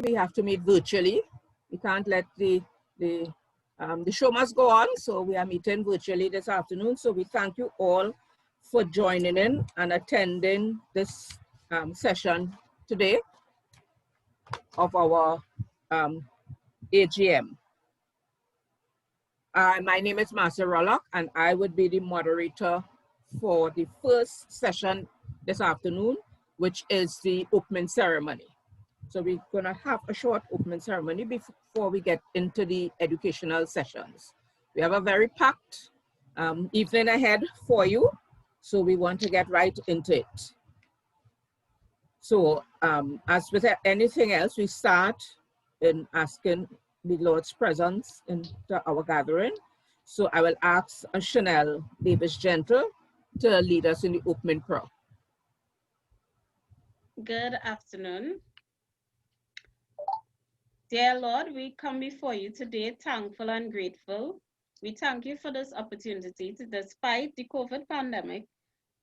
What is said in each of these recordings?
we have to meet virtually. We can't let the show must go on, so we are meeting virtually this afternoon. So we thank you all for joining in and attending this session today of our AGM. My name is Marcia Rollock, and I would be the moderator for the first session this afternoon, which is the opening ceremony. So we're going to have a short opening ceremony before we get into the educational sessions. We have a very packed evening ahead for you, so we want to get right into it. So as with anything else, we start in asking the Lord's presence into our gathering. So I will ask Chanel Davis-Gentle to lead us in the opening prayer. Good afternoon. Dear Lord, we come before you today thankful and grateful. We thank you for this opportunity to, despite the COVID pandemic,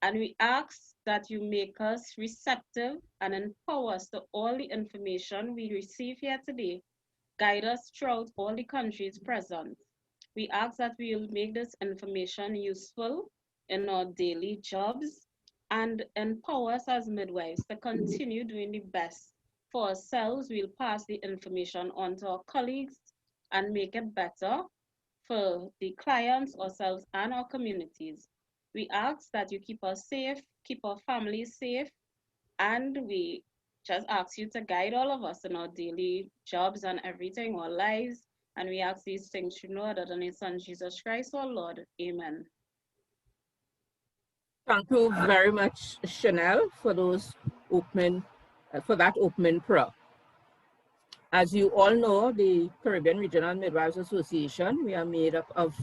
and we ask that you make us receptive and empower us to all the information we receive here today. Guide us throughout all the countries present. We ask that we will make this information useful in our daily jobs and empower us as midwives to continue doing the best for ourselves. We'll pass the information on to our colleagues and make it better for the clients, ourselves, and our communities. We ask that you keep us safe, keep our families safe, and we just ask you to guide all of us in our daily jobs and everything, our lives. And we ask these things through no other than His Son, Jesus Christ, our Lord. Amen. Thank you very much, Chanel, for those for that opening prayer. As you all know, the Caribbean Regional Midwives Association, we are made up of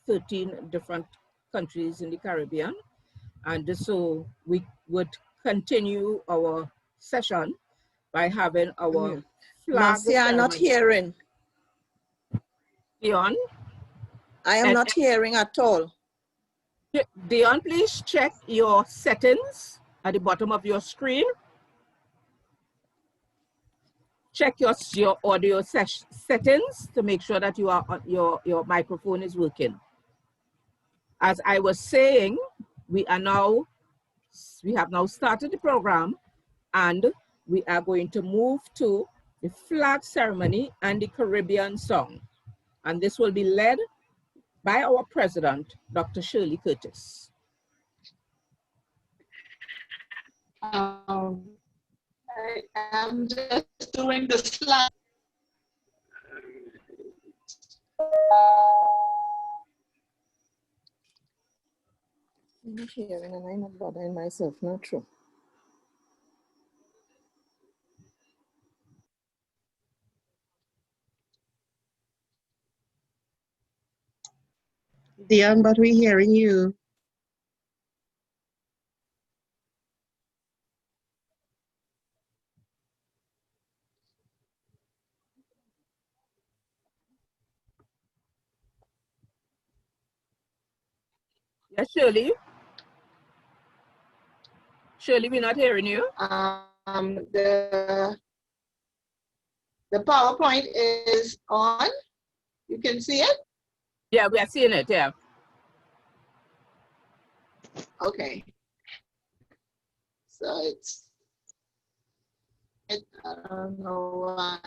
13 different countries in the Caribbean. And so we would continue our session by having our flag Marcia, I'm not hearing. Dion? I am not hearing at all. Dion, please check your settings at the bottom of your screen. Check your audio settings to make sure that you are your microphone is working. As I was saying, we have now started the program, and we are going to move to the flag ceremony and the Caribbean song. And this will be led by our president, Dr. Shirley Curtis. I am just doing the slide. I'm not hearing and I'm not bothering myself, not true. Dion, but we're hearing you. Yes, Shirley? Shirley, we're not hearing you. The PowerPoint is on. You can see it? Yeah, we are seeing it, yeah. Okay. So I don't know why.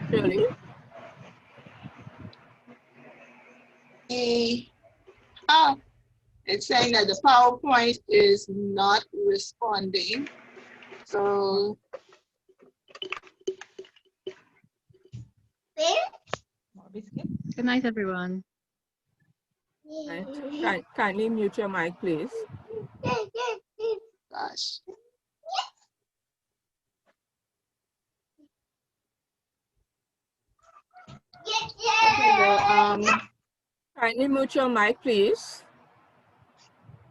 Shirley? It's saying that the PowerPoint is not responding. So good night, everyone. Kindly mute your mic, please. Gosh. Okay, kindly mute your mic, please.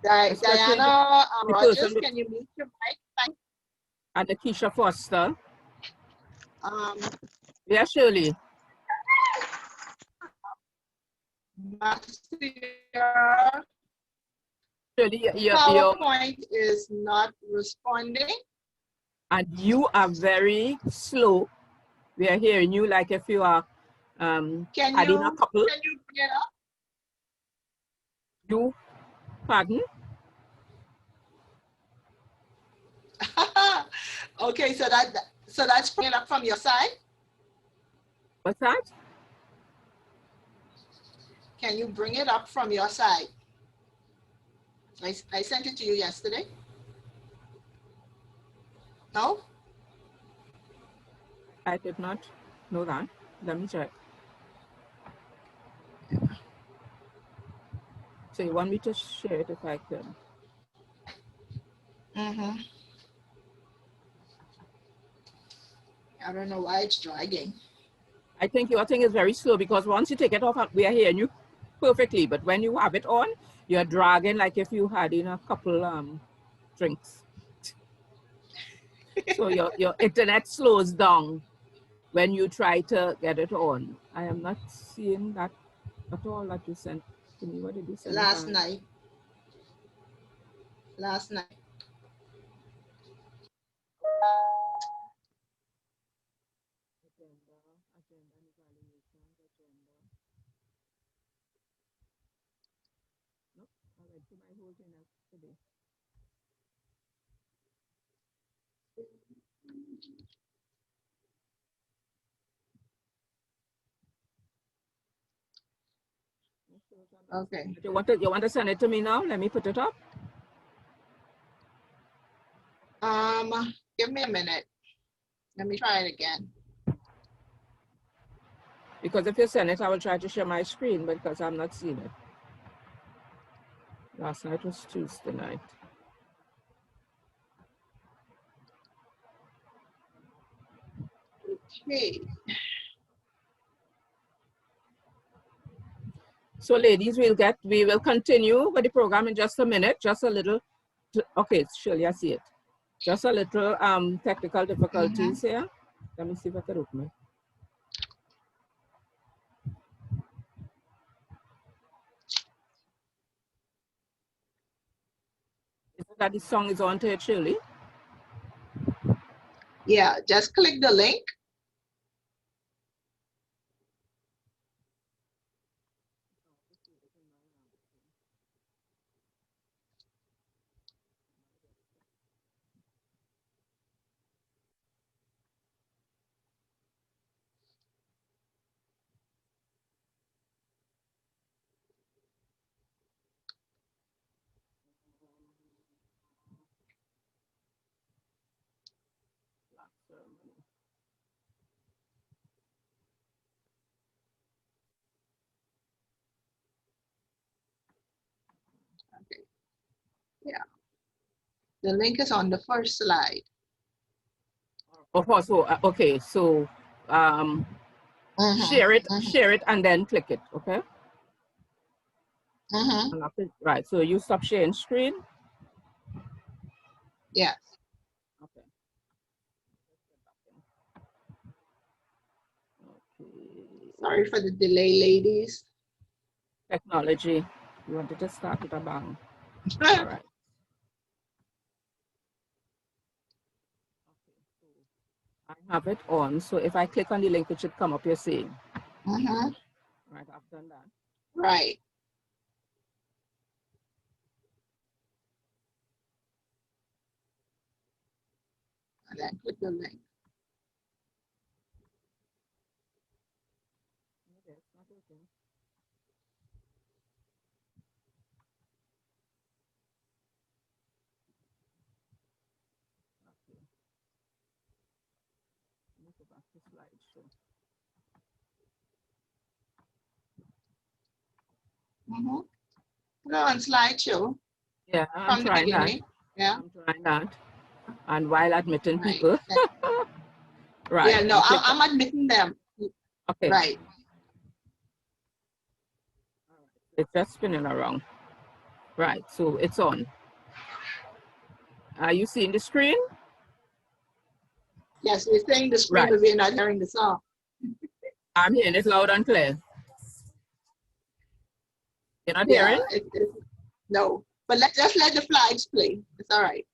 Diana Rogers, can you mute your mic? And Keisha Foster. Yeah, Shirley. Marcia, Shirley, PowerPoint is not responding. and you are very slow. We are hearing you like if you are Can adding a you couple. bring it up? You, pardon? Okay, so that's bringing it up from your side. What's that? Can you bring it up from your side? I sent it to you yesterday. No? I did not know that. Let me check. So you want me to share it if I can? Mm-hmm. I don't know why it's dragging. I think your thing is very slow because once you take it off, we are hearing you perfectly. But when you have it on, you're dragging like if you had in a couple drinks. So your internet slows down when you try to get it on. I am not seeing that at all that you sent to me. What did you send? Last night. Nope, I went to my whole thing yesterday. Okay. You want to send it to me now? Let me put it up. Give me a minute. Let me try it again. Because if you send it, I will try to share my screen because I'm not seeing it. Last night was Tuesday night. Okay. So ladies, we will continue with the program in just a minute, just a little. Okay, surely I see it. Just a little technical difficulties here. Let me see if I can open it. Isn't that the song is on to it, Shirley? Yeah, just click the link. Okay. Yeah. The link is on the first slide. Of course. So okay. So share it, and then click it. Okay. Right. So you stop sharing screen. Yes. Okay. Okay. Sorry for the delay, ladies. Technology. You wanted to start with a bang. All right. I have it on. So if I click on the link, it should come up. You're saying. Right. I've done that. Right. And then click the link. Okay, it's not working. Okay. Let me go back to slideshow. Go on slideshow. Yeah, I'm trying that. Yeah. I'm trying that. And while admitting Right. people. Right. Yeah, no, I'm admitting them. Okay. Right. It's just spinning around. Right. So it's on. Are you seeing the screen? Yes, we're seeing the screen, Right. but we're not hearing the song. I'm hearing it loud and clear. You're not Yeah, hearing? no. But just let the flags play. It's all right.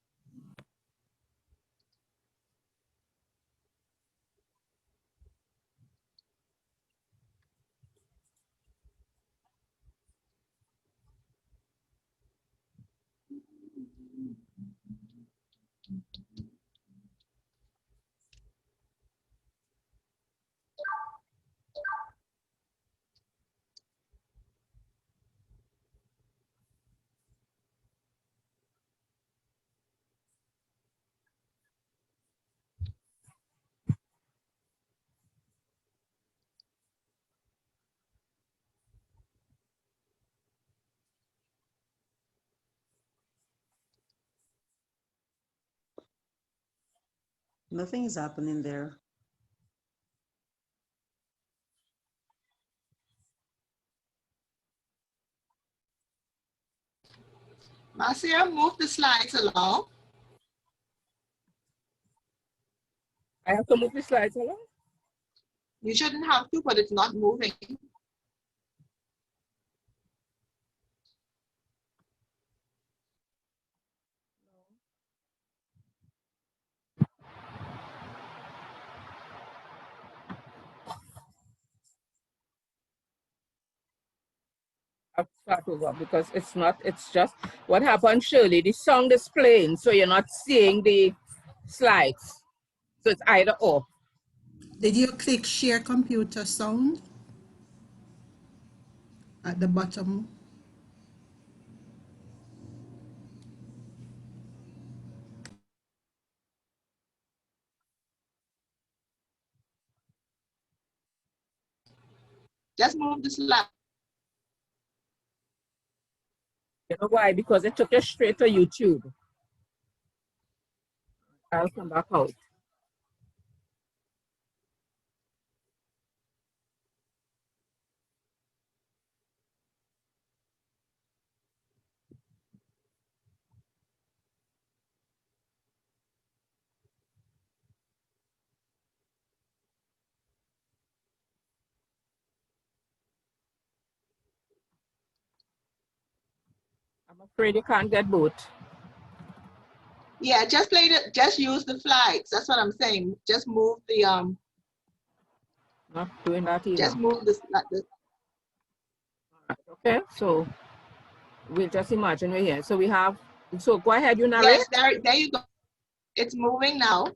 Nothing is happening there. Marcia, move the slides along. I have to move the slides along? You shouldn't have to, but it's not moving. I'll start over because it's not, it's just what happened, Shirley. The sound is playing, so you're not seeing the slides. So it's either or. Did you click share computer sound at the bottom? Just move the slide. You know why? Because it took you straight to YouTube. I'll come back out. I'm afraid you can't get both. Yeah, just use the flags. That's what I'm saying. Just move the Not doing that either. just move the Okay, so we'll just imagine we're here. So we have, so go ahead, you narrate. yes, there you go. It's moving now.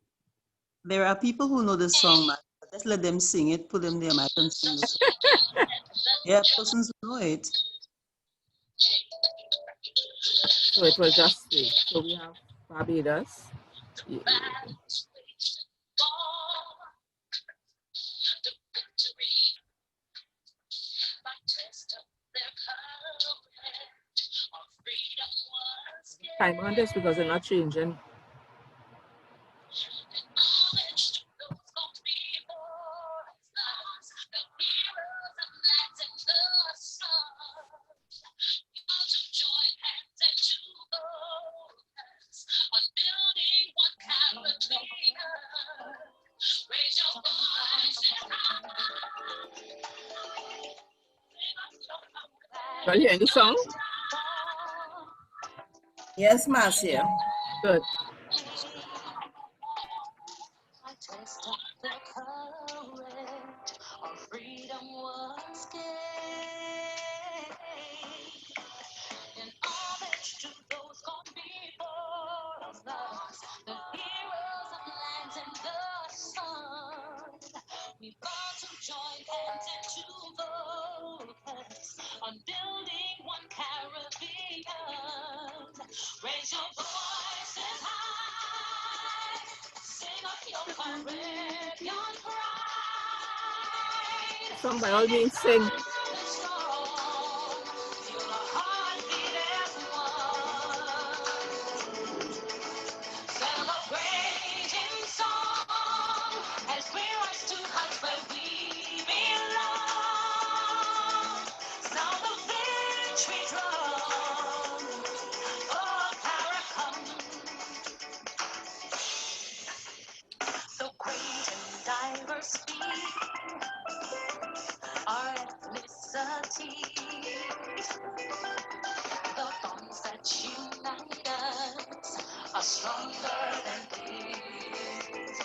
There are people who know the song, man. Just let them sing it, put them there, I can sing the song. Yeah, persons who know it. So it will just stay. So we have Barbados. Yeah. Time on this because they're not changing. Are you hearing the song? Yes, Marcia. Good. Song by all means sing. The bonds that unite us are stronger than these.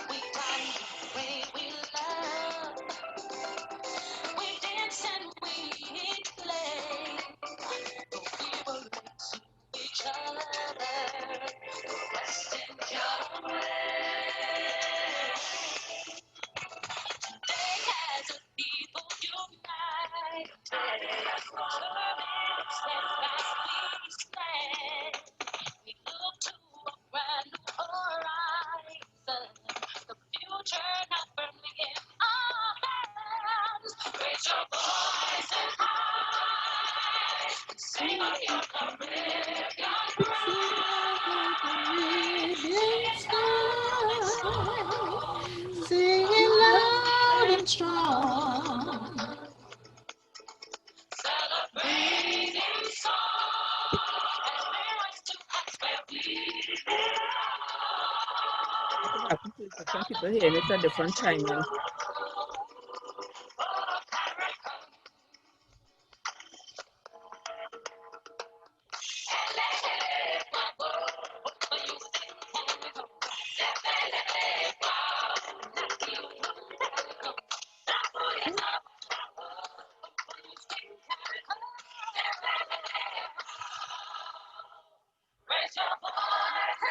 We fight, pray, we love, we dance and we play. But we will look to each other, rest in your way. Today as a people united, steadfast we stand. We look to a brand new horizon, the future now firmly in our hands. Raise your voices high, sing of your Caribbean pride. Singing loud and strong. Celebrating song as we rise to heights where we I think some people hearing it at different timing. raise your voice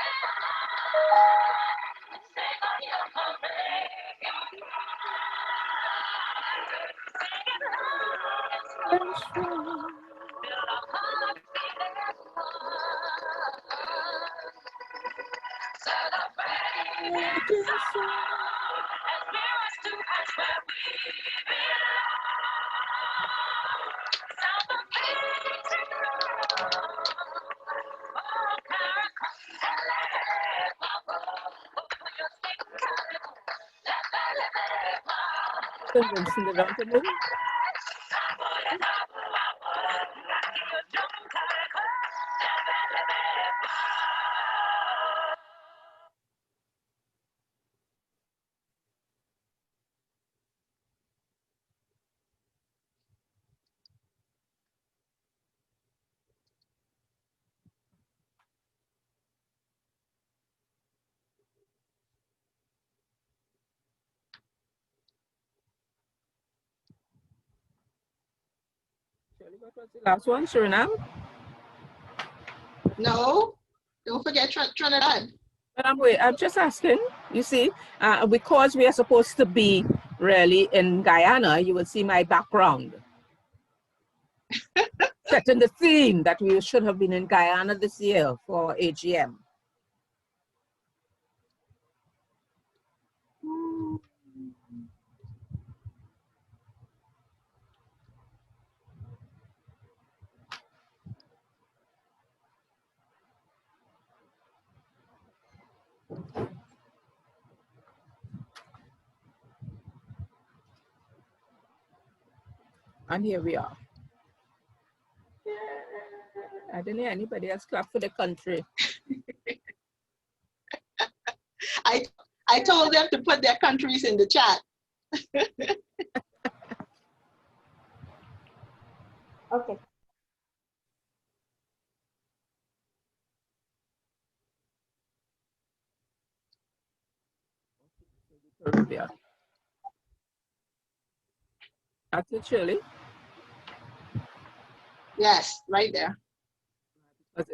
and sing of your Caribbean pride. Sing it loud and strong. Fill our hearts with celebrating song as we rise to heights where we belong. Sound of music, oh, Convincing the round to move. Shirley, what was the last one, Suriname? No, don't forget Trinidad. But I'm just asking, you see, because we are supposed to be really in Guyana, you will see my background. Setting the theme that we should have been in Guyana this year for AGM. And here we are. I didn't hear anybody else clap for the country. I told them to put their countries in the chat. Okay. Caribbean. That's it, Shirley. Yes, right there. Because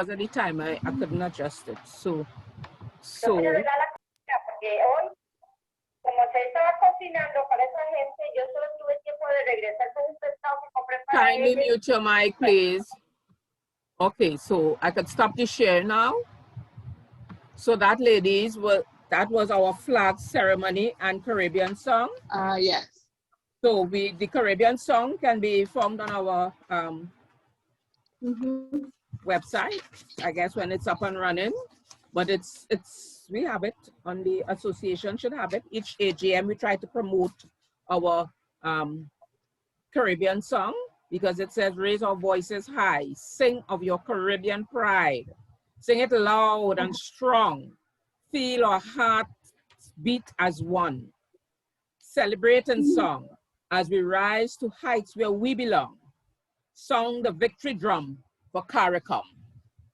at the time I couldn't adjust it. So kindly mute your mic, please. Okay, so I could stop the share now. So that, ladies, that was our flag ceremony and Caribbean song. Yes. So the Caribbean song can be found on our website, I guess, when it's up and running. But we have it on the association, should have it. Each AGM, we try to promote our Caribbean song because it says, raise our voices high, sing of your Caribbean pride. Sing it loud and strong. Feel our hearts beat as one. celebrate in song as we rise to heights where we belong. Sound the victory drum for CARICOM.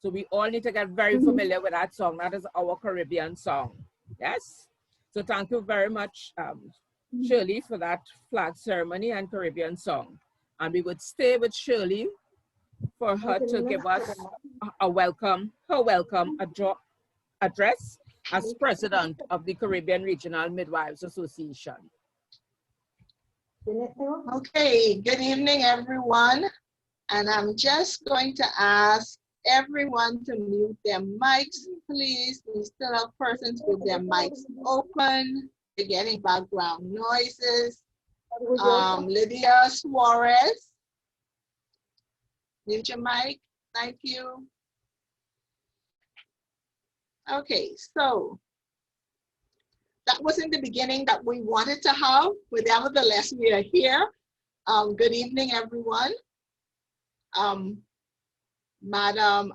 So we all need to get very familiar with that song. That is our Caribbean song. Yes? So thank you very much, Shirley, for that flag ceremony and Caribbean song. And we would stay with Shirley for her to give us her welcome address as president of the Caribbean Regional Midwives Association. Okay, good evening, everyone. And I'm just going to ask everyone to mute their mics, please. We still have persons with their mics open. They're getting background noises. Lydia Suarez, mute your mic. Thank you. Okay, so that wasn't the beginning that we wanted to have, but nevertheless, we are here. Good evening, everyone. Madam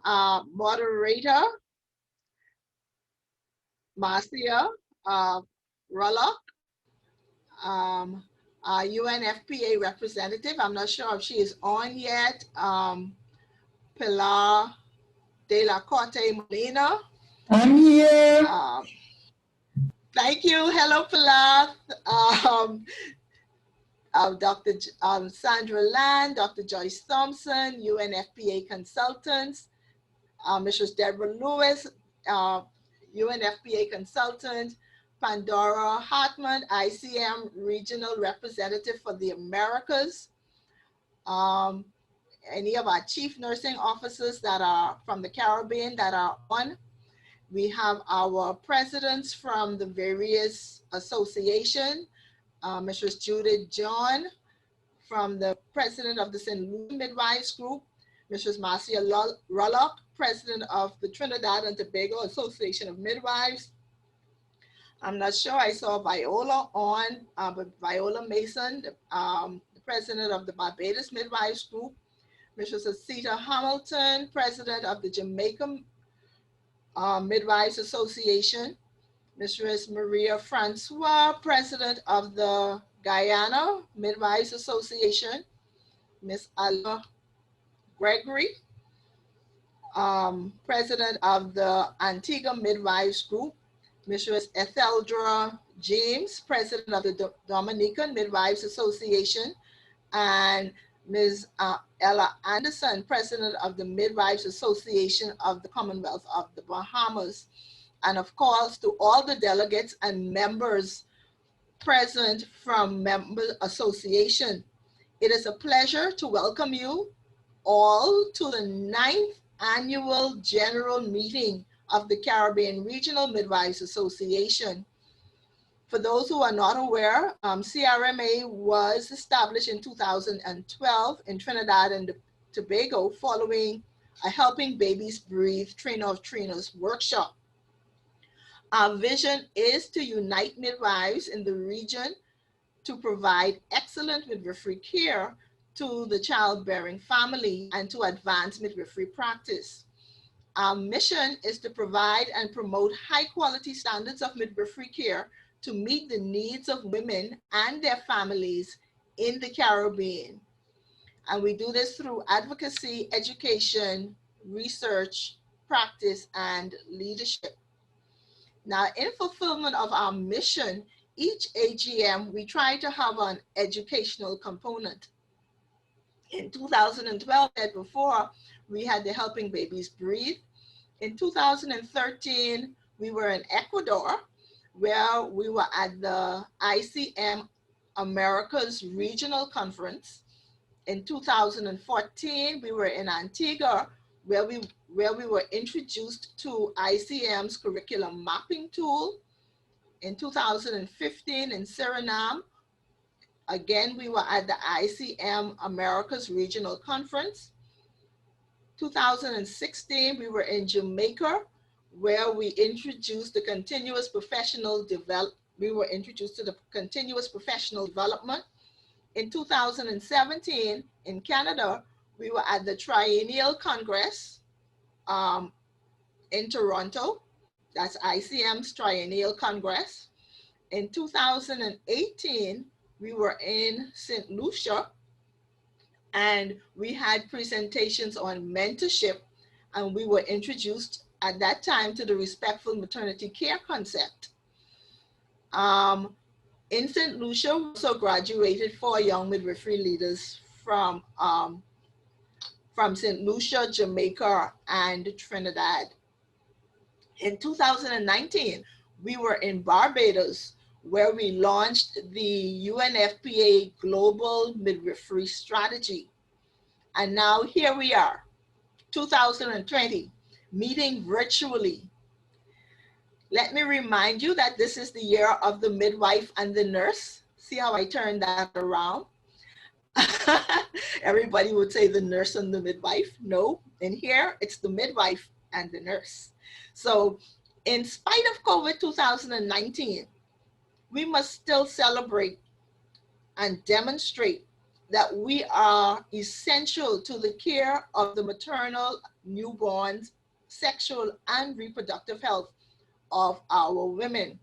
Moderator, Marcia Rullock, UNFPA representative. I'm not sure if she is on yet. Pilar de la Corte Molina. I'm here. Thank you. Hello, Pilar. Dr. Sandra Land, Dr. Joyce Thompson, UNFPA consultants, Mrs. Deborah Lewis, UNFPA consultant, Pandora Hartman, ICM regional representative for the Americas, any of our chief nursing officers that are from the Caribbean that are on. We have our presidents from the various associations, Mrs. Judith John, from the president of the St. Louis Midwives Group, Mrs. Marcia Rullock, president of the Trinidad and Tobago Association of Midwives. I'm not sure I saw Viola on, but Viola Mason, the president of the Barbados Midwives Group, Mrs. Asita Hamilton, president of the Jamaica Midwives Association, Mrs. Maria Francois, president of the Guyana Midwives Association, Ms. Ala Gregory, president of the Antigua Midwives Group, Mrs. Etheldra James, president of the Dominican Midwives Association, and Ms. Ella Anderson, president of the Midwives Association of the Commonwealth of the Bahamas. And of course, to all the delegates and members present from member association, it is a pleasure to welcome you all to the 9th annual general meeting of the Caribbean Regional Midwives Association. For those who are not aware, CRMA was established in 2012 in Trinidad and Tobago following a Helping Babies Breathe Trainer of Trainers workshop. Our vision is to unite midwives in the region to provide excellent midwifery care to the childbearing family and to advance midwifery practice. Our mission is to provide and promote high quality standards of midwifery care to meet the needs of women and their families in the Caribbean. And we do this through advocacy, education, research, practice, and leadership. Now, in fulfillment of our mission, each AGM, we try to have an educational component. In 2012, as before, we had the Helping Babies Breathe. In 2013, we were in Ecuador, where we were at the ICM Americas Regional Conference. In 2014, we were in Antigua, where we were introduced to ICM's curriculum mapping tool. In 2015 in Suriname, again, we were at the ICM Americas Regional Conference. 2016, we were in Jamaica, where we introduced the continuous professional development. We were introduced to the continuous professional development. In 2017, in Canada, we were at the Triennial Congress in Toronto. That's ICM's Triennial Congress. In 2018, we were in St. Lucia, and we had presentations on mentorship, and we were introduced at that time to the respectful maternity care concept. In St. Lucia, we also graduated 4 young midwifery leaders from St. Lucia, Jamaica, and Trinidad. In 2019, we were in Barbados, where we launched the UNFPA Global Midwifery Strategy. And now here we are, 2020, meeting virtually. Let me remind you that this is the year of the midwife and the nurse. See how I turned that around? Everybody would say the nurse and the midwife. No, in here, it's the midwife and the nurse. So in spite of COVID 2019, we must still celebrate and demonstrate that we are essential to the care of the maternal, newborns, sexual and reproductive health of our women.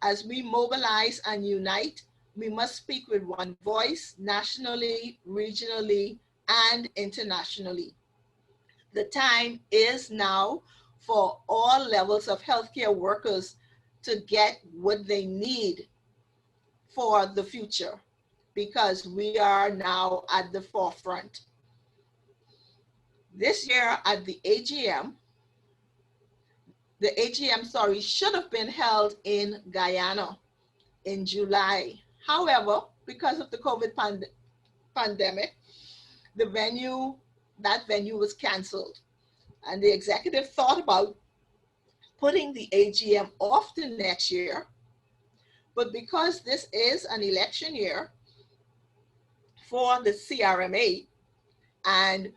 As we mobilize and unite, we must speak with one voice nationally, regionally, and internationally. The time is now for all levels of healthcare workers to get what they need for the future, because we are now at the forefront. This year at the AGM, should have been held in Guyana in July. However, because of the COVID pandemic, that venue was canceled. And the executive thought about putting the AGM off to next year. But because this is an election year for the CRMA, and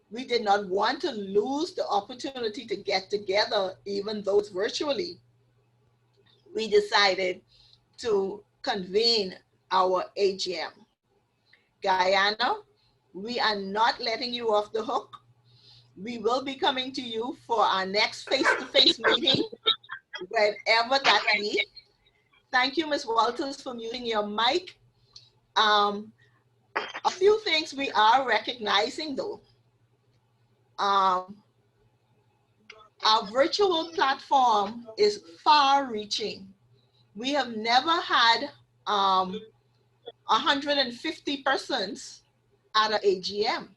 we did not want to lose the opportunity to get together, even though it's virtually, we decided to convene our AGM. Guyana, we are not letting you off the hook. We will be coming to you for our next face-to-face meeting, whenever that be. Thank you, Ms. Walters, for muting your mic. A few things we are recognizing though. Our virtual platform is far-reaching. We have never had 150 persons at an AGM.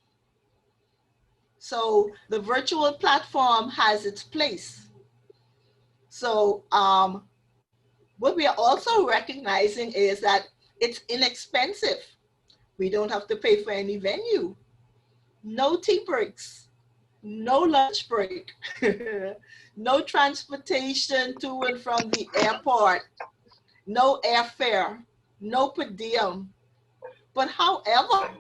So the virtual platform has its place. So what we are also recognizing is that it's inexpensive. We don't have to pay for any venue, no tea breaks, no lunch break, no transportation to and from the airport, no airfare, no per diem. But however,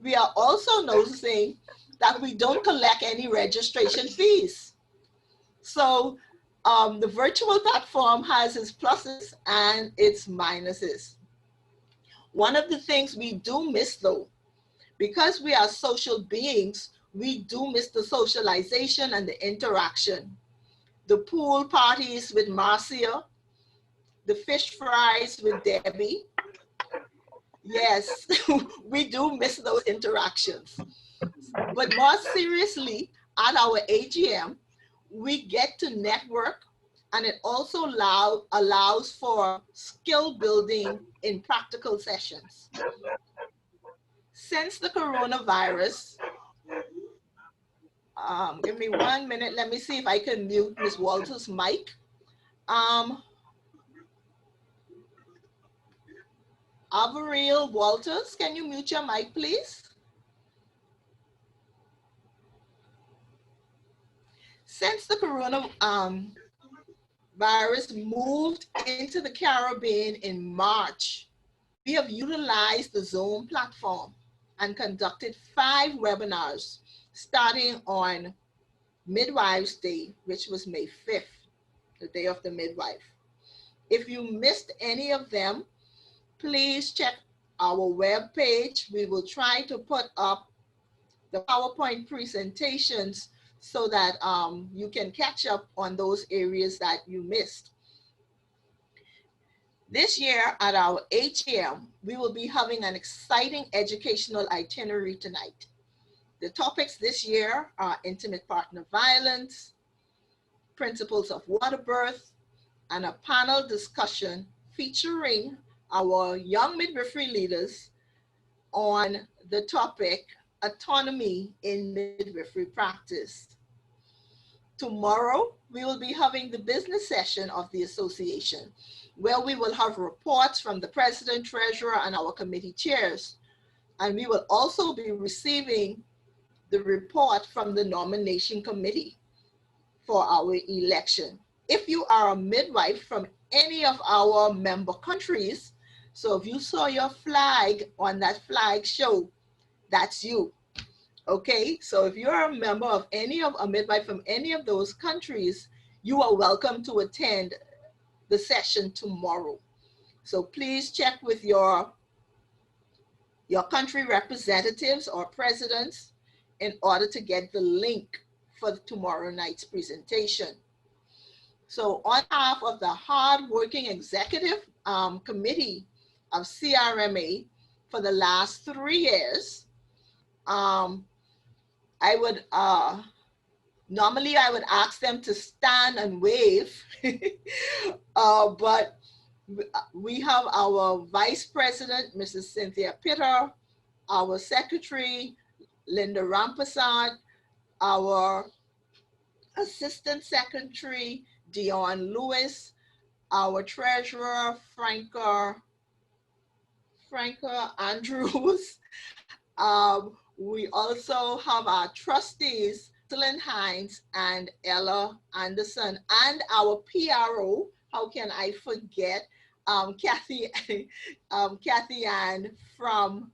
we are also noticing that we don't collect any registration fees. So the virtual platform has its pluses and its minuses. One of the things we do miss though, because we are social beings, we do miss the socialization and the interaction. The pool parties with Marcia, the fish fries with Debbie. Yes, we do miss those interactions. But more seriously, at our AGM, we get to network, and it also allows for skill building in practical sessions. Since the coronavirus, give me 1 minute, let me see if I can mute Ms. Walters' mic. Averill Walters, can you mute your mic, please? Since the coronavirus moved into the Caribbean in March, we have utilized the Zoom platform and conducted 5 webinars starting on Midwives Day, which was May 5th, the day of the midwife. If you missed any of them, please check our webpage. We will try to put up the PowerPoint presentations so that you can catch up on those areas that you missed. This year at our AGM, we will be having an exciting educational itinerary tonight. The topics this year are intimate partner violence, principles of water birth, and a panel discussion featuring our young midwifery leaders on the topic autonomy in midwifery practice. Tomorrow, we will be having the business session of the association, where we will have reports from the president, treasurer, and our committee chairs. And we will also be receiving the report from the nomination committee for our election. If you are a midwife from any of our member countries, so if you saw your flag on that flag show, that's you. Okay, so if you're a member of a midwife from any of those countries, you are welcome to attend the session tomorrow. So please check with your country representatives or presidents in order to get the link for tomorrow night's presentation. So on behalf of the hard-working executive committee of CRMA for the last 3 years, normally I would ask them to stand and wave, but we have our Vice President, Mrs. Cynthia Pitter, our Secretary, Linda Rampasad, our Assistant Secretary, Dion Lewis, our Treasurer, Franca Andrews. We also have our trustees, Dylan Hines and Ella Anderson, and our PRO, how can I forget, Kathy Ann from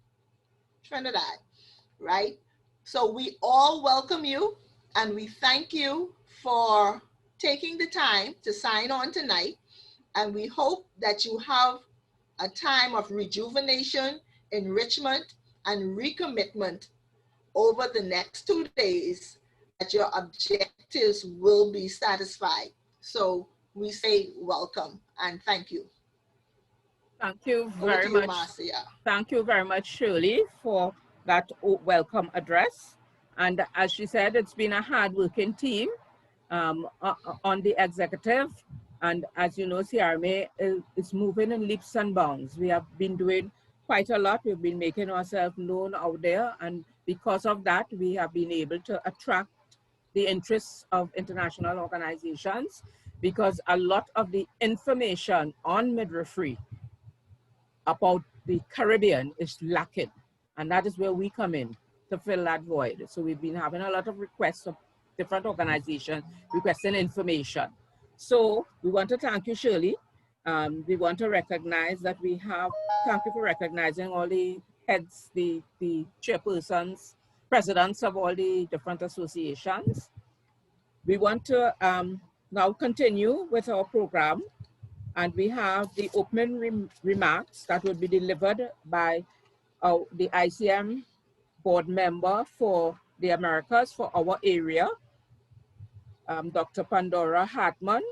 Trinidad, right? So we all welcome you and we thank you for taking the time to sign on tonight. And we hope that you have a time of rejuvenation, enrichment, and recommitment over the next 2 days, that your objectives will be satisfied. So we say welcome and thank you. Thank you very much. Marcia. Thank you very much, Shirley, for that welcome address. And as she said, it's been a hard-working team on the executive. And as you know, CRMA is moving in leaps and bounds. We have been doing quite a lot. We've been making ourselves known out there. And because of that, we have been able to attract the interests of international organizations, because a lot of the information on midwifery about the Caribbean is lacking. And that is where we come in to fill that void. So we've been having a lot of requests of different organizations requesting information. So we want to thank you, Shirley. We want to recognize that thank you for recognizing all the heads, the chairpersons, presidents of all the different associations. We want to now continue with our program, and we have the opening remarks that will be delivered by the ICM board member for the Americas for our area, Dr. Pandora Hartman.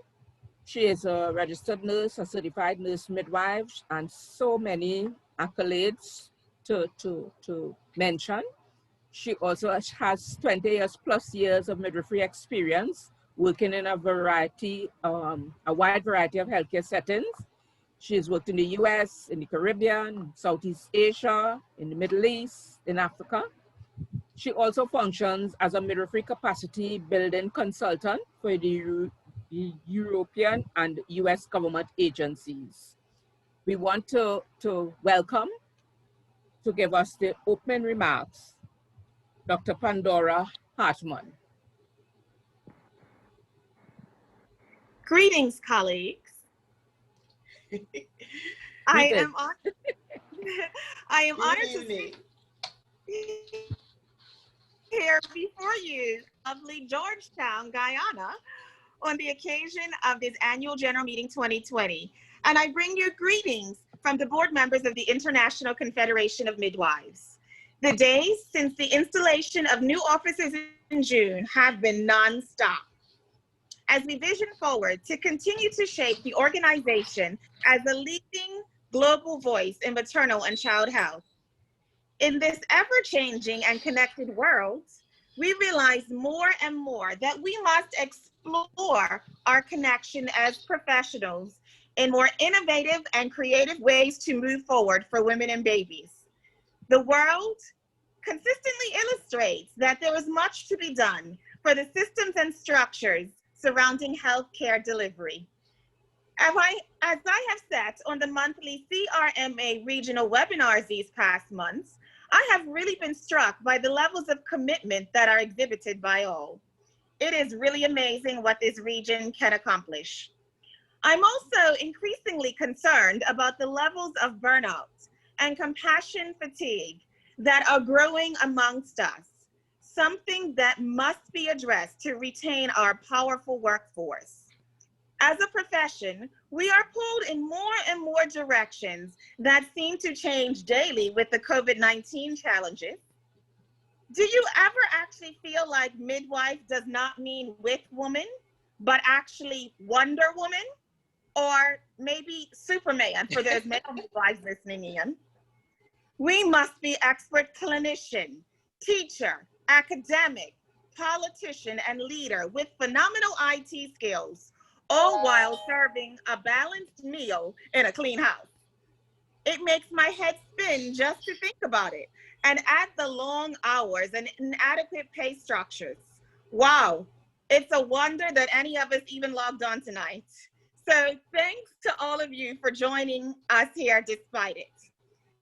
She is a registered nurse, a certified nurse midwife, and so many accolades to mention. She also has 20 years of midwifery experience, working in a wide variety of healthcare settings. She has worked in the US, in the Caribbean, Southeast Asia, in the Middle East, in Africa. She also functions as a midwifery capacity building consultant for the European and US government agencies. We want to welcome, to give us the opening remarks, Dr. Pandora Hartman. Greetings, colleagues. I am honored to be here before you, lovely Georgetown, Guyana, on the occasion of this annual general meeting 2020. And I bring you greetings from the board members of the International Confederation of Midwives. The days since the installation of new offices in June have been nonstop. as we vision forward to continue to shape the organization as a leading global voice in maternal and child health. In this ever-changing and connected world, we realize more and more that we must explore our connection as professionals in more innovative and creative ways to move forward for women and babies. The world consistently illustrates that there is much to be done for the systems and structures surrounding healthcare delivery. As I have sat on the monthly CRMA regional webinars these past months, I have really been struck by the levels of commitment that are exhibited by all. It is really amazing what this region can accomplish. I'm also increasingly concerned about the levels of burnout and compassion fatigue that are growing amongst us, something that must be addressed to retain our powerful workforce. As a profession, we are pulled in more and more directions that seem to change daily with the COVID-19 challenges. Do you ever actually feel like midwife does not mean with woman, but actually Wonder Woman? Or maybe Superman for those male midwives listening in? We must be expert clinician, teacher, academic, politician, and leader with phenomenal IT skills, all while serving a balanced meal in a clean house. It makes my head spin just to think about it. And add the long hours and inadequate pay structures. Wow, it's a wonder that any of us even logged on tonight. So thanks to all of you for joining us here despite it.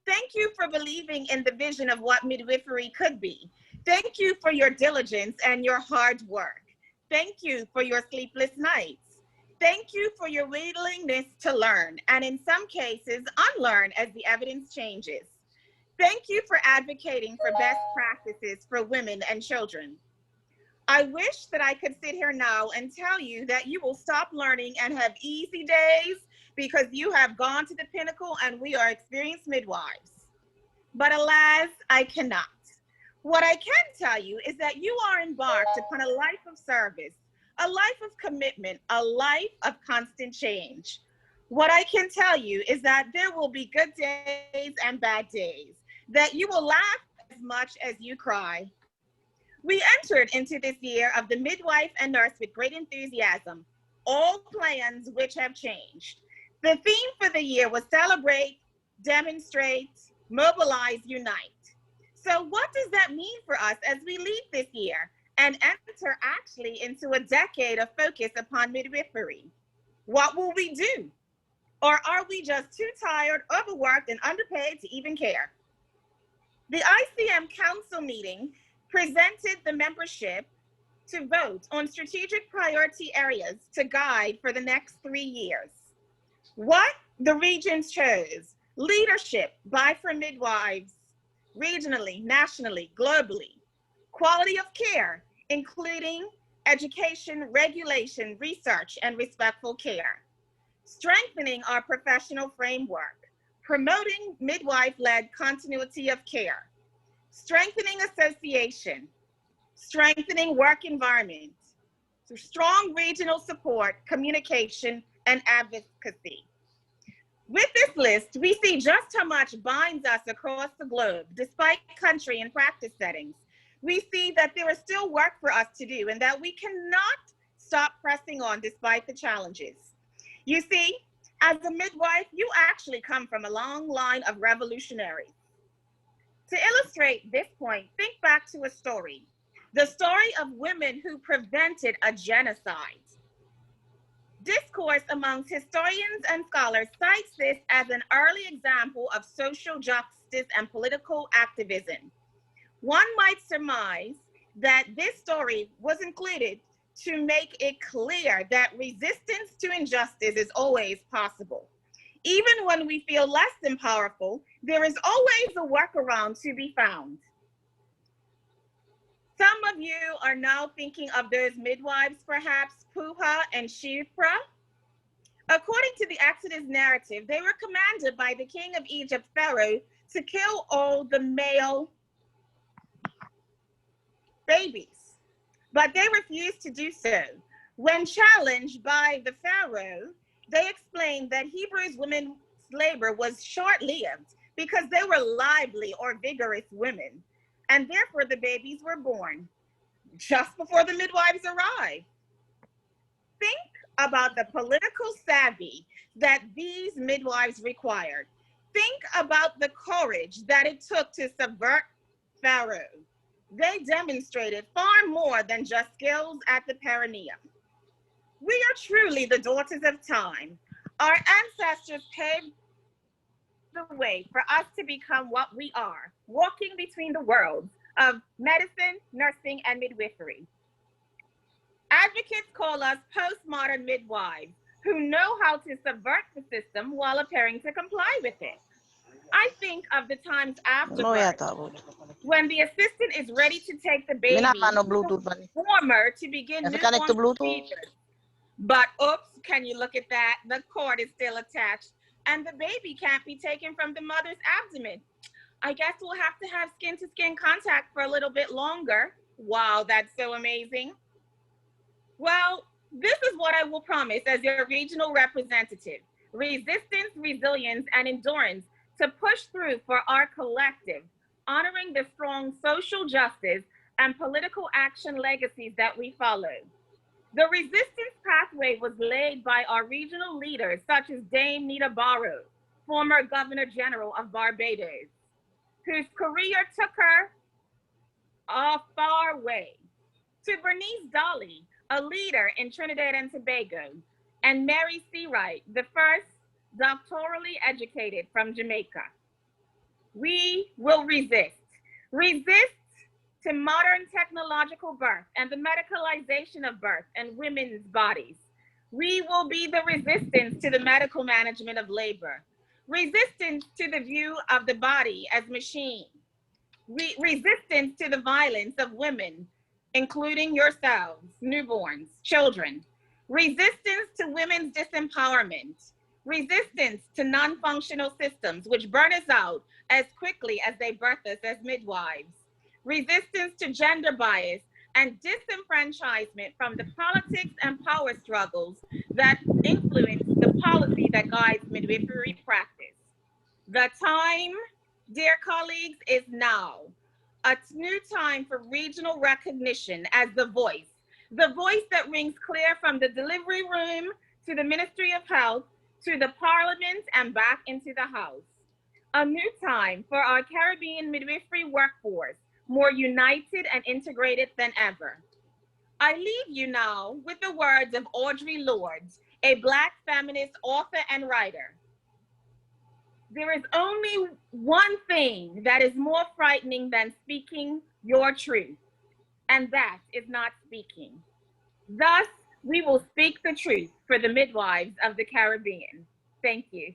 Thank you for believing in the vision of what midwifery could be. Thank you for your diligence and your hard work. Thank you for your sleepless nights. Thank you for your willingness to learn, and in some cases, unlearn as the evidence changes. Thank you for advocating for best practices for women and children. I wish that I could sit here now and tell you that you will stop learning and have easy days because you have gone to the pinnacle and we are experienced midwives. But alas, I cannot. What I can tell you is that you are embarked upon a life of service, a life of commitment, a life of constant change. What I can tell you is that there will be good days and bad days, that you will laugh as much as you cry. We entered into this year of the midwife and nurse with great enthusiasm, all plans which have changed. The theme for the year was celebrate, demonstrate, mobilize, unite. So what does that mean for us as we leave this year and enter actually into a decade of focus upon midwifery? What will we do? Or are we just too tired, overworked, and underpaid to even care? The ICM Council meeting presented the membership to vote on strategic priority areas to guide for the next 3 years. What the regions chose: leadership by for midwives, regionally, nationally, globally; quality of care, including education, regulation, research, and respectful care; strengthening our professional framework; promoting midwife-led continuity of care; strengthening association; strengthening work environment; strong regional support, communication, and advocacy. With this list, we see just how much binds us across the globe, despite country and practice settings. We see that there is still work for us to do and that we cannot stop pressing on despite the challenges. You see, as a midwife, you actually come from a long line of revolutionaries. To illustrate this point, think back to a story, the story of women who prevented a genocide. Discourse amongst historians and scholars cites this as an early example of social justice and political activism. One might surmise that this story was included to make it clear that resistance to injustice is always possible. Even when we feel less than powerful, there is always a workaround to be found. Some of you are now thinking of those midwives, perhaps Puha and Shipra. According to the Exodus narrative, they were commanded by the king of Egypt, Pharaoh, to kill all the male babies, but they refused to do so. When challenged by the Pharaoh, they explained that Hebrews women's labor was short-lived because they were lively or vigorous women, and therefore the babies were born just before the midwives arrived. Think about the political savvy that these midwives required. Think about the courage that it took to subvert Pharaoh. They demonstrated far more than just skills at the perineum. We are truly the daughters of time. Our ancestors paved the way for us to become what we are, walking between the worlds of medicine, nursing, and midwifery. Advocates call us postmodern midwives who know how to subvert the system while appearing to comply with it. I think of the times after birth, when the assistant is ready to take the baby warmer to begin newborn procedures. But oops, can you look at that? The cord is still attached and the baby can't be taken from the mother's abdomen. I guess we'll have to have skin-to-skin contact for a little bit longer. Wow, that's so amazing. Well, this is what I will promise as your regional representative: resistance, resilience, and endurance to push through for our collective, honoring the strong social justice and political action legacies that we follow. The resistance pathway was laid by our regional leaders, such as Dame Nita Barrow, former Governor General of Barbados, whose career took her a far way, to Bernice Dolly, a leader in Trinidad and Tobago, and Mary Seawright, the first doctorally educated from Jamaica. We will resist. Resist to modern technological birth and the medicalization of birth and women's bodies. We will be the resistance to the medical management of labor. Resistance to the view of the body as machine. Resistance to the violence of women, including yourselves, newborns, children. Resistance to women's disempowerment. Resistance to non-functional systems which burn us out as quickly as they birth us as midwives. Resistance to gender bias and disenfranchisement from the politics and power struggles that influence the policy that guides midwifery practice. The time, dear colleagues, is now. A new time for regional recognition as the voice that rings clear from the delivery room to the Ministry of Health, to the Parliament and back into the House. A new time for our Caribbean midwifery workforce, more united and integrated than ever. I leave you now with the words of Audre Lorde, a Black feminist author and writer. There is only one thing that is more frightening than speaking your truth, and that is not speaking. Thus, we will speak the truth for the midwives of the Caribbean. Thank you.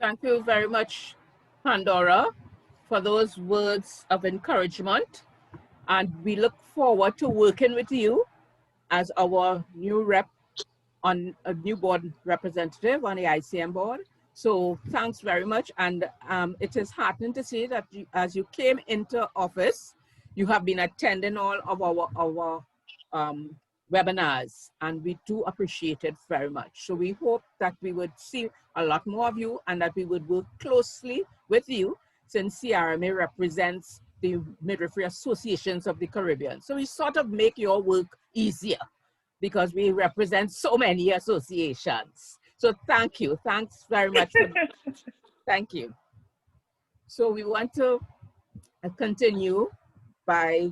Thank you very much, Pandora, for those words of encouragement. And we look forward to working with you as our new rep on a new board representative on the ICM board. So thanks very much. And it is heartening to see that as you came into office, you have been attending all of our webinars, and we do appreciate it very much. So we hope that we would see a lot more of you and that we would work closely with you, since CRMA represents the Midwifery Associations of the Caribbean. So we sort of make your work easier because we represent so many associations. So thank you. Thanks very much. Thank you. So we want to continue by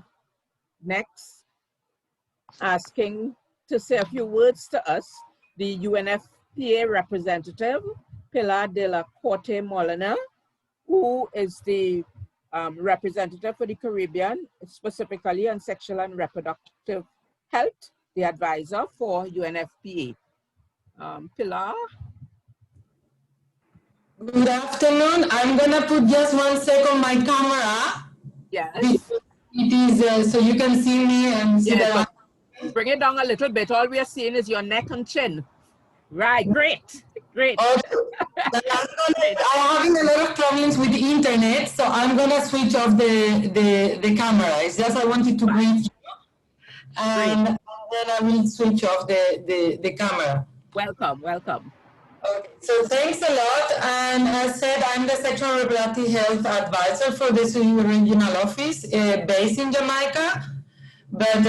next asking to say a few words to us, the UNFPA representative, Pilar de la Corte Molina, who is the representative for the Caribbean, specifically on sexual and reproductive health, the advisor for UNFPA. Pilar? Good afternoon. I'm going to put just 1 second my camera. Yes. It is so you can see me and see yes, that. Bring it down a little bit. All we are seeing is your neck and chin. Right, great, great. Okay. I'm having a lot of problems with the internet, so I'm gonna switch off the camera. It's just I wanted to greet you, and then I will switch off the camera. Welcome, welcome. Okay, so thanks a lot. And as said, I'm the Sexual and Reproductive Health Advisor for the Sweden Regional Office based in Jamaica, but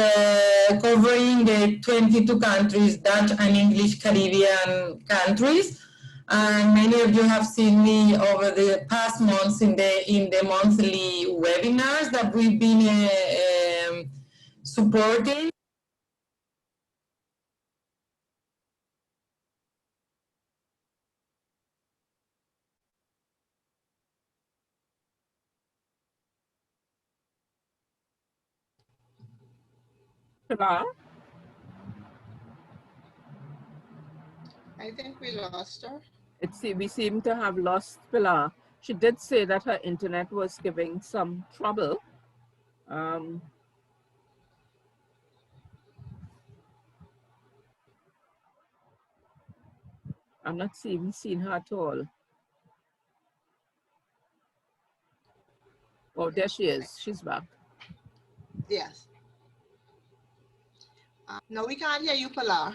covering the 22 countries, Dutch and English Caribbean countries. And many of you have seen me over the past months in the monthly webinars that we've been supporting. Pilar? I think we lost her. We seem to have lost Pilar. She did say that her internet was giving some trouble. I'm not even seeing her at all. Oh, there she is. She's back. Yes. No, we can't hear you, Pilar.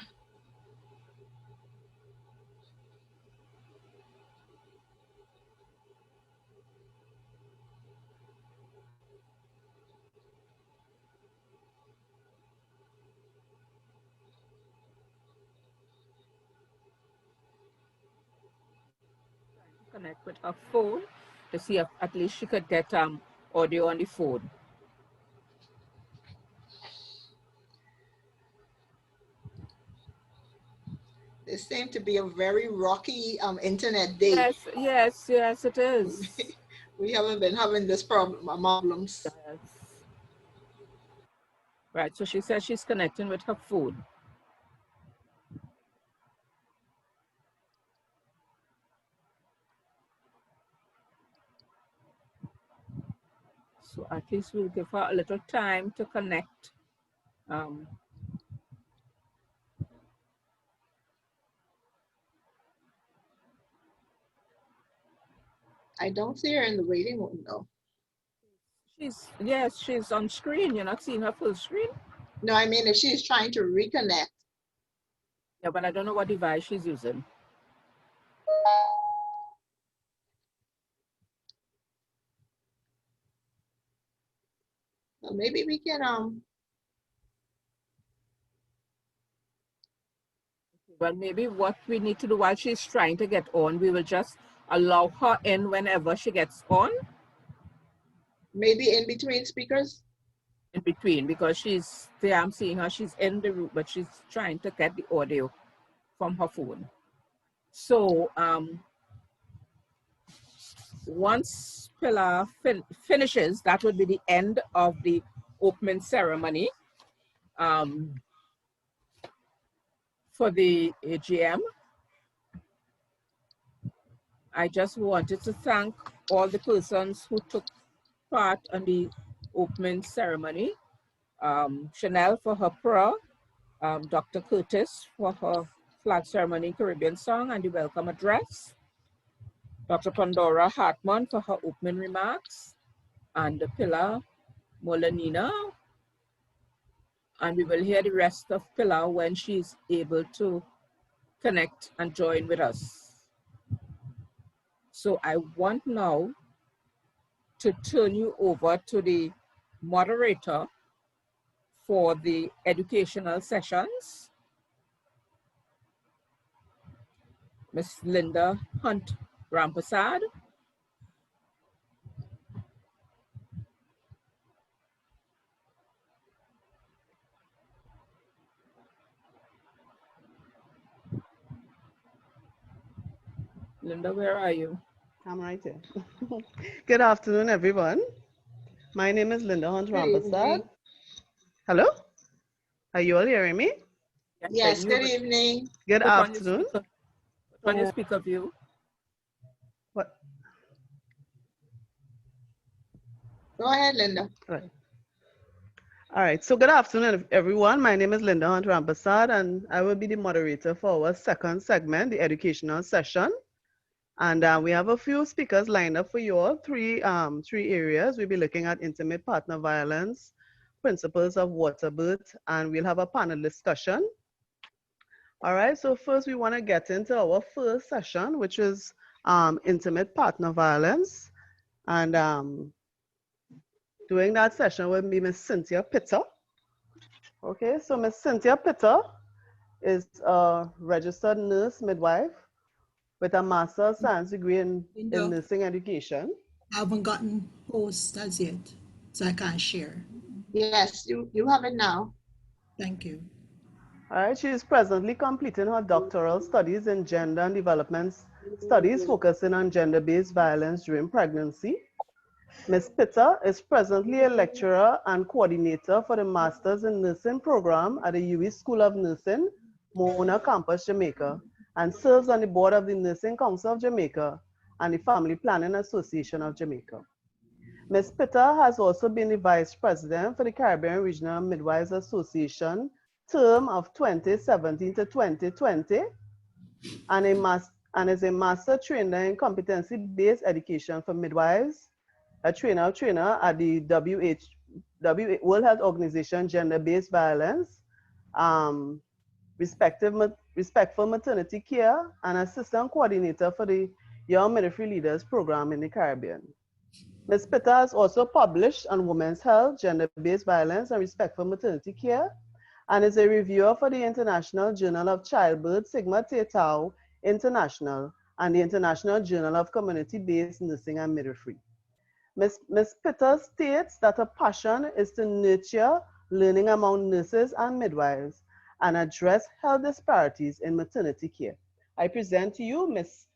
Connect with her phone to see if at least she could get audio on the phone. This seemed to be a very rocky internet day. Yes, it is. We haven't been having this problems. Yes. Right, so she says she's connecting with her phone. So at least we'll give her a little time to connect. I don't see her in the waiting room though. She's on screen. You're not seeing her full screen? No, I mean if she's trying to reconnect. Yeah, but I don't know what device she's using. Well, maybe we can Well, maybe what we need to do while she's trying to get on, we will just allow her in whenever she gets on. Maybe in between speakers? In between, because she's there, I'm seeing her, she's in the room, but she's trying to get the audio from her phone. So once Pilar finishes, that would be the end of the opening ceremony for the AGM. I just wanted to thank all the persons who took part in the opening ceremony. Chanel for her prayer, Dr. Curtis for her flag ceremony Caribbean song and the welcome address, Dr. Pandora Hartman for her opening remarks, and Pilar Molanina. And we will hear the rest of Pilar when she's able to connect and join with us. So I want now to turn you over to the moderator for the educational sessions, Miss Linda Hunt Rampasad. Linda, where are you? I'm right here. Good afternoon, everyone. My name is Linda Hunt Rampasad. Hello? Are you all hearing me? Yes, good evening. Good afternoon. Put on your speaker view. What? Go ahead, Linda. Right. All right, so good afternoon, everyone. My name is Linda Hunt Rampasad, and I will be the moderator for our second segment, the educational session. And we have a few speakers lined up for you all, three areas. We'll be looking at intimate partner violence, principles of water birth, and we'll have a panel discussion. All right, so first we want to get into our first session, which is intimate partner violence. And doing that session will be Miss Cynthia Pitter. Okay, so Miss Cynthia Pitter is a registered nurse midwife with a Master's of Science degree in nursing education. I haven't gotten host as yet, so I can't share. Yes, you have it now. Thank you. All right, she is presently completing her doctoral studies in gender and development studies, focusing on gender-based violence during pregnancy. Ms. Pitter is presently a lecturer and coordinator for the Masters in Nursing program at the UWI School of Nursing, Mona Campus, Jamaica, and serves on the board of the Nursing Council of Jamaica and the Family Planning Association of Jamaica. Ms. Pitter has also been the vice president for the Caribbean Regional Midwives Association term of 2017 to 2020, and is a master trainer in competency-based education for midwives, a trainer at the World Health Organization Gender-Based Violence, Respectful Maternity Care, and assistant coordinator for the Young Midwifery Leaders Program in the Caribbean. Ms. Pitter has also published on women's health, gender-based violence, and respectful maternity care, and is a reviewer for the International Journal of Childbirth, Sigma Theta Tau International, and the International Journal of Community-Based Nursing and Midwifery. Ms. Pitter states that her passion is to nurture learning among nurses and midwives and address health disparities in maternity care. I present to you Ms.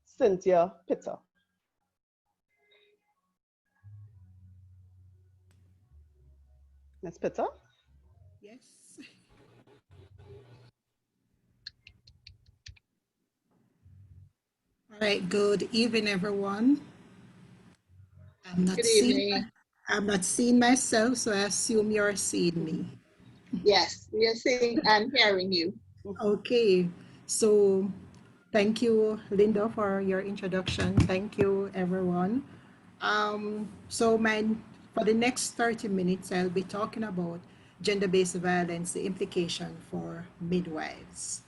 Cynthia Pitter. Ms. Pitter? Yes. All right, good evening, everyone. I'm not seeing myself, so I assume you're seeing me. Yes, we are seeing and hearing you. Okay, so thank you, Linda, for your introduction. Thank you, everyone. For the next 30 minutes, I'll be talking about gender-based violence, the implication for midwives.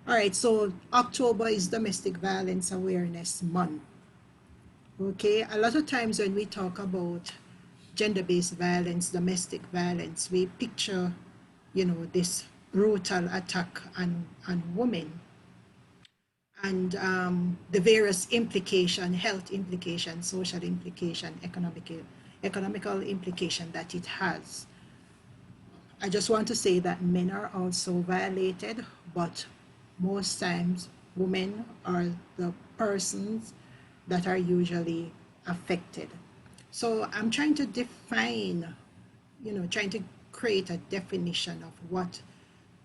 All right, so October is Domestic Violence Awareness Month. Okay, a lot of times when we talk about gender-based violence, domestic violence, we picture, this brutal attack on women and the various implication, health implication, social implication, economical implication that it has. I just want to say that men are also violated, but most times women are the persons that are usually affected. So I'm trying to define, trying to create a definition of what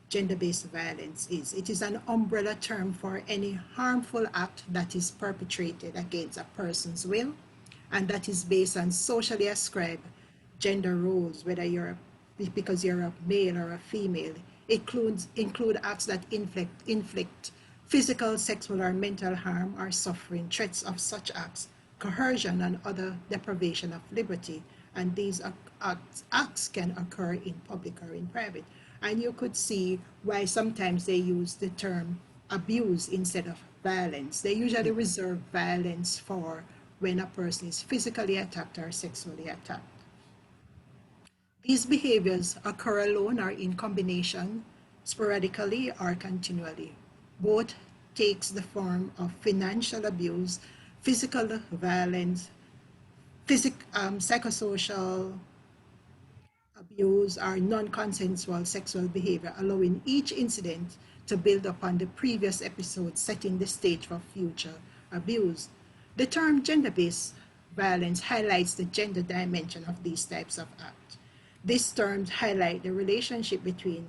gender-based violence is. It is an umbrella term for any harmful act that is perpetrated against a person's will and that is based on socially ascribed gender roles, whether because you're a male or a female. Include acts that inflict physical, sexual, or mental harm or suffering, threats of such acts, coercion, and other deprivation of liberty. And these acts can occur in public or in private. And you could see why sometimes they use the term abuse instead of violence. They usually reserve violence for when a person is physically attacked or sexually attacked. These behaviors occur alone or in combination, sporadically or continually. Both takes the form of financial abuse, physical violence, psychosocial abuse, or non-consensual sexual behavior, allowing each incident to build upon the previous episode, setting the stage for future abuse. The term gender-based violence highlights the gender dimension of these types of acts. These terms highlight the relationship between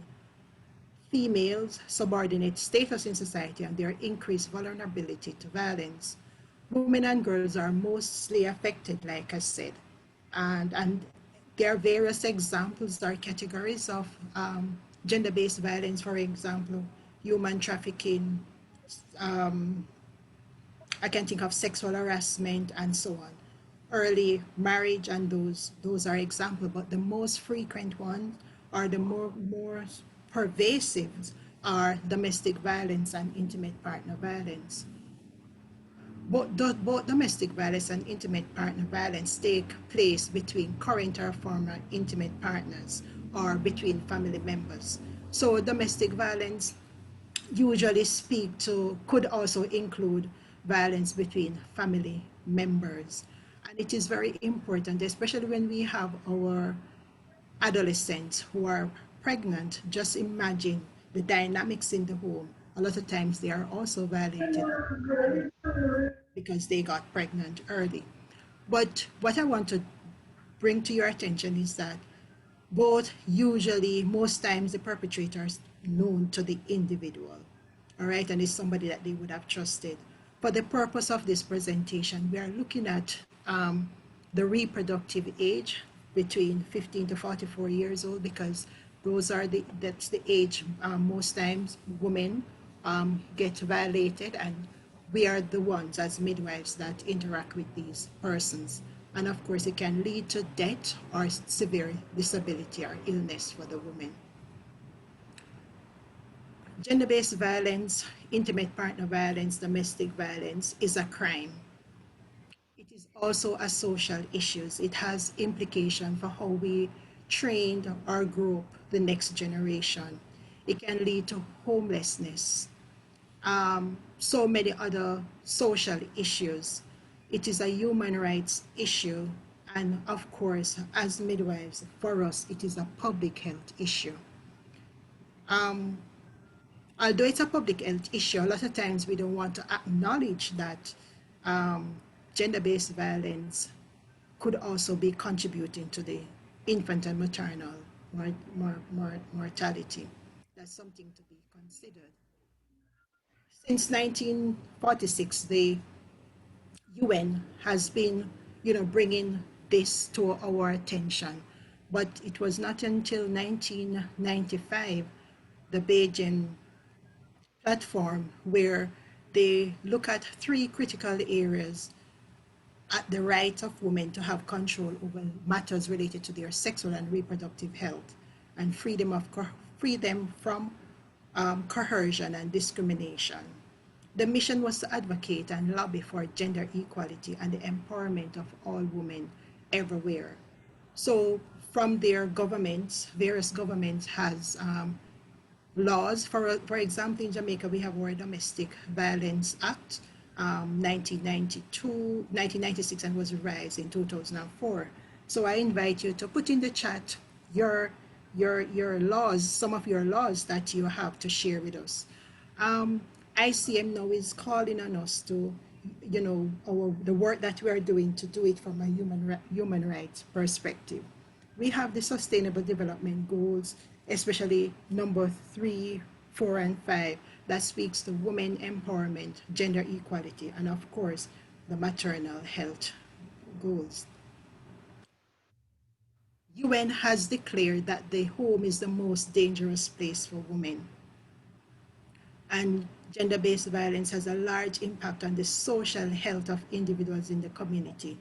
females' subordinate status in society and their increased vulnerability to violence. women and girls are mostly affected, like I said. And there are various examples or categories of gender-based violence, for example, human trafficking, um, I can think of sexual harassment and so on. Early marriage and those are examples, but the most frequent ones or the more pervasive are domestic violence and intimate partner violence. Both domestic violence and intimate partner violence take place between current or former intimate partners or between family members. So domestic violence usually could also include violence between family members. And it is very important, especially when we have our adolescents who are pregnant. Just imagine the dynamics in the home. A lot of times they are also violated because they got pregnant early. But what I want to bring to your attention is that both usually, most times, the perpetrator is known to the individual, all right, and it's somebody that they would have trusted. For the purpose of this presentation, we are looking at the reproductive age between 15 to 44 years old, because that's the age most times women get violated, and we are the ones as midwives that interact with these persons. And of course, it can lead to death or severe disability or illness for the woman. Gender-based violence, intimate partner violence, domestic violence is a crime. It is also a social issue. It has implication for how we train or grow up the next generation. It can lead to homelessness, so many other social issues. It is a human rights issue. And of course, as midwives, for us, it is a public health issue. Although it's a public health issue, a lot of times we don't want to acknowledge that gender-based violence could also be contributing to the infant and maternal mortality. That's something to be considered. Since 1946, the UN has been, bringing this to our attention, but it was not until 1995, the Beijing platform, where they look at three critical areas at the right of women to have control over matters related to their sexual and reproductive health, and freedom from coercion and discrimination. The mission was to advocate and lobby for gender equality and the empowerment of all women everywhere. So from their governments, various governments has laws. For example, in Jamaica, we have our Domestic Violence Act, 1996, and was revised in 2004. So I invite you to put in the chat your laws, some of your laws that you have to share with us. ICM now is calling on us to, the work that we are doing, to do it from a human rights perspective. We have the Sustainable Development Goals, especially number 3, 4, and 5, that speaks to women empowerment, gender equality, and of course, the maternal health goals. UN has declared that the home is the most dangerous place for women. And gender-based violence has a large impact on the social health of individuals in the community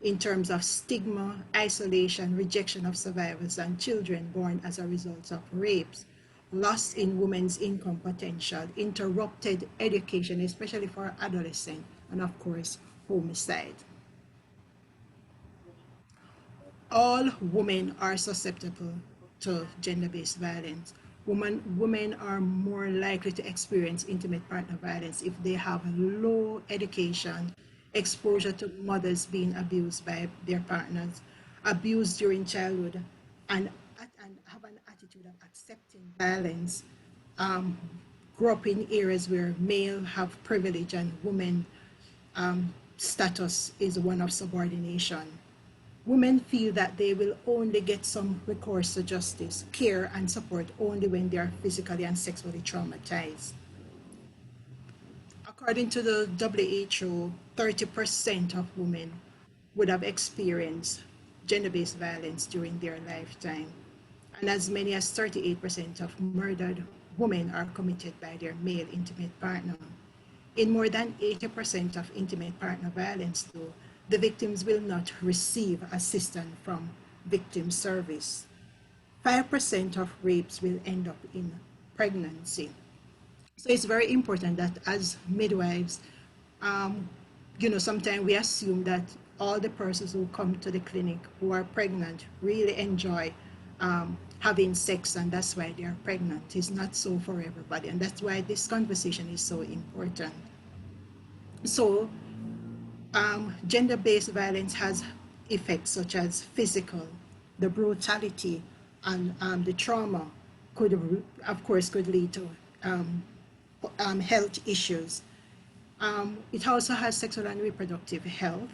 in terms of stigma, isolation, rejection of survivors and children born as a result of rapes, loss in women's income potential, interrupted education, especially for adolescents, and of course, homicide. All women are susceptible to gender-based violence. Women are more likely to experience intimate partner violence if they have low education, exposure to mothers being abused by their partners, abused during childhood, and have an attitude of accepting violence, grow up in areas where male have privilege and women status is one of subordination. Women feel that they will only get some recourse to justice, care, and support only when they are physically and sexually traumatized. According to the WHO, 30% of women would have experienced gender-based violence during their lifetime. And as many as 38% of murdered women are committed by their male intimate partner. In more than 80% of intimate partner violence, though, the victims will not receive assistance from victim service. 5% of rapes will end up in pregnancy. So it's very important that as midwives, um, sometimes we assume that all the persons who come to the clinic who are pregnant really enjoy having sex, and that's why they are pregnant. It's not so for everybody, and that's why this conversation is so important. So gender-based violence has effects such as physical, the brutality, and the trauma of course, could lead to health issues. It also has sexual and reproductive health,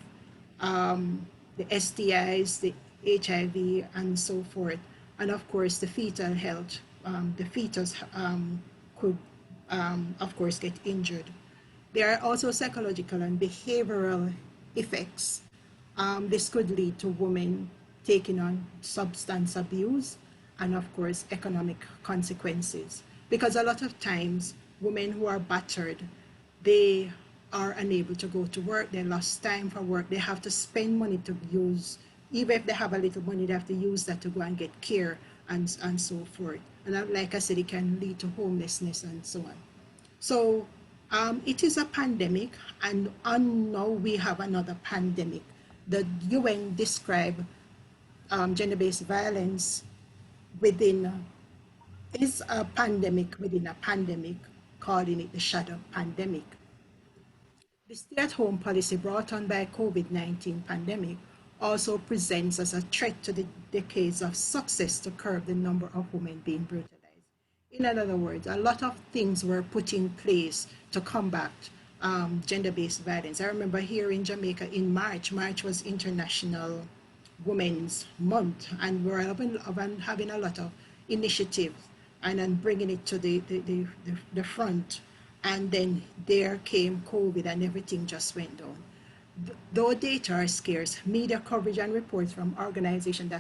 the STIs, the HIV, and so forth. And of course, the fetal health. The fetus could, of course, get injured. There are also psychological and behavioral effects. This could lead to women taking on substance abuse and, of course, economic consequences. Because a lot of times, women who are battered, they are unable to go to work, they lost time for work, they have to spend money to use, even if they have a little money, they have to use that to go and get care and so forth. And like I said, it can lead to homelessness and so on. So it is a pandemic, and now we have another pandemic. The UN described gender-based violence is a pandemic within a pandemic, calling it the shadow pandemic. The stay-at-home policy brought on by COVID-19 pandemic also presents as a threat to the decades of success to curb the number of women being brutalized. In other words, a lot of things were put in place to combat gender-based violence. I remember here in Jamaica in March was International Women's Month, and we're having a lot of initiatives and then bringing it to the front. And then there came COVID and everything just went down. Though data are scarce, media coverage and reports from organizations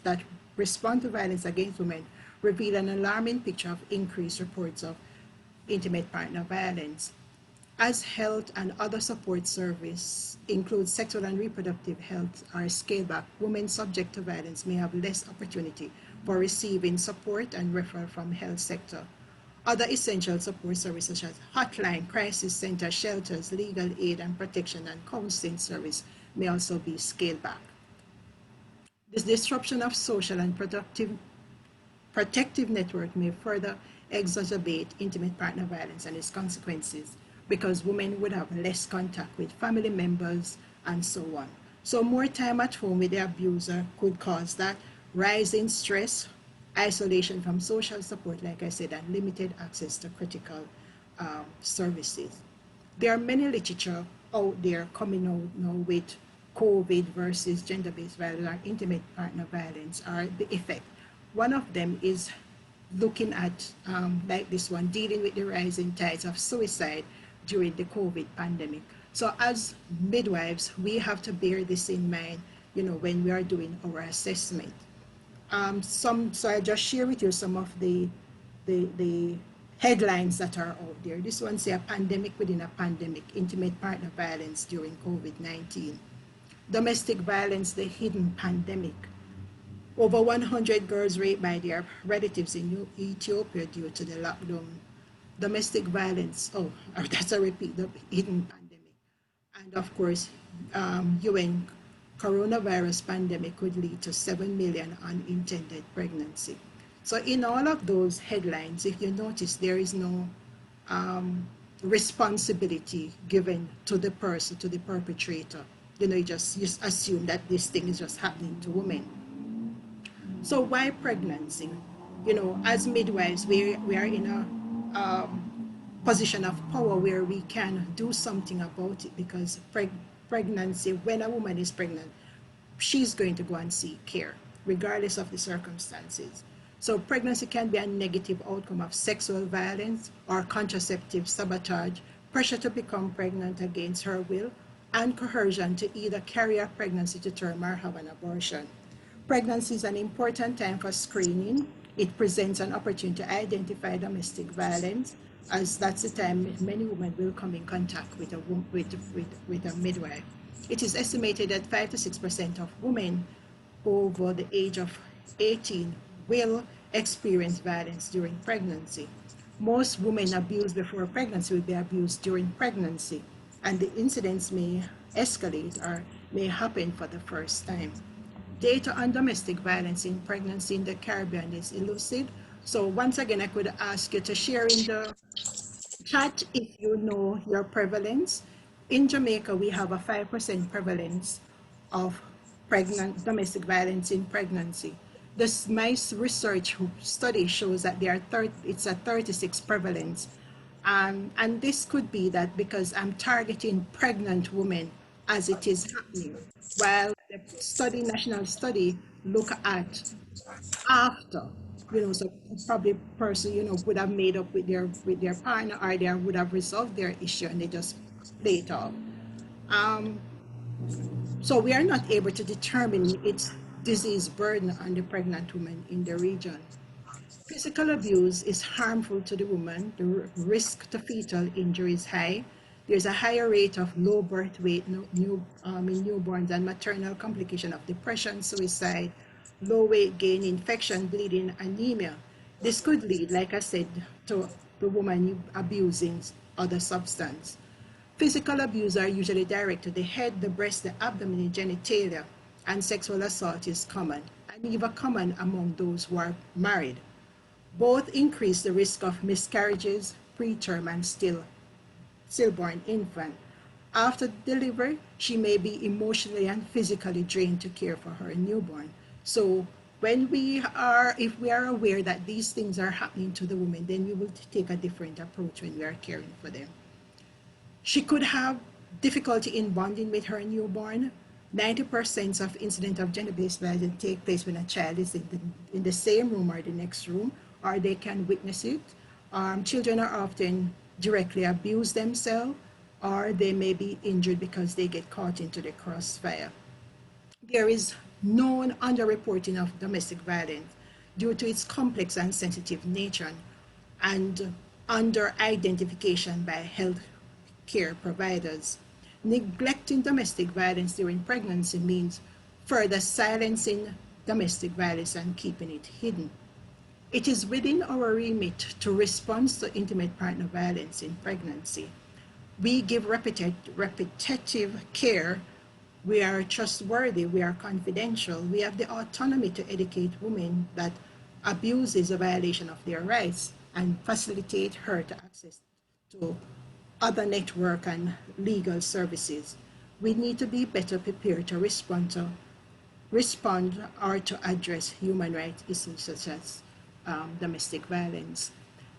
that respond to violence against women reveal an alarming picture of increased reports of intimate partner violence. As health and other support services include sexual and reproductive health are scaled back, women subject to violence may have less opportunity for receiving support and referral from health sector. Other essential support services such as hotline, crisis center, shelters, legal aid and protection, and counseling service may also be scaled back. This disruption of social and protective network may further exacerbate intimate partner violence and its consequences, because women would have less contact with family members and so on. So more time at home with the abuser could cause that rise in stress, isolation from social support, like I said, and limited access to critical services. There are many literature out there coming out now with COVID versus gender-based violence or intimate partner violence, or the effect. One of them is looking at, like this one, dealing with the rising tides of suicide during the COVID pandemic. So as midwives, we have to bear this in mind, when we are doing our assessment. So I just share with you some of the headlines that are out there. This one say a pandemic within a pandemic, intimate partner violence during COVID-19. Domestic violence, the hidden pandemic. Over 100 girls raped by their relatives in Ethiopia due to the lockdown. Domestic violence, that's a repeat, the hidden pandemic. And of course, UN coronavirus pandemic could lead to 7 million unintended pregnancy. So in all of those headlines, if you notice, there is no responsibility given to the person, to the perpetrator. You just assume that this thing is just happening to women. So why pregnancy? As midwives, we are in a position of power where we can do something about it, because pregnancy, when a woman is pregnant, she's going to go and seek care, regardless of the circumstances. So pregnancy can be a negative outcome of sexual violence or contraceptive sabotage, pressure to become pregnant against her will, and coercion to either carry a pregnancy to term or have an abortion. Pregnancy is an important time for screening. It presents an opportunity to identify domestic violence, as that's the time many women will come in contact with with a midwife. It is estimated that 5 to 6% of women over the age of 18 will experience violence during pregnancy. Most women abused before pregnancy will be abused during pregnancy, and the incidents may escalate or may happen for the first time. Data on domestic violence in pregnancy in the Caribbean is elusive. So once again, I could ask you to share in the chat if you know your prevalence. In Jamaica, we have a 5% prevalence of pregnant domestic violence in pregnancy. My research study shows that it's a 36 prevalence. And this could be that because I'm targeting pregnant women as it is happening, while the national study look at after, so probably person, would have made up with their partner, or they would have resolved their issue and they just play it off. So we are not able to determine its disease burden on the pregnant women in the region. Physical abuse is harmful to the woman. The risk to fetal injury is high. There's a higher rate of low birth weight in newborns and maternal complication of depression, suicide, low weight gain, infection, bleeding, anemia. This could lead, like I said, to the woman abusing other substance. Physical abuse are usually directed to the head, the breast, the abdomen, the genitalia, and sexual assault is common, and even common among those who are married. Both increase the risk of miscarriages, preterm, and stillborn infant. After delivery, she may be emotionally and physically drained to care for her newborn. So if we are aware that these things are happening to the woman, then we will take a different approach when we are caring for them. She could have difficulty in bonding with her newborn. 90% of incidents of gender-based violence take place when a child is in the same room or the next room, or they can witness it. Children are often directly abused themselves, or they may be injured because they get caught into the crossfire. There is known underreporting of domestic violence due to its complex and sensitive nature and under-identification by health care providers. Neglecting domestic violence during pregnancy means further silencing domestic violence and keeping it hidden. It is within our remit to respond to intimate partner violence in pregnancy. We give repetitive care. We are trustworthy. We are confidential. We have the autonomy to educate women that abuse is a violation of their rights and facilitate her to access to other network and legal services. We need to be better prepared to respond or to address human rights issues such as domestic violence.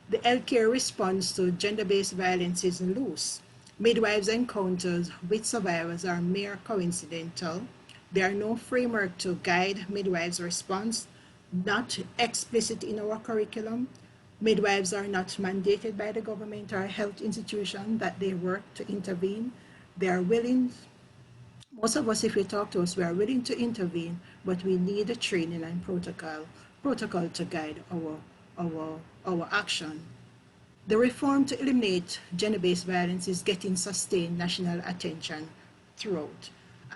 The healthcare response to gender-based violence is loose. Midwives' encounters with survivors are mere coincidental. There are no framework to guide midwives' response, not explicit in our curriculum. Midwives are not mandated by the government or health institution that they work to intervene. They are willing, most of us, if you talk to us, we are willing to intervene, but we need a training and protocol to guide our action. The reform to eliminate gender-based violence is getting sustained national attention throughout.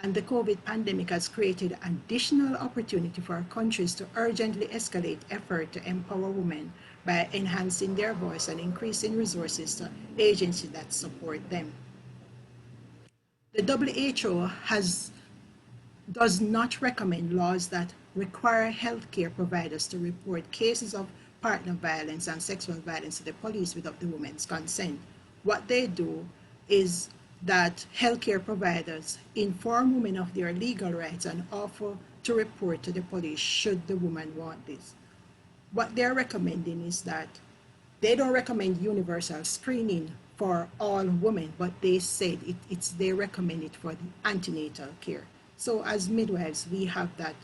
And the COVID pandemic has created additional opportunity for our countries to urgently escalate effort to empower women by enhancing their voice and increasing resources to agencies that support them. The WHO does not recommend laws that require healthcare providers to report cases of partner violence and sexual violence to the police without the woman's consent. What they do is that healthcare providers inform women of their legal rights and offer to report to the police should the woman want this. What they're recommending is that they don't recommend universal screening for all women, but they said they recommend it for the antenatal care. So as midwives, we have that,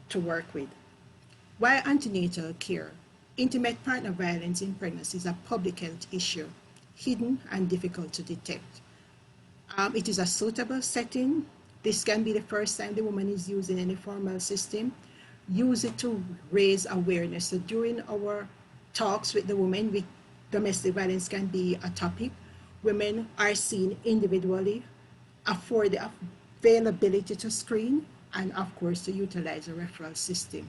to work with. Why antenatal care? Intimate partner violence in pregnancy is a public health issue. hidden and difficult to detect. It is a suitable setting. This can be the first time the woman is using any formal system. Use it to raise awareness. So during our talks with the women, domestic violence can be a topic. Women are seen individually, afford the availability to screen, and of course to utilize a referral system.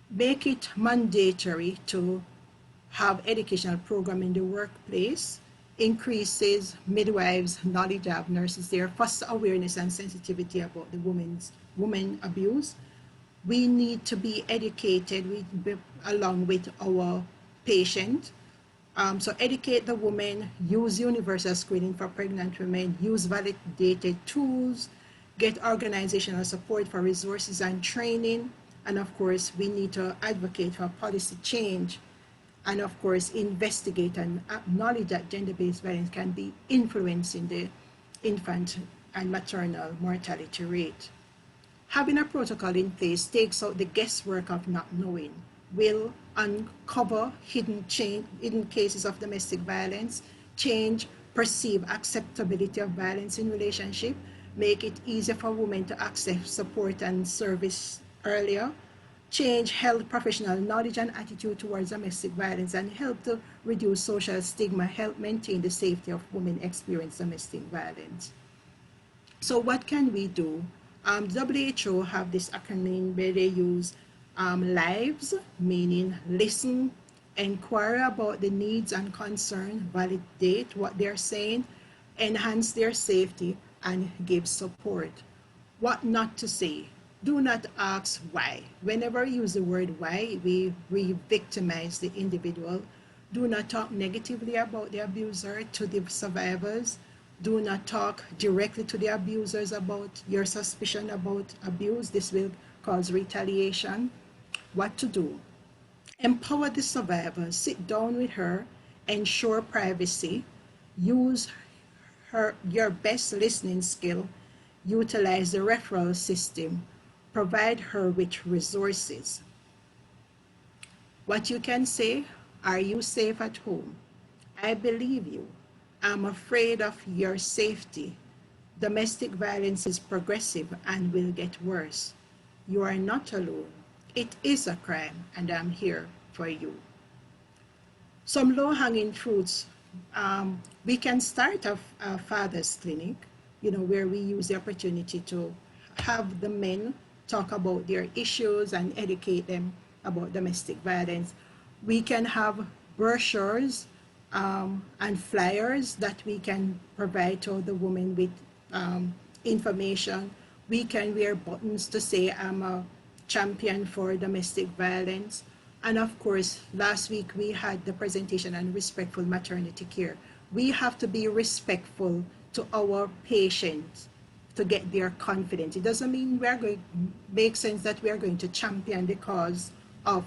Make it mandatory to have educational program in the workplace, increases midwives' knowledge of nurses there, foster awareness and sensitivity about the women abuse. We need to be educated along with our patient. So educate the women, use universal screening for pregnant women, use validated tools, get organizational support for resources and training. And of course, we need to advocate for policy change, and of course investigate and acknowledge that gender-based violence can be influencing the infant and maternal mortality rate. Having a protocol in place takes out the guesswork of not knowing, will uncover hidden cases of domestic violence, change perceived acceptability of violence in relationship, make it easier for women to access support and service earlier, change health professional knowledge and attitude towards domestic violence, and help to reduce social stigma, help maintain the safety of women experiencing domestic violence. So what can we do? WHO have this acronym where they use lives, meaning listen, inquire about the needs and concern, validate what they're saying, enhance their safety, and give support. What not to say? Do not ask why. Whenever we use the word why, we re-victimize the individual. Do not talk negatively about the abuser to the survivors. Do not talk directly to the abusers about your suspicion about abuse. This will cause retaliation. What to do? Empower the survivor. Sit down with her. Ensure privacy. Use your best listening skill. Utilize the referral system. Provide her with resources. What you can say, are you safe at home? I believe you. I'm afraid of your safety. Domestic violence is progressive and will get worse. You are not alone. It is a crime, and I'm here for you. Some low-hanging fruits. We can start a father's clinic, where we use the opportunity to have the men talk about their issues and educate them about domestic violence. We can have brochures and flyers that we can provide to the women with information. We can wear buttons to say I'm a champion for domestic violence. And of course, last week we had the presentation on respectful maternity care. We have to be respectful to our patients to get their confidence. It doesn't mean make sense that we are going to champion the cause of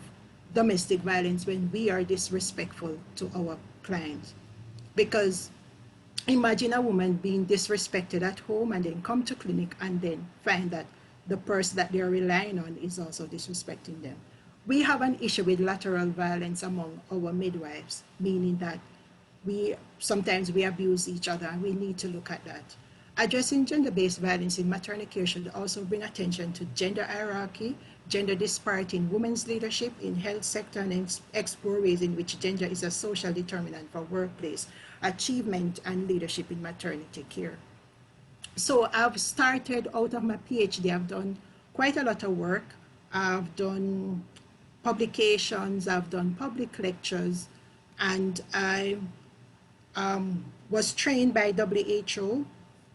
domestic violence when we are disrespectful to our clients. Because imagine a woman being disrespected at home and then come to clinic and then find that the person that they're relying on is also disrespecting them. We have an issue with lateral violence among our midwives, meaning that sometimes we abuse each other, and we need to look at that. Addressing gender-based violence in maternity care should also bring attention to gender hierarchy, gender disparity in women's leadership in health sector, and explore ways in which gender is a social determinant for workplace achievement and leadership in maternity care. So I've started out of my PhD, I've done quite a lot of work. I've done publications, I've done public lectures, and I was trained by WHO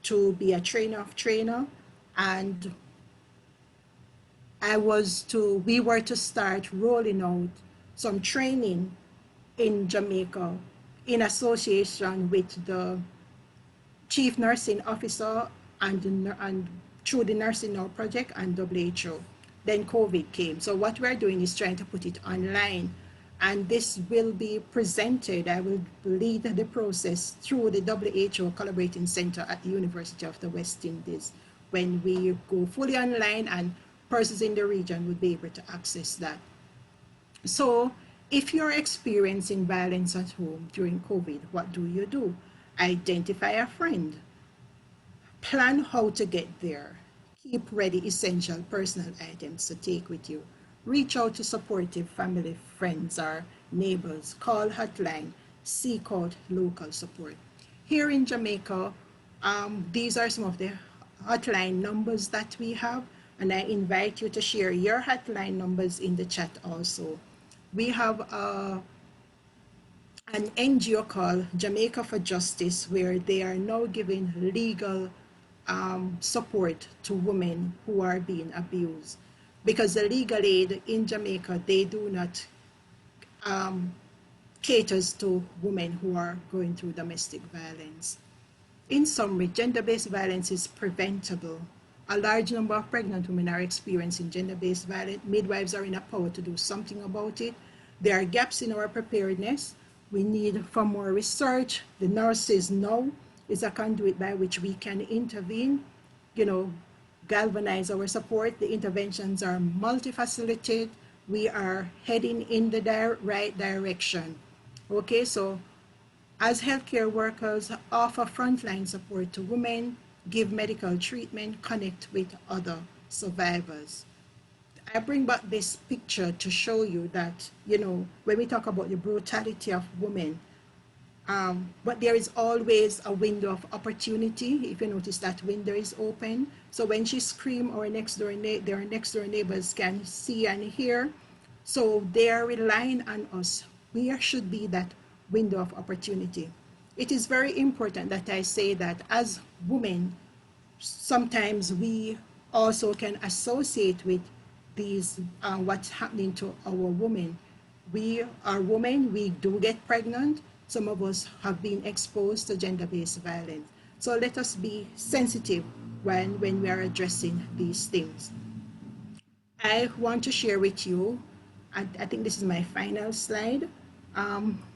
to be a trainer of trainer, and we were to start rolling out some training in Jamaica in association with the chief nursing officer and through the Nursing Now project and WHO. Then COVID came. So what we're doing is trying to put it online, and this will be presented. I will lead the process through the WHO Collaborating Center at the University of the West Indies when we go fully online, and persons in the region will be able to access that. So If you're experiencing violence at home during COVID, what do? Identify a friend. Plan how to get there. Keep ready essential personal items to take with you. Reach out to supportive family, friends, or neighbors. Call hotline. Seek out local support. Here in Jamaica, these are some of the hotline numbers that we have, and I invite you to share your hotline numbers in the chat also. We have an NGO called Jamaica for Justice, where they are now giving legal support to women who are being abused. Because the legal aid in Jamaica, they do not caters to women who are going through domestic violence. In summary, gender-based violence is preventable. A large number of pregnant women are experiencing gender-based violence. Midwives are in a power to do something about it. There are gaps in our preparedness. We need for more research. The nurses know is a conduit by which we can intervene, galvanize our support. The interventions are multifaceted. We are heading in the right direction. Okay, so as healthcare workers, offer frontline support to women, give medical treatment, connect with other survivors. I bring back this picture to show you that, when we talk about the brutality of women, but there is always a window of opportunity. If you notice, that window is open. So when she screams, our next door neighbors can see and hear. So they are relying on us. We should be that window of opportunity. It is very important that I say that as women, sometimes we also can associate with these, what's happening to our women. We are women, we do get pregnant. Some of us have been exposed to gender-based violence. So let us be sensitive when we are addressing these things. I want to share with you, I think this is my final slide,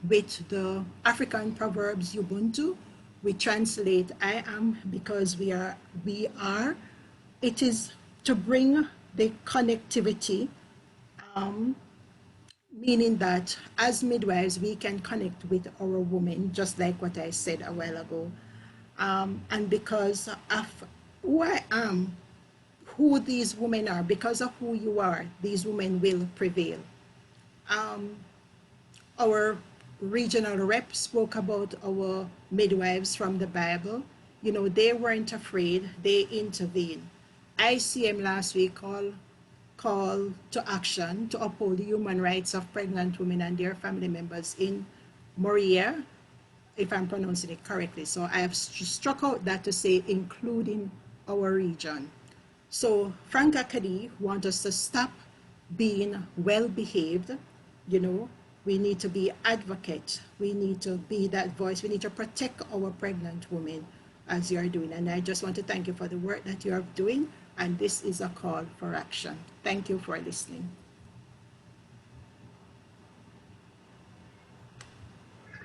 with the African proverbs Ubuntu. We translate I am because we are. It is to bring the connectivity, meaning that as midwives, we can connect with our women, just like what I said a while ago. And because of who I am, who these women are, because of who you are, these women will prevail. Our regional rep spoke about our midwives from the Bible. They weren't afraid, they intervened. ICM last week called to action to uphold the human rights of pregnant women and their family members in Moria, if I'm pronouncing it correctly. So I have struck out that to say including our region. So Frank Akadi wants us to stop being well-behaved. We need to be advocate. We need to be that voice. We need to protect our pregnant women as you are doing. And I just want to thank you for the work that you are doing. And this is a call for action. Thank you for listening.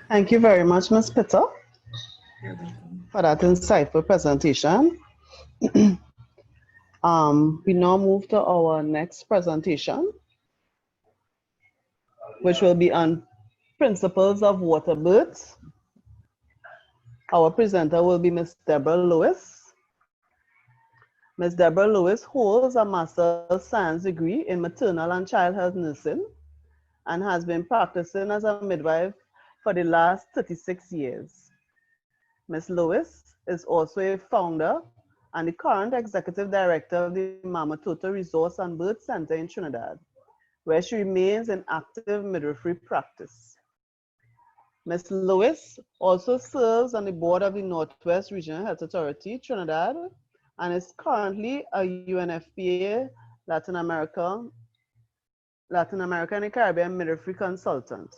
Thank you very much, Ms. Pitter, You're welcome. for that insightful presentation. We now move to our next presentation, which will be on principles of water births. Our presenter will be Ms. Deborah Lewis. Ms. Deborah Lewis holds a Master's of Science degree in maternal and child health nursing and has been practicing as a midwife for the last 36 years. Ms. Lewis is also a founder and the current executive director of the Mama Toto Resource and Birth Center in Trinidad, where she remains in active midwifery practice. Ms. Lewis also serves on the board of the Northwest Regional Health Authority, Trinidad, and is currently a UNFPA Latin America and the Caribbean midwifery consultant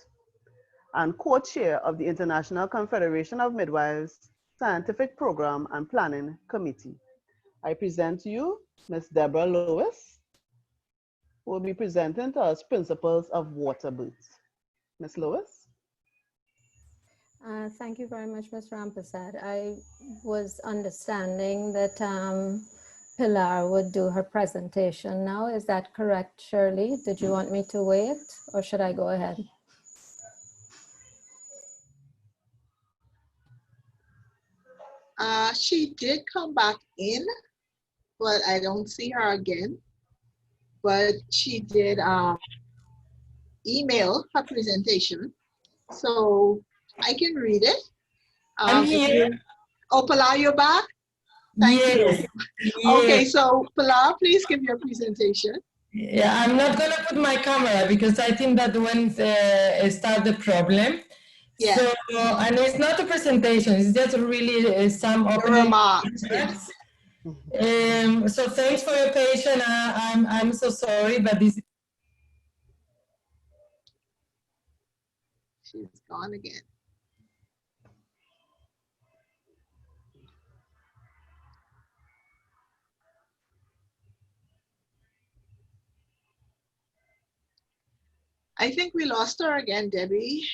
and co-chair of the International Confederation of Midwives Scientific Program and Planning Committee. I present to you Ms. Deborah Lewis, who will be presenting to us principles of water births. Ms. Lewis? Thank you very much, Ms. Rampersad. I was understanding that Pilar would do her presentation now. Is that correct, Shirley? Did you want me to wait or should I go ahead? She did come back in, but I don't see her again. But she did email her presentation, so I can read it. I'm If here. Oh, Pilar, you're back? Thank Yes. you. Okay, Yes. so Pilar, please give your presentation. Yeah, I'm not gonna put my camera because I think that when start the problem. Yeah. So, and it's not a presentation, it's just really some Your opening remarks. remarks. So thanks for your patience. I'm so sorry, but this. She's gone again. I think we lost her again, Debbie.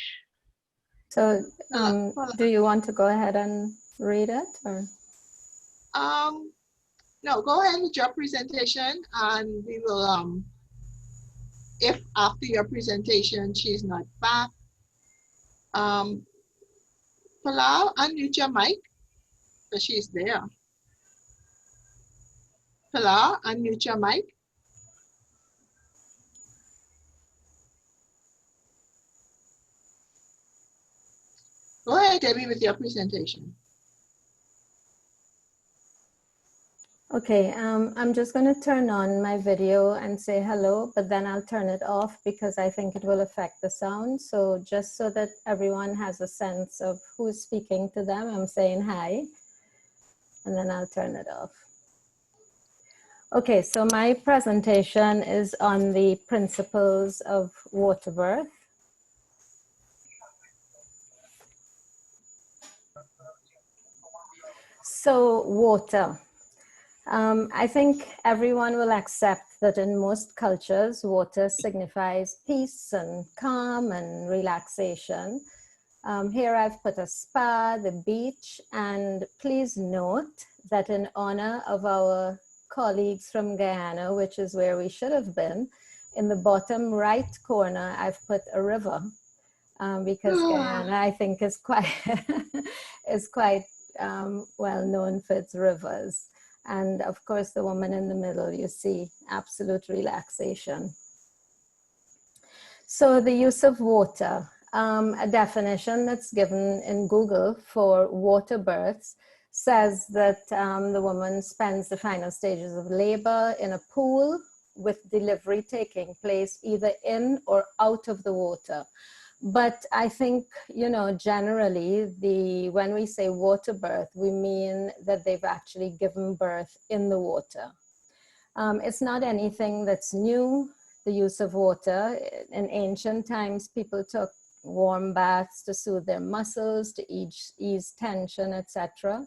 So do you want to go ahead and read it? Or? No, go ahead with your presentation and we will, if after your presentation she's not back, Pilar, unmute your mic, because she's there. Pilar, unmute your mic. Go ahead, Debbie, with your presentation. Okay, I'm just going to turn on my video and say hello, but then I'll turn it off because I think it will affect the sound. So just so that everyone has a sense of who's speaking to them, I'm saying hi, and then I'll turn it off. Okay, so my presentation is on the principles of water birth. So water. I think everyone will accept that in most cultures, water signifies peace and calm and relaxation. Here I've put a spa, the beach, and please note that in honor of our colleagues from Guyana, which is where we should have been, in the bottom right corner, I've put a river because Guyana, I think, is quite, well known for its rivers. And of course, the woman in the middle, you see absolute relaxation. So the use of water, a definition that's given in Google for water births says that the woman spends the final stages of labor in a pool with delivery taking place either in or out of the water. But I think, you know, generally, when we say water birth, we mean that they've actually given birth in the water. It's not anything that's new, the use of water. In ancient times, people took warm baths to soothe their muscles, to ease tension, etc.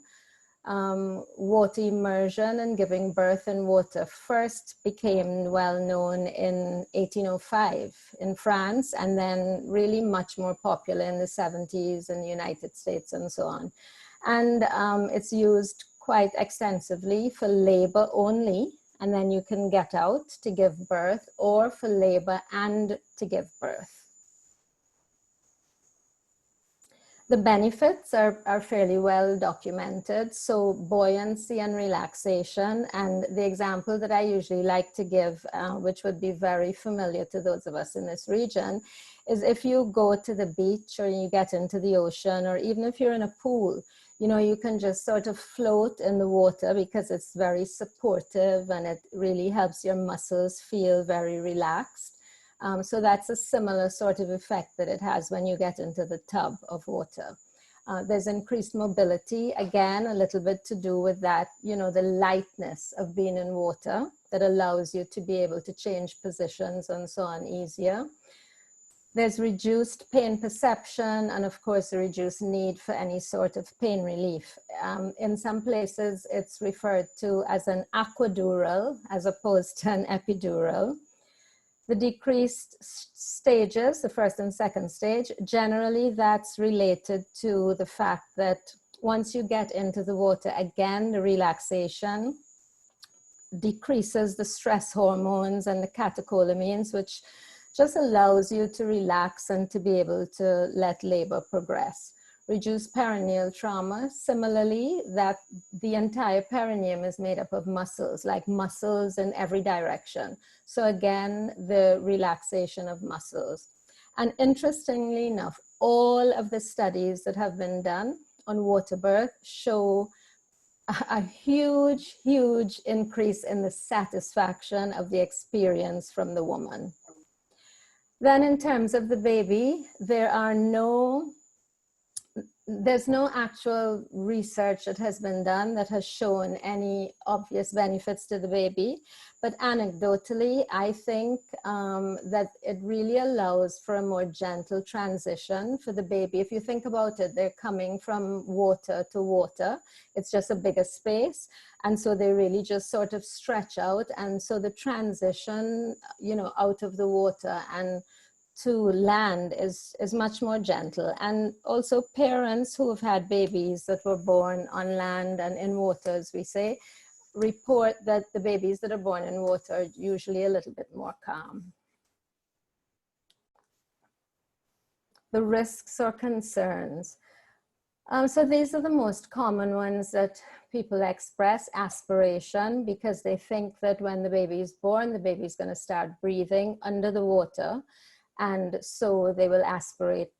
Water immersion and giving birth in water first became well known in 1805 in France, and then really much more popular in the 70s in the United States and so on. And it's used quite extensively for labor only, and then you can get out to give birth, or for labor and to give birth. The benefits are fairly well documented. So buoyancy and relaxation. And the example that I usually like to give, which would be very familiar to those of us in this region, is if you go to the beach or you get into the ocean, or even if you're in a pool, you know, you can just sort of float in the water because it's very supportive and it really helps your muscles feel very relaxed. So that's a similar sort of effect that it has when you get into the tub of water. There's increased mobility, again, a little bit to do with that, you know, the lightness of being in water that allows you to be able to change positions and so on easier. There's reduced pain perception and of course a reduced need for any sort of pain relief. In some places it's referred to as an aquadural as opposed to an epidural. The decreased stages, the first and second stage, generally that's related to the fact that once you get into the water, again, the relaxation decreases the stress hormones and the catecholamines, which just allows you to relax and to be able to let labor progress. reduce perineal trauma. Similarly, that the entire perineum is made up of muscles, like muscles in every direction. So again, the relaxation of muscles. And interestingly enough, all of the studies that have been done on water birth show a huge, huge increase in the satisfaction of the experience from the woman. Then in terms of the baby, there's no actual research that has been done that has shown any obvious benefits to the baby. But anecdotally, I think that it really allows for a more gentle transition for the baby. If you think about it, they're coming from water to water. It's just a bigger space. And so they really just sort of stretch out. And so the transition, you know, out of the water and to land is much more gentle. And also parents who have had babies that were born on land and in water, as we say, report that the babies that are born in water are usually a little bit more calm. The risks or concerns. So these are the most common ones that people express: aspiration, because they think that when the baby is born, the baby is going to start breathing under the water. And so they will aspirate,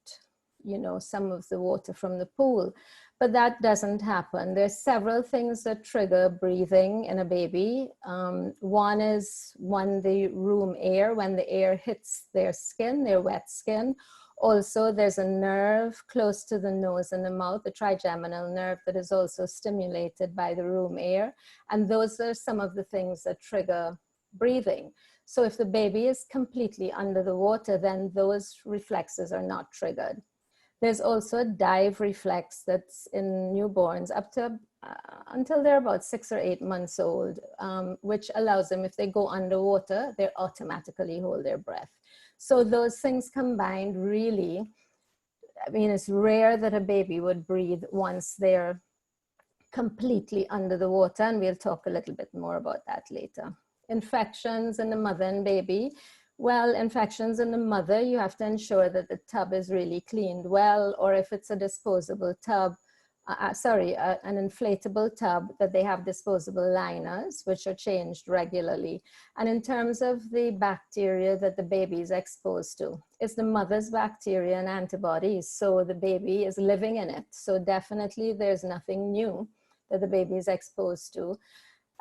you know, some of the water from the pool. But that doesn't happen. There's several things that trigger breathing in a baby. One is the room air, when the air hits their skin, their wet skin. Also, there's a nerve close to the nose and the mouth, the trigeminal nerve, that is also stimulated by the room air. And those are some of the things that trigger breathing. So if the baby is completely under the water, then those reflexes are not triggered. There's also a dive reflex that's in newborns up to until they're about 6 or 8 months old, which allows them, if they go underwater, they automatically hold their breath. So those things combined really, I mean, it's rare that a baby would breathe once they're completely under the water, and we'll talk a little bit more about that later. Infections in the mother and baby. Well, infections in the mother, you have to ensure that the tub is really cleaned well, or if it's a disposable tub, an inflatable tub, that they have disposable liners, which are changed regularly. And in terms of the bacteria that the baby is exposed to, it's the mother's bacteria and antibodies, so the baby is living in it. So definitely there's nothing new that the baby is exposed to.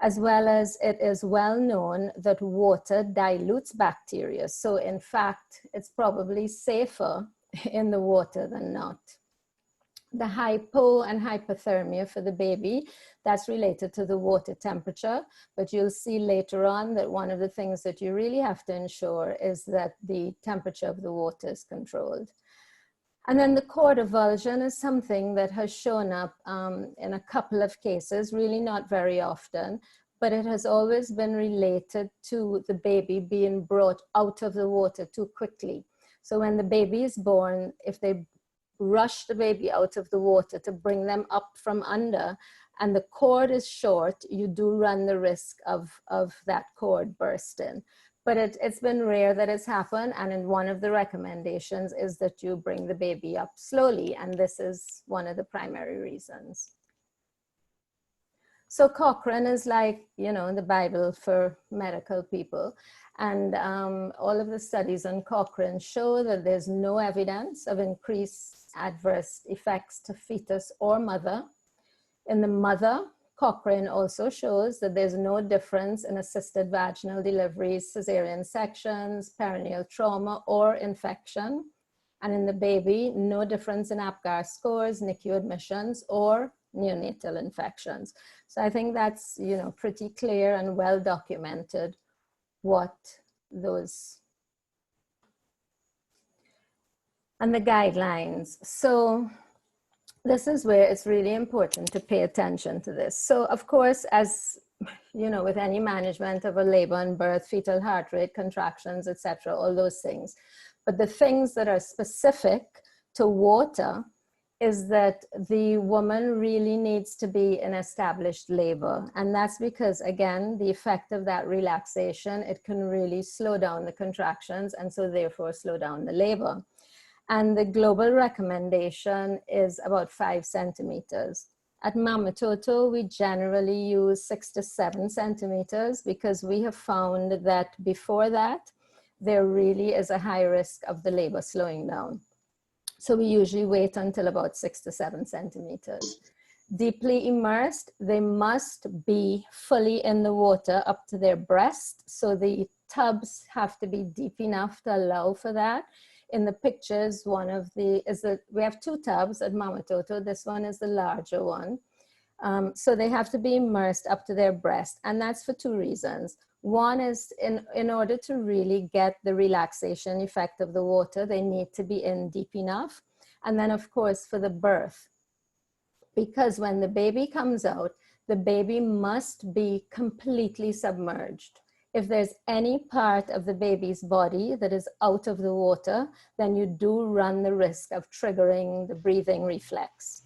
As well as it is well known that water dilutes bacteria. So in fact, it's probably safer in the water than not. The hypo and hypothermia for the baby, that's related to the water temperature, but you'll see later on that one of the things that you really have to ensure is that the temperature of the water is controlled. And then the cord avulsion is something that has shown up in a couple of cases, really not very often, but it has always been related to the baby being brought out of the water too quickly. So when the baby is born, if they rush the baby out of the water to bring them up from under, and the cord is short, you do run the risk of that cord bursting. But it's been rare that it's happened, and in one of the recommendations is that you bring the baby up slowly, and this is one of the primary reasons. So Cochrane is like, you know, the Bible for medical people, and all of the studies on Cochrane show that there's no evidence of increased adverse effects to fetus or mother. In the mother, Cochrane also shows that there's no difference in assisted vaginal deliveries, cesarean sections, perineal trauma, or infection. And in the baby, no difference in APGAR scores, NICU admissions, or neonatal infections. So I think that's, you know, pretty clear and well documented what those, and the guidelines. So this is where it's really important to pay attention to this. So of course, as you know, with any management of a labor and birth, fetal heart rate, contractions, etc., all those things. But the things that are specific to water is that the woman really needs to be in established labor. And that's because, again, the effect of that relaxation, it can really slow down the contractions and so therefore slow down the labor. And the global recommendation is about 5 centimeters. At Mama Toto, we generally use 6 to 7 centimeters because we have found that before that, there really is a high risk of the labor slowing down. So we usually wait until about 6 to 7 centimeters. Deeply immersed, they must be fully in the water up to their breast. So the tubs have to be deep enough to allow for that. In the pictures, we have 2 tubs at Mama Toto. This one is the larger one. So they have to be immersed up to their breast. And that's for 2 reasons. One is in order to really get the relaxation effect of the water, they need to be in deep enough. And then of course for the birth, because when the baby comes out, the baby must be completely submerged. If there's any part of the baby's body that is out of the water, then you do run the risk of triggering the breathing reflex.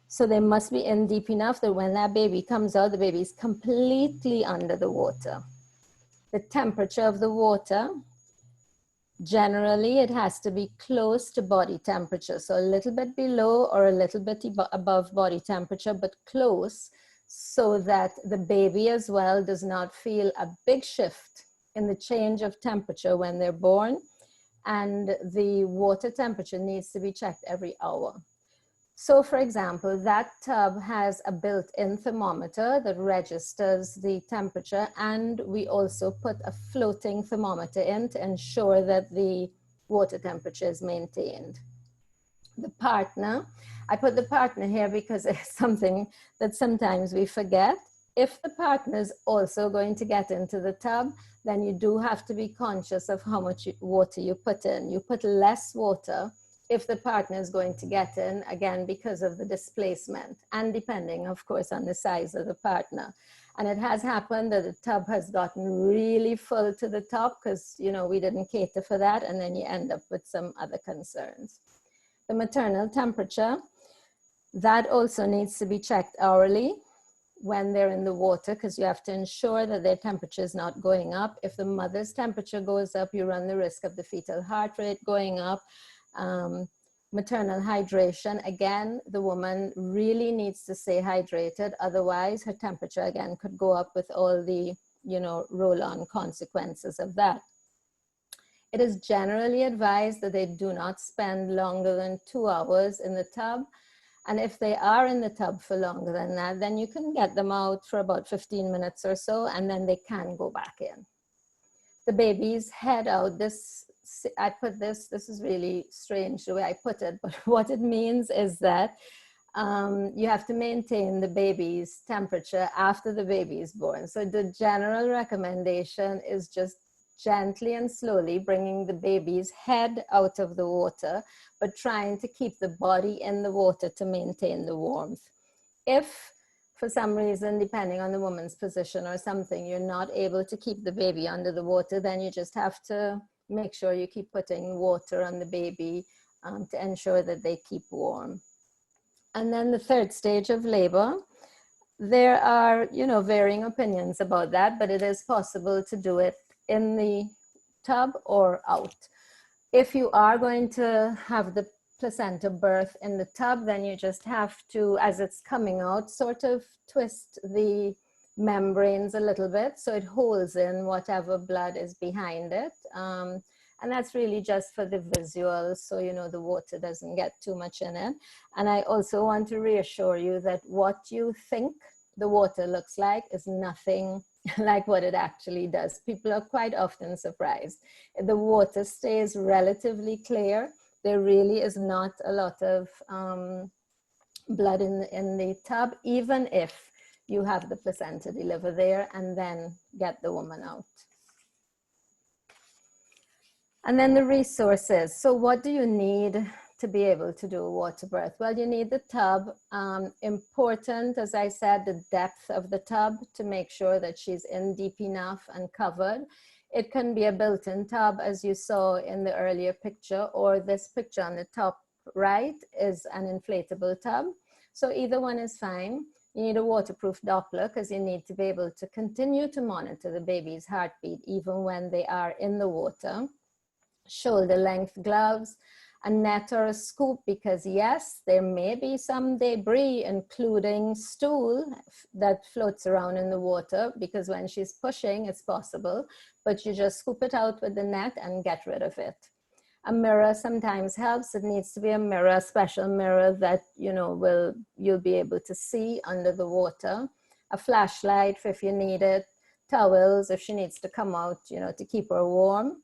So they must be in deep enough that when that baby comes out, the baby is completely under the water. The temperature of the water, generally it has to be close to body temperature. So a little bit below or a little bit above body temperature, but close, so that the baby as well does not feel a big shift in the change of temperature when they're born. And the water temperature needs to be checked every hour. So for example, that tub has a built-in thermometer that registers the temperature, and we also put a floating thermometer in to ensure that the water temperature is maintained. The partner, I put the partner here because it's something that sometimes we forget. If the partner is also going to get into the tub, then you do have to be conscious of how much water you put in. You put less water if the partner is going to get in, again, because of the displacement and depending, of course, on the size of the partner. And it has happened that the tub has gotten really full to the top because, you know, we didn't cater for that, and then you end up with some other concerns. The maternal temperature, that also needs to be checked hourly when they're in the water, because you have to ensure that their temperature is not going up. If the mother's temperature goes up, you run the risk of the fetal heart rate going up. Maternal hydration, again, the woman really needs to stay hydrated, otherwise her temperature again could go up with all the, you know, roll-on consequences of that. It is generally advised that they do not spend longer than 2 hours in the tub. And if they are in the tub for longer than that, then you can get them out for about 15 minutes or so, and then they can go back in. The baby's head out, I put this is really strange the way I put it, but what it means is that you have to maintain the baby's temperature after the baby is born. So the general recommendation is just gently and slowly bringing the baby's head out of the water, but trying to keep the body in the water to maintain the warmth. If for some reason, depending on the woman's position or something, you're not able to keep the baby under the water, then you just have to make sure you keep putting water on the baby to ensure that they keep warm. And then the 3rd stage of labor, there are, you know, varying opinions about that, but it is possible to do it in the tub or out. If you are going to have the placenta birth in the tub, then you just have to, as it's coming out, sort of twist the membranes a little bit so it holds in whatever blood is behind it. And that's really just for the visual, so you know the water doesn't get too much in it. And I also want to reassure you that what you think the water looks like is nothing like what it actually does. People are quite often surprised. The water stays relatively clear. There really is not a lot of blood in the tub, even if you have the placenta deliver there and then get the woman out. And then the resources. So what do you need to be able to do a water birth? Well, you need the tub. Important, as I said, the depth of the tub to make sure that she's in deep enough and covered. It can be a built-in tub, as you saw in the earlier picture, or this picture on the top right is an inflatable tub. So either one is fine. You need a waterproof Doppler because you need to be able to continue to monitor the baby's heartbeat even when they are in the water. Shoulder length gloves, a net or a scoop, because yes, there may be some debris, including stool, that floats around in the water, because when she's pushing, it's possible, but you just scoop it out with the net and get rid of it. A mirror sometimes helps. It needs to be a mirror, a special mirror that, you know, you'll be able to see under the water. A flashlight if you need it, towels if she needs to come out, you know, to keep her warm.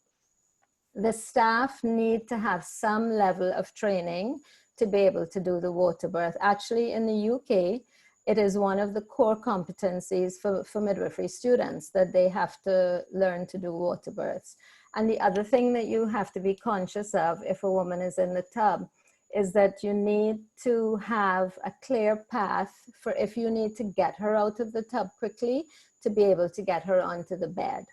The staff need to have some level of training to be able to do the water birth. Actually, in the UK, it is one of the core competencies for midwifery students that they have to learn to do water births. And the other thing that you have to be conscious of if a woman is in the tub is that you need to have a clear path for if you need to get her out of the tub quickly to be able to get her onto the bed.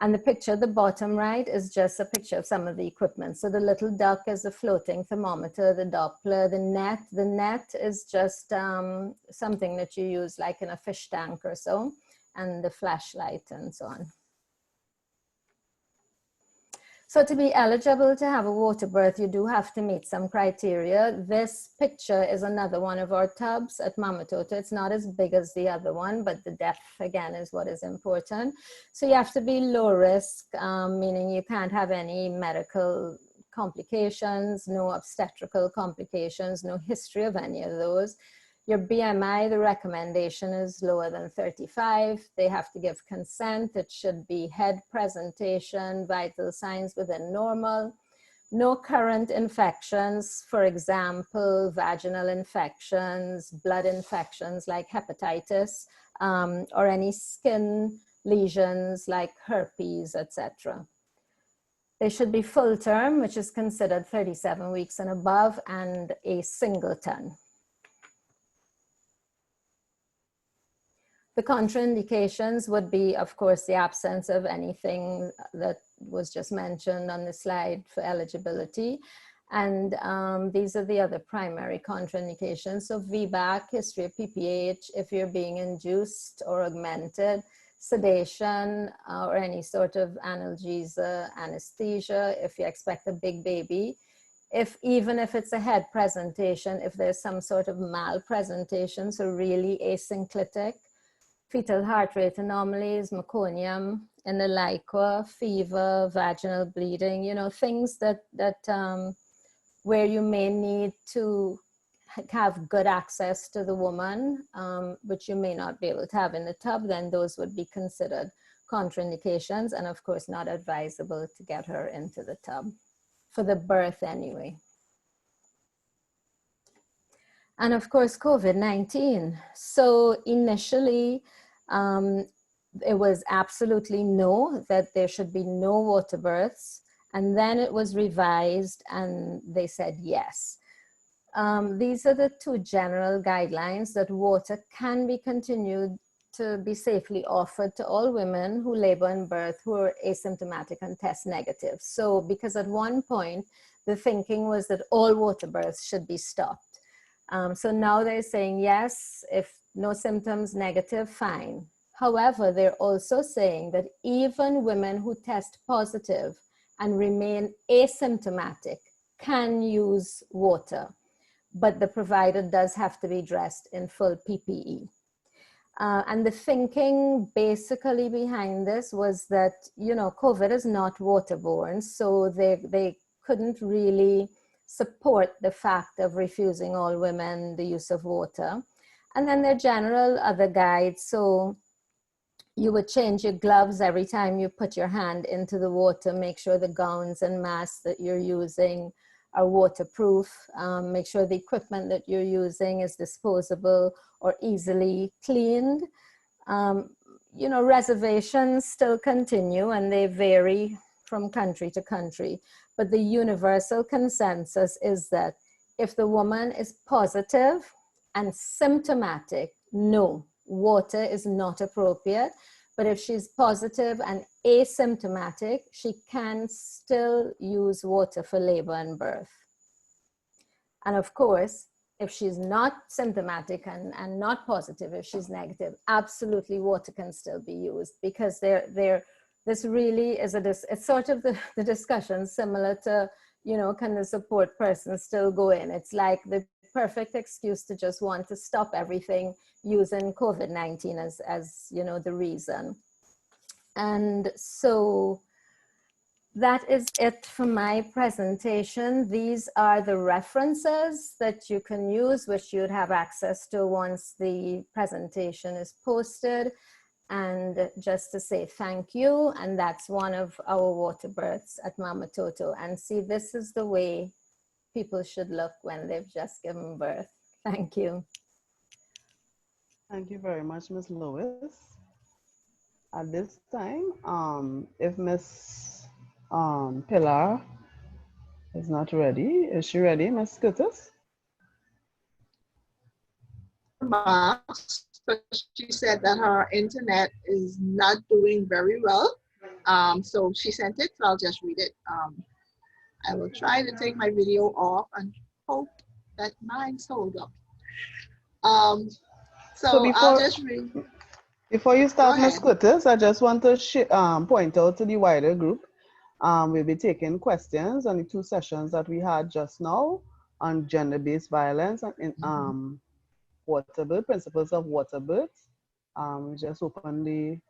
And the picture at the bottom right is just a picture of some of the equipment. So the little duck is a floating thermometer, the Doppler, the net is just something that you use like in a fish tank or so, and the flashlight and so on. So to be eligible to have a water birth, you do have to meet some criteria. This picture is another one of our tubs at Mamatota. It's not as big as the other one, but the depth again is what is important. So you have to be low risk, meaning you can't have any medical complications, no obstetrical complications, no history of any of those. Your BMI, the recommendation is lower than 35. They have to give consent. It should be head presentation, vital signs within normal. No current infections, for example, vaginal infections, blood infections like hepatitis, or any skin lesions like herpes, etc. They should be full term, which is considered 37 weeks and above, and a singleton. The contraindications would be, of course, the absence of anything that was just mentioned on the slide for eligibility. And these are the other primary contraindications. So VBAC, history of PPH, if you're being induced or augmented, sedation or any sort of analgesia, anesthesia, if you expect a big baby. Even if it's a head presentation, if there's some sort of malpresentation, so really asynclitic, fetal heart rate anomalies, meconium in the liquor, fever, vaginal bleeding, you know, things that where you may need to have good access to the woman, which you may not be able to have in the tub, then those would be considered contraindications, and of course not advisable to get her into the tub, for the birth anyway. And of course, COVID-19. So initially, it was absolutely no, that there should be no water births. And then it was revised and they said yes. These are the two general guidelines, that water can be continued to be safely offered to all women who labor and birth who are asymptomatic and test negative. So because at one point, the thinking was that all water births should be stopped. So now they're saying, yes, if no symptoms, negative, fine. However, they're also saying that even women who test positive and remain asymptomatic can use water, but the provider does have to be dressed in full PPE. And the thinking basically behind this was that, you know, COVID is not waterborne, so they couldn't really support the fact of refusing all women the use of water. And then their general other guides, so you would change your gloves every time you put your hand into the water, make sure the gowns and masks that you're using are waterproof, make sure the equipment that you're using is disposable or easily cleaned. You know, reservations still continue and they vary from country to country. But the universal consensus is that if the woman is positive and symptomatic, no, water is not appropriate. But if she's positive and asymptomatic, she can still use water for labor and birth. And of course, if she's not symptomatic and not positive, if she's negative, absolutely water can still be used, because this really is it's sort of the discussion similar to can the support person still go in? It's like the perfect excuse to just want to stop everything using COVID-19 as the reason. And so that is it for my presentation. These are the references that you can use, which you'd have access to once the presentation is posted. And just to say thank you, and that's one of our water births at Mama Toto. And see, this is the way people should look when they've just given birth. Thank you. Thank you very much, Ms. Lois. At this time, if Ms. Pilar is not ready, is she ready, Ms. Curtis? Remarks, but she said that her internet is not doing very well. So she sent it, so I'll just read it. I will try to take my video off and hope that mine's hold up. So I'll just read. Before you start, Ms. Curtis, I just want to point out to the wider group, we'll be taking questions on the 2 sessions that we had just now on gender-based violence and water birth, principles of water birth. We just open the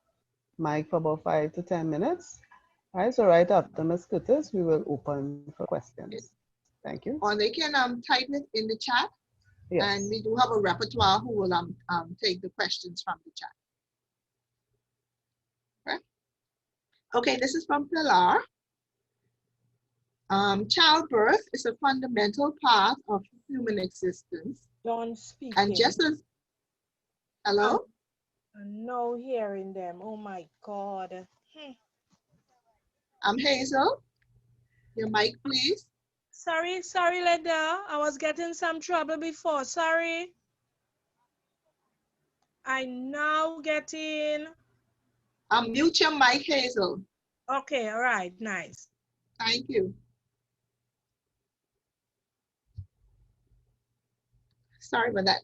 mic for about 5 to 10 minutes. All right, so right after Ms. Curtis, we will open for questions. Thank you. Or they can type it in the chat. Yes. And we do have a repertoire who will take the questions from the chat. Okay, this is from Pilar. Childbirth is a fundamental part of human existence. Don't speak. And just as, hello? No hearing them. Oh my God. I'm Hazel. Your mic, please. Sorry, Leda. I was getting some trouble before. Sorry. I now getting. Mute your mic, Hazel. Okay, all right, nice. Thank you. Sorry about that.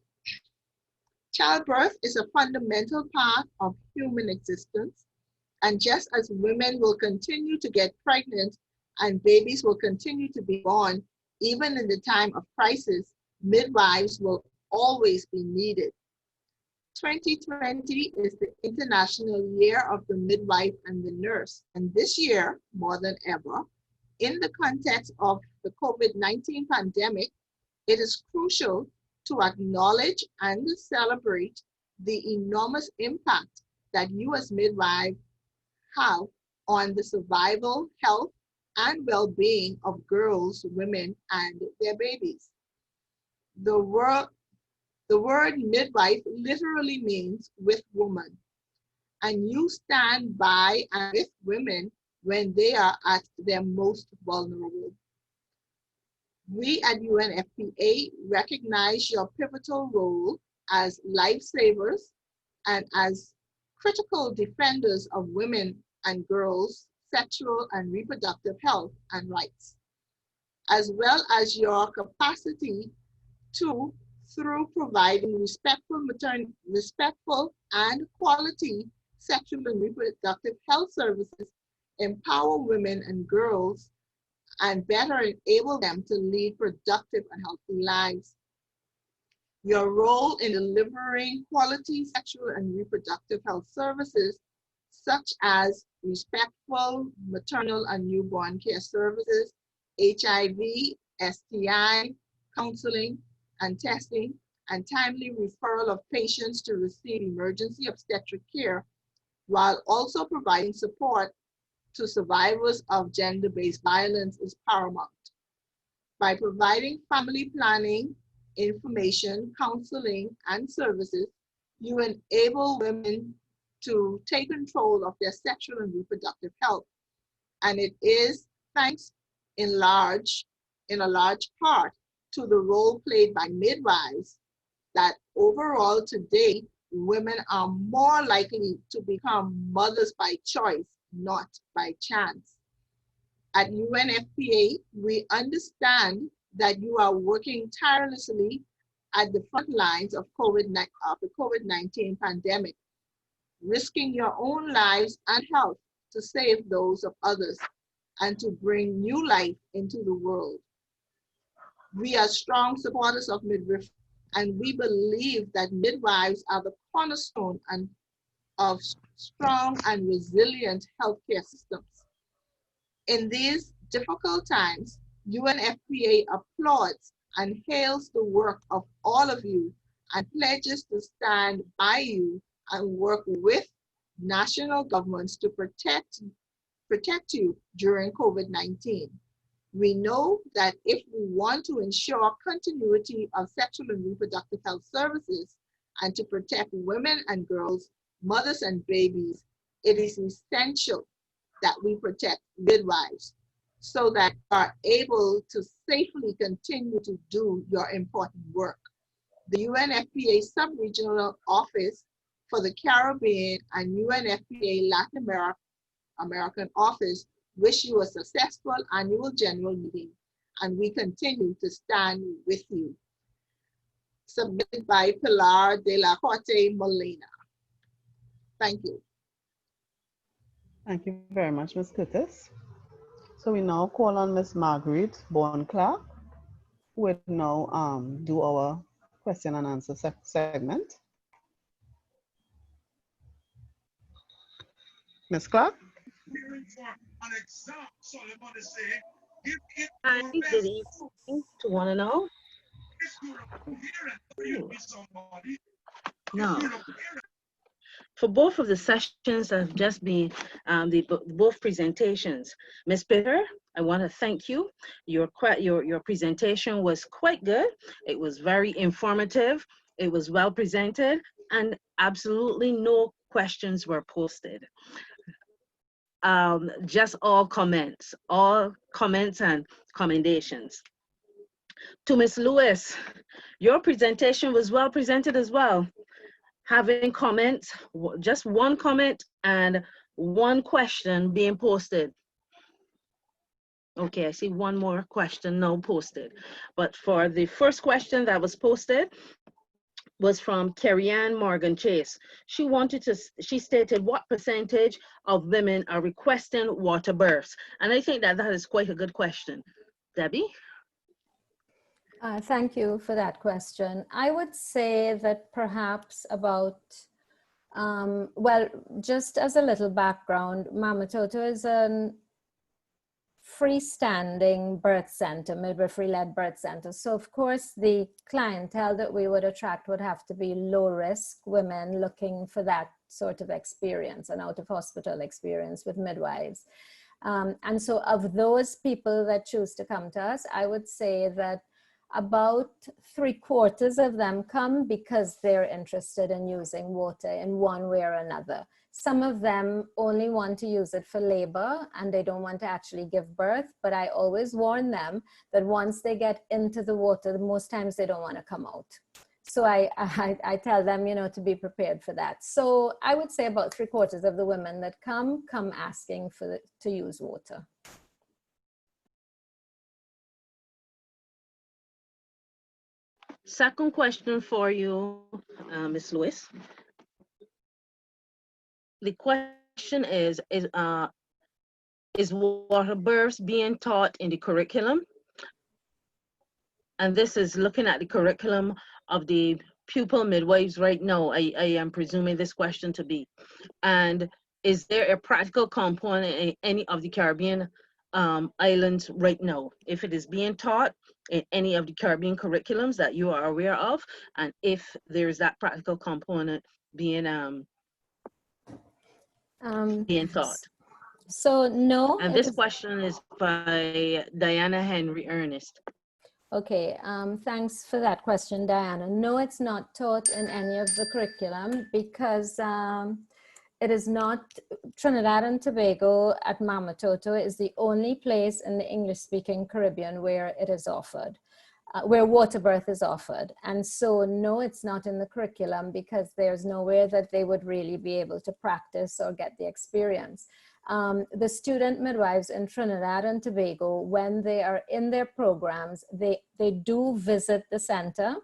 Childbirth is a fundamental part of human existence. And just as women will continue to get pregnant and babies will continue to be born, even in the time of crisis, midwives will always be needed. 2020 is the International Year of the Midwife and the Nurse. And this year, more than ever, in the context of the COVID-19 pandemic, it is crucial to acknowledge and celebrate the enormous impact that you as midwives have on the survival, health, and well-being of girls, women, and their babies. The word midwife literally means with woman, and you stand by and with women when they are at their most vulnerable. We at UNFPA recognize your pivotal role as lifesavers and as critical defenders of women and girls' sexual and reproductive health and rights, as well as your capacity to, through providing respectful and quality sexual and reproductive health services, empower women and girls and better enable them to lead productive and healthy lives. Your role in delivering quality sexual and reproductive health services, such as respectful maternal and newborn care services, HIV, STI, counseling and testing, and timely referral of patients to receive emergency obstetric care, while also providing support to survivors of gender-based violence is paramount. By providing family planning, information, counseling, and services, you enable women to take control of their sexual and reproductive health. And it is thanks in a large part to the role played by midwives that overall today, women are more likely to become mothers by choice, not by chance. At UNFPA, we understand that you are working tirelessly at the front lines of the COVID-19 pandemic, risking your own lives and health to save those of others. and to bring new life into the world. We are strong supporters of midwifery, and we believe that midwives are the cornerstone of strong and resilient healthcare systems. In these difficult times, UNFPA applauds and hails the work of all of you and pledges to stand by you and work with national governments to protect you during COVID-19. We know that if we want to ensure continuity of sexual and reproductive health services and to protect women and girls, mothers and babies, it is essential that we protect midwives so that you are able to safely continue to do your important work. The UNFPA Sub-Regional Office for the Caribbean and UNFPA Latin American Office wish you a successful annual general meeting, and we continue to stand with you. Submitted by Pilar de la Corte Molina. Thank you. Thank you very much, Ms. Curtis. So we now call on Ms. Margaret Bourne-Clark, who will now do our question and answer segment. Ms. Clark? Hi, good evening to one and all. Now, for both of the sessions that have just been, both presentations, Ms. Bitter, I want to thank you. Your presentation was quite good. It was very informative. It was well presented, and absolutely no questions were posted. Just all comments and commendations. To Ms. Lewis, your presentation was well presented as well. Having comments, just one comment and one question being posted. Okay, I see one more question now posted. But for the first question that was posted was from Carrie-Ann Morgan Chase. She stated what percentage of women are requesting water births? And I think that is quite a good question. Debbie? Thank you for that question. I would say that perhaps about, well, just as a little background, Mama Toto is a freestanding birth center, midwifery-led birth center. So of course, the clientele that we would attract would have to be low-risk women looking for that sort of experience, an out-of-hospital experience with midwives. And so of those people that choose to come to us, I would say that about 3/4 of them come because they're interested in using water in one way or another. Some of them only want to use it for labor and they don't want to actually give birth, but I always warn them that once they get into the water, most times they don't want to come out. So I tell them, you know, to be prepared for that. So I would say about 3/4 of the women that come asking to use water. Second question for you, Ms. Lewis. The question is water births being taught in the curriculum? And this is looking at the curriculum of the pupil midwives right now. I am presuming this question to be. And is there a practical component in any of the Caribbean islands right now? If it is being taught in any of the Caribbean curriculums that you are aware of, and if there's that practical component being thought. So no. And this question is by Diana Henry Ernest. Okay, thanks for that question, Diana. No, it's not taught in any of the curriculum because it is not. Trinidad and Tobago at Mama Toto is the only place in the English-speaking Caribbean where it is offered, where water birth is offered. And so no, it's not in the curriculum because there's nowhere that they would really be able to practice or get the experience. The student midwives in Trinidad and Tobago, when they are in their programs, they do visit the center.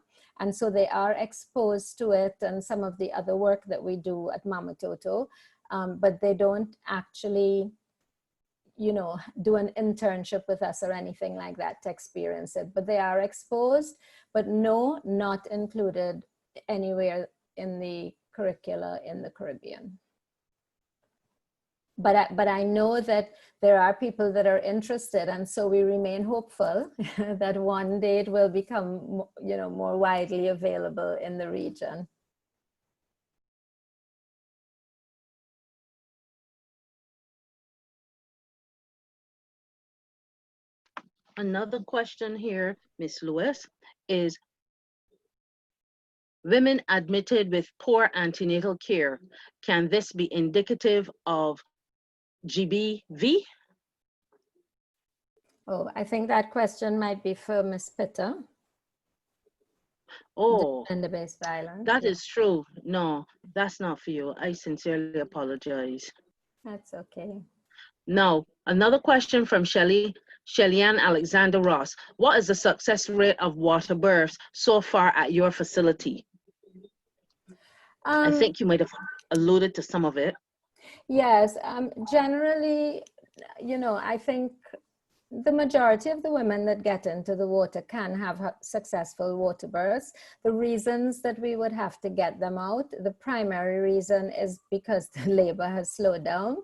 And so they are exposed to it and some of the other work that we do at Mama Toto, but they don't actually you know, do an internship with us or anything like that to experience it, but they are exposed, but no, not included anywhere in the curricula in the Caribbean. But I know that there are people that are interested, and so we remain hopeful that one day it will become, you know, more widely available in the region. Another question here, Ms. Lewis, is women admitted with poor antenatal care, can this be indicative of GBV? Oh, I think that question might be for Ms. Pitter. Oh, Gender-based violence. that Yeah. is true. No, that's not for you. I sincerely apologize. That's okay. Now, another question from Shellyanne Alexander Ross. What is the success rate of water births so far at your facility? I think you might have alluded to some of it. Yes, generally, you know, I think the majority of the women that get into the water can have successful water births. The reasons that we would have to get them out, the primary reason is because the labor has slowed down.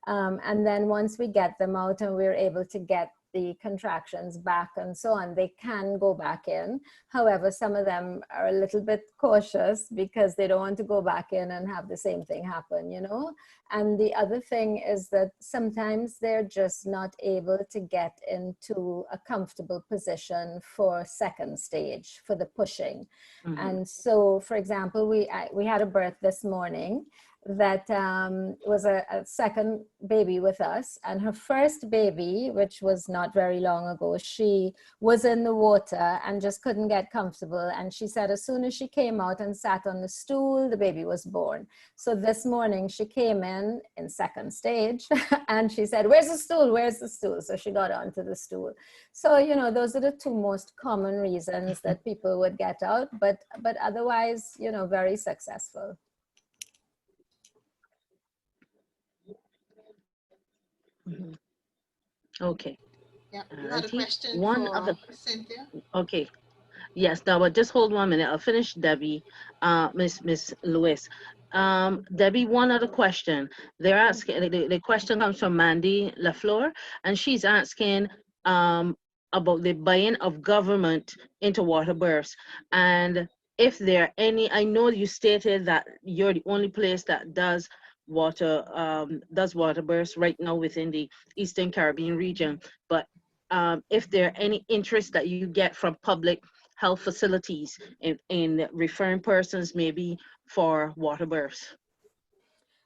And then once we get them out and we're able to get the contractions back and so on, they can go back in. However, some of them are a little bit cautious because they don't want to go back in and have the same thing happen, you know? And the other thing is that sometimes they're just not able to get into a comfortable position for second stage, for the pushing. Mm-hmm. And so, for example, we had a birth this morning that was a second baby with us, and her first baby, which was not very long ago, she was in the water and just couldn't get comfortable, and she said as soon as she came out and sat on the stool, the baby was born. So this morning she came in second stage and she said, where's the stool, where's the stool? So she got onto the stool. So, you know, those are the two most common reasons that people would get out, but otherwise, you know, very successful. Mm-hmm. Okay. Yeah, you had a question One for other. Cynthia? Okay. Yes, no, but just hold 1 minute. I'll finish Debbie, Miss Lewis. Debbie, one other question. They're asking, the question comes from Mandy LaFleur, and she's asking about the buy-in of government into water births. And if there are any, I know you stated that you're the only place that does water births right now within the Eastern Caribbean region, but if there are any interest that you get from public health facilities in referring persons maybe for water births?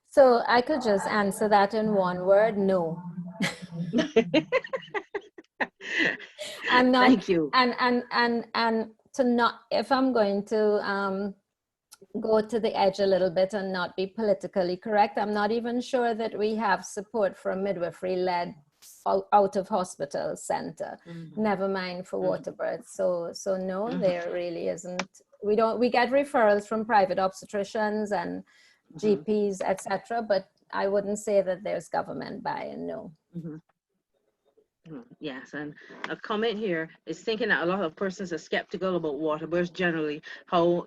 So I could just answer that in one word, no. I'm not. Thank you. And to not, if I'm going to go to the edge a little bit and not be politically correct, I'm not even sure that we have support for a midwifery-led out of hospital center, never mind for water births. So no, there really isn't. We get referrals from private obstetricians and GPs, etc., but I wouldn't say that there's government buy-in, no. Yes, and a comment here is thinking that a lot of persons are skeptical about water births generally. How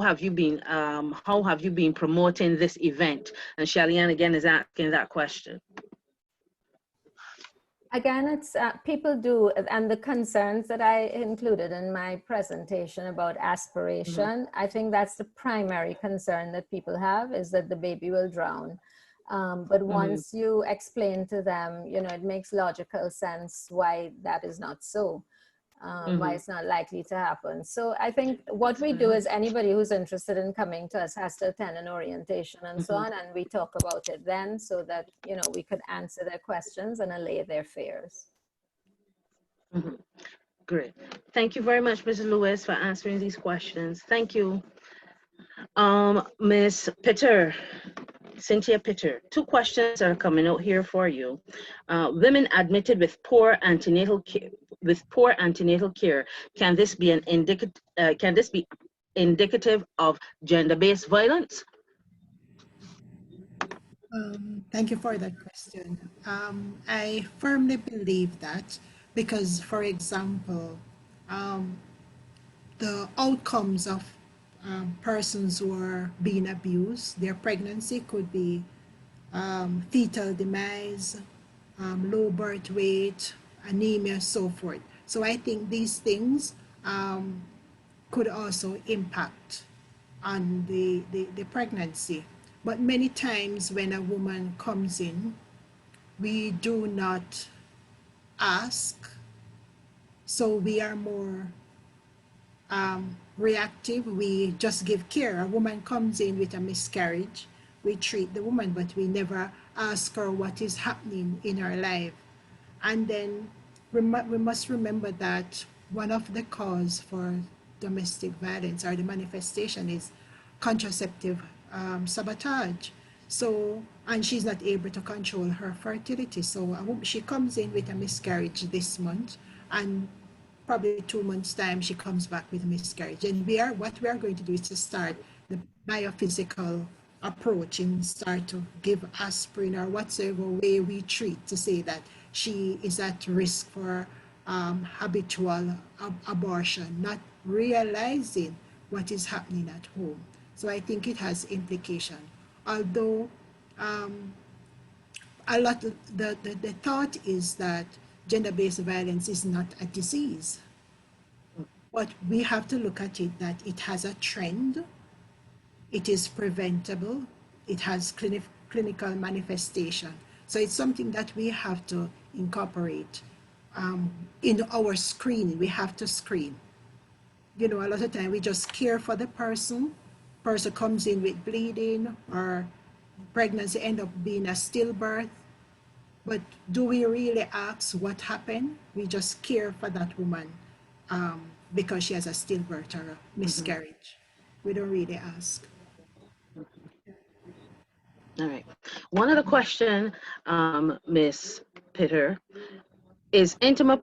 have you been promoting this event? And Shellyanne again is asking that question. Again, it's people do, and the concerns that I included in my presentation about aspiration, I think that's the primary concern that people have, is that the baby will drown. But once you explain to them, you know, it makes logical sense why that is not so, why it's not likely to happen. So I think what we do is anybody who's interested in coming to us has to attend an orientation and so on, and we talk about it then so that, you know, we could answer their questions and allay their fears. Great. Thank you very much, Mrs. Lewis, for answering these questions. Thank you. Ms. Pitter, Cynthia Pitter, two questions are coming out here for you. Women admitted with poor antenatal care, can this be indicative of gender-based violence? Thank you for that question. I firmly believe that because, for example, um, the outcomes of persons who are being abused, their pregnancy could be fetal demise, low birth weight, anemia, so forth. So I think these things could also impact on the pregnancy. But many times when a woman comes in, we do not ask, so we are more reactive. We just give care. A woman comes in with a miscarriage, we treat the woman, but we never ask her what is happening in her life. And then we must remember that one of the cause for domestic violence or the manifestation is contraceptive sabotage. So, and she's not able to control her fertility. So she comes in with a miscarriage this month, and probably 2 months time she comes back with a miscarriage. And what we are going to do is to start the biophysical approach and start to give aspirin or whatsoever way we treat to say that she is at risk for habitual abortion, not realizing what is happening at home. So I think it has implication. Although a lot the thought is that gender-based violence is not a disease, but we have to look at it that it has a trend, it is preventable, it has clinical manifestation. So it's something that we have to incorporate in our screening. We have to screen. You know, a lot of time we just care for the person comes in with bleeding or pregnancy end up being a stillbirth. But do we really ask what happened? We just care for that woman because she has a stillbirth or a miscarriage. We don't really ask. All right. One other question, Miss Peter, is intimate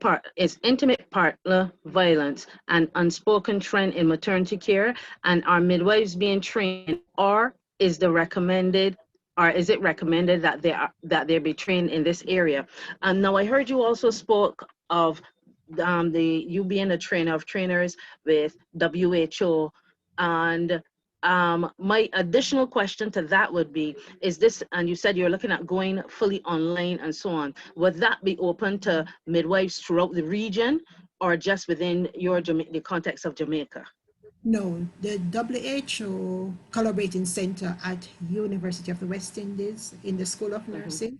partner violence an unspoken trend in maternity care, and are midwives being trained, or is it recommended that they be trained in this area? And now I heard you also spoke of you being a trainer of trainers with WHO, and my additional question to that would be, is this, and you said you're looking at going fully online and so on, would that be open to midwives throughout the region or just within the context of Jamaica? No, the WHO Collaborating Center at University of the West Indies in the School of Nursing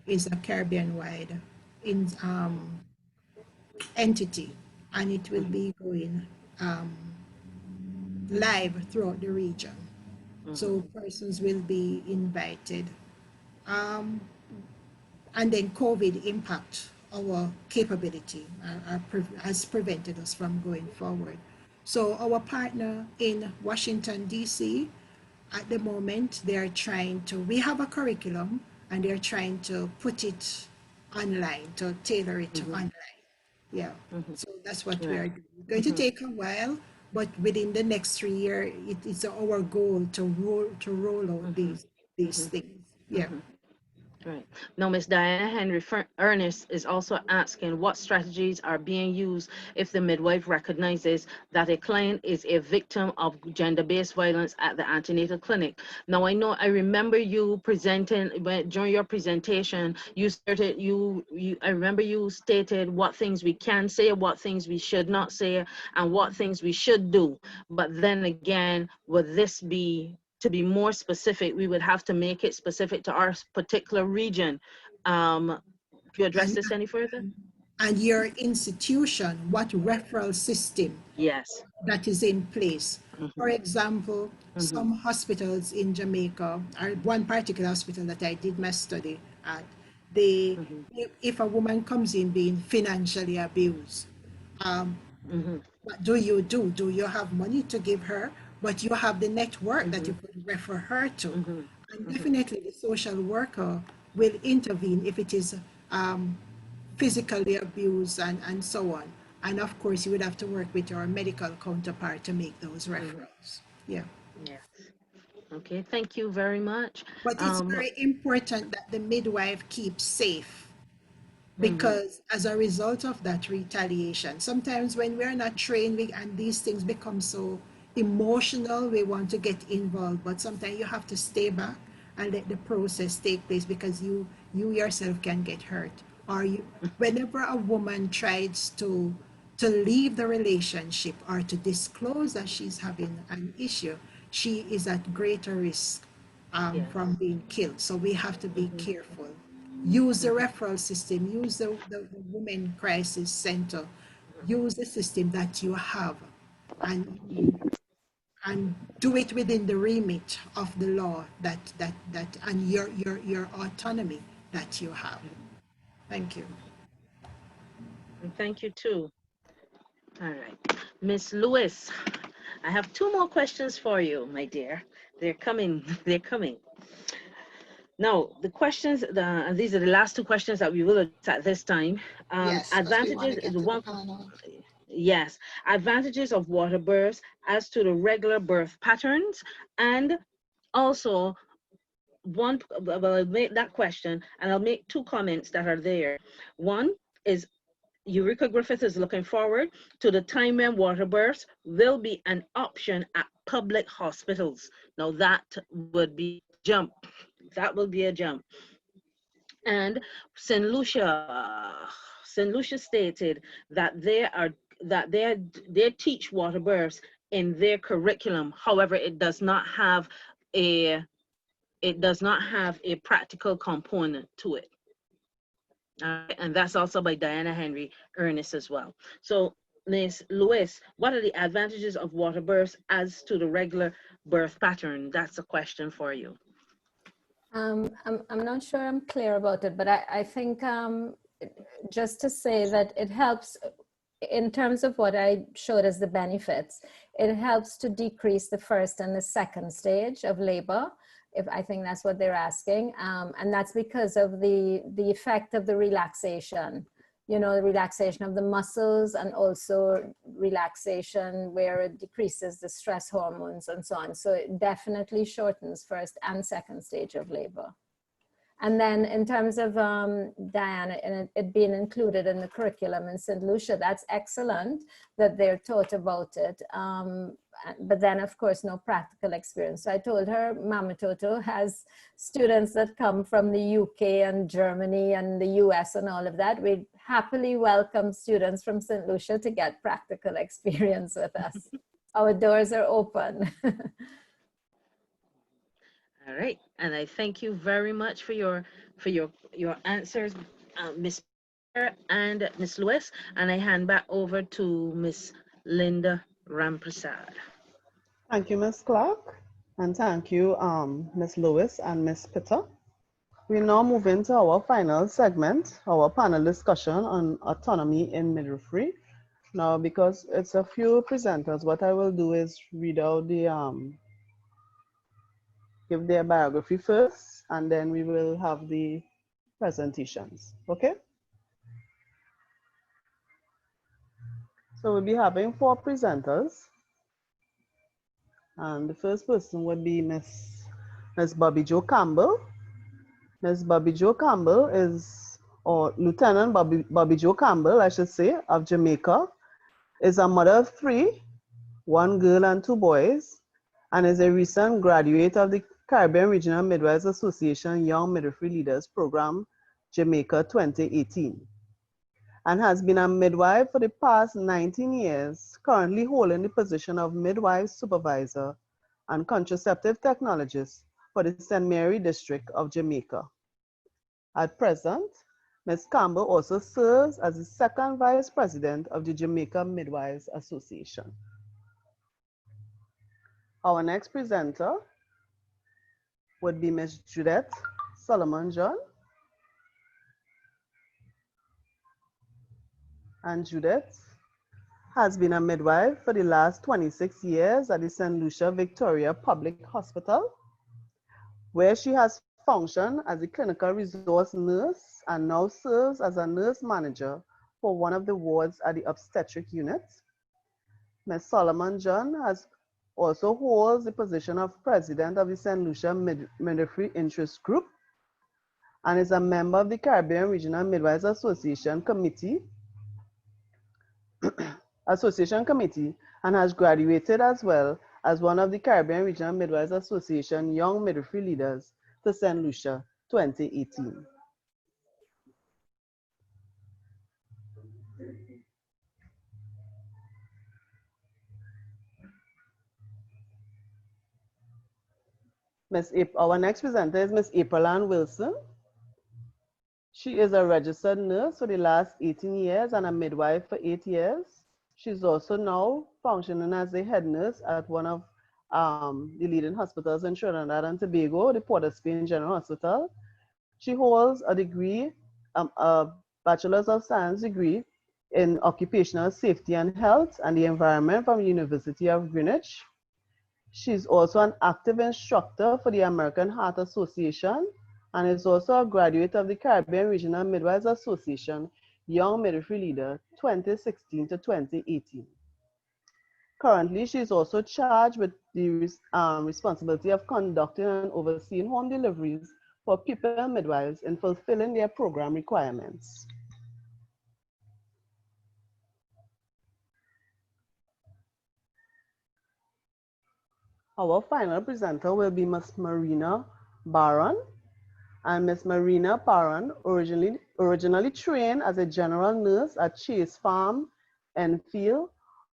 is a Caribbean-wide entity, and it will be going live throughout the region. So persons will be invited. And then COVID impact our capability, has prevented us from going forward. So our partner in Washington, D.C., at the moment, they are trying to, we have a curriculum, and they're trying to put it online, to tailor it to online. Yeah, so that's what we are doing. It's going to take a while, but within the next 3 years, it's our goal to roll out these things. Yeah. Right. Now, Ms. Diana Henry Ernest is also asking what strategies are being used if the midwife recognizes that a client is a victim of gender-based violence at the antenatal clinic. Now, I remember you presenting, during your presentation, I remember you stated what things we can say, what things we should not say, and what things we should do. But then again, would this be, to be more specific, we would have to make it specific to our particular region. Can you address this any further? And your institution, what referral system Yes. that is in place. For example, some hospitals in Jamaica, or one particular hospital that I did my study at, if a woman comes in being financially abused, what do you do? Do you have money to give her? But you have the network that you could refer her to. And definitely the social worker will intervene if it is physically abused and so on. And of course, you would have to work with your medical counterpart to make those referrals. Yeah. Yes. Okay, thank you very much. But it's very important that the midwife keeps safe, Mhm. because as a result of that retaliation, sometimes when we're not trained and these things become so emotional, we want to get involved, but sometimes you have to stay back and let the process take place, because you yourself can get hurt. Or you, whenever a woman tries to leave the relationship or to disclose that she's having an issue, she is at greater risk Yes. from being killed. So we have to be Mhm. careful. Use the referral system, use the Women Crisis Center, use the system that you have, and and do it within the remit of the law that and your autonomy that you have. Thank you. And thank you too. All right. Miss Lewis, I have two more questions for you, my dear. They're coming. They're coming. Now, the questions, these are the last two questions that we will address at this time. Yes, because we want to get to the panel. Yes, advantages of water births as to the regular birth patterns, and also I'll make that question, and I'll make two comments that are there. One is Eureka Griffith is looking forward to the time when water births will be an option at public hospitals. Now that would be a jump. That will be a jump. And St. Lucia stated that they teach water births in their curriculum. However, it does not have a practical component to it. And that's also by Diana Henry Ernest as well. So, Ms. Lewis, what are the advantages of water births as to the regular birth pattern? That's a question for you. I'm not sure I'm clear about it, but I think just to say that it helps in terms of what I showed as the benefits, it helps to decrease the first and the second stage of labor. If I think that's what they're asking. And that's because of the effect of the relaxation, you know, the relaxation of the muscles, and also relaxation where it decreases the stress hormones and so on. So it definitely shortens first and second stage of labor. And then in terms of Diana, and it being included in the curriculum in St. Lucia, that's excellent that they're taught about it. But then of course, no practical experience. So I told her Mama Toto has students that come from the UK and Germany and the US and all of that. We happily welcome students from St. Lucia to get practical experience with us. Our doors are open. All right, and I thank you very much for your answers, Miss and Miss Lewis, and I hand back over to Miss Linda Ramprasad. Thank you, Ms. Clark, and thank you, Ms. Lewis and Ms. Pitter. We now move into our final segment, our panel discussion on autonomy in midwifery. Now, because it's a few presenters, what I will do is read out the give their biography first, and then we will have the presentations. Okay? So we'll be having 4 presenters. And the first person would be Miss Bobby Jo Campbell. Miss Bobby Jo Campbell is, or Lieutenant Bobby Jo Campbell, I should say, of Jamaica, is a mother of 3, 1 girl and 2 boys, and is a recent graduate of the Caribbean Regional Midwives Association Young Midwifery Leaders Program, Jamaica 2018, and has been a midwife for the past 19 years, currently holding the position of midwife supervisor and contraceptive technologist for the St. Mary District of Jamaica. At present, Ms. Campbell also serves as the 2nd Vice President of the Jamaica Midwives Association. Our next presenter would be Ms. Judith Solomon John. And Judith has been a midwife for the last 26 years at the St. Lucia Victoria Public Hospital, where she has functioned as a clinical resource nurse and now serves as a nurse manager for one of the wards at the obstetric unit. Ms. Solomon John has also holds the position of president of the St. Lucia Midwifery Interest Group and is a member of the Caribbean Regional Midwives Association Committee and has graduated as well as one of the Caribbean Regional Midwives Association Young Midwifery Leaders to St. Lucia 2018. Our next presenter is Miss April Ann Wilson. She is a registered nurse for the last 18 years and a midwife for 8 years. She's also now functioning as a head nurse at one of the leading hospitals in Trinidad and Tobago, the Port of Spain General Hospital. She holds a degree, a Bachelor's of Science degree in Occupational Safety and Health and the Environment from the University of Greenwich. She's also an active instructor for the American Heart Association and is also a graduate of the Caribbean Regional Midwives Association Young Midwifery Leader 2016 to 2018. Currently, she is also charged with the responsibility of conducting and overseeing home deliveries for pupil midwives in fulfilling their program requirements. Our final presenter will be Ms. Marina Barron. And Ms. Marina Barron originally trained as a general nurse at Chase Farm, Enfield,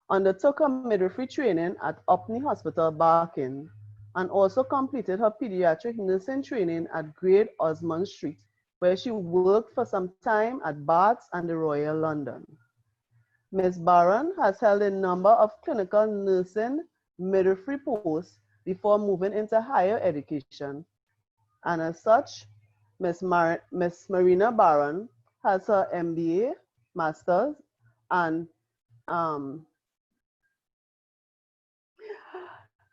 undertook her midwifery training at Upney Hospital, Barking, and also completed her pediatric nursing training at Great Osmond Street, where she worked for some time at Barts and the Royal London. Ms. Barron has held a number of clinical nursing midwifery posts before moving into higher education. And as such, Ms. Marina Barron has her MBA, Master's, and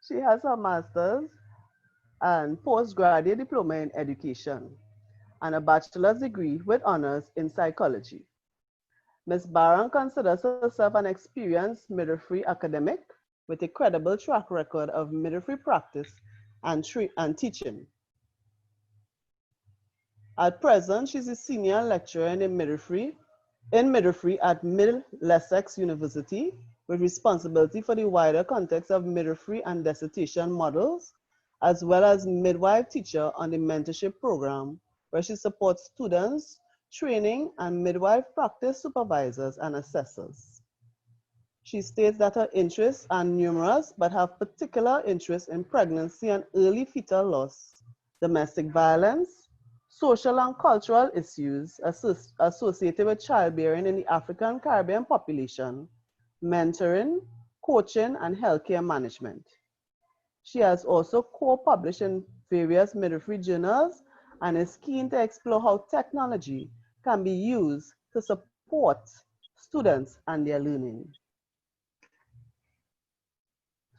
she has her Master's and postgraduate diploma in education and a bachelor's degree with honors in psychology. Ms. Barron considers herself an experienced midwifery academic with a credible track record of midwifery practice and teaching. At present, she's a senior lecturer in midwifery at Middlesex University with responsibility for the wider context of midwifery and dissertation models, as well as midwife teacher on the mentorship program, where she supports students, training, and midwife practice supervisors and assessors. She states that her interests are numerous, but have particular interest in pregnancy and early fetal loss, domestic violence, social and cultural issues associated with childbearing in the African Caribbean population, mentoring, coaching, and healthcare management. She has also co-published in various midwifery journals and is keen to explore how technology can be used to support students and their learning.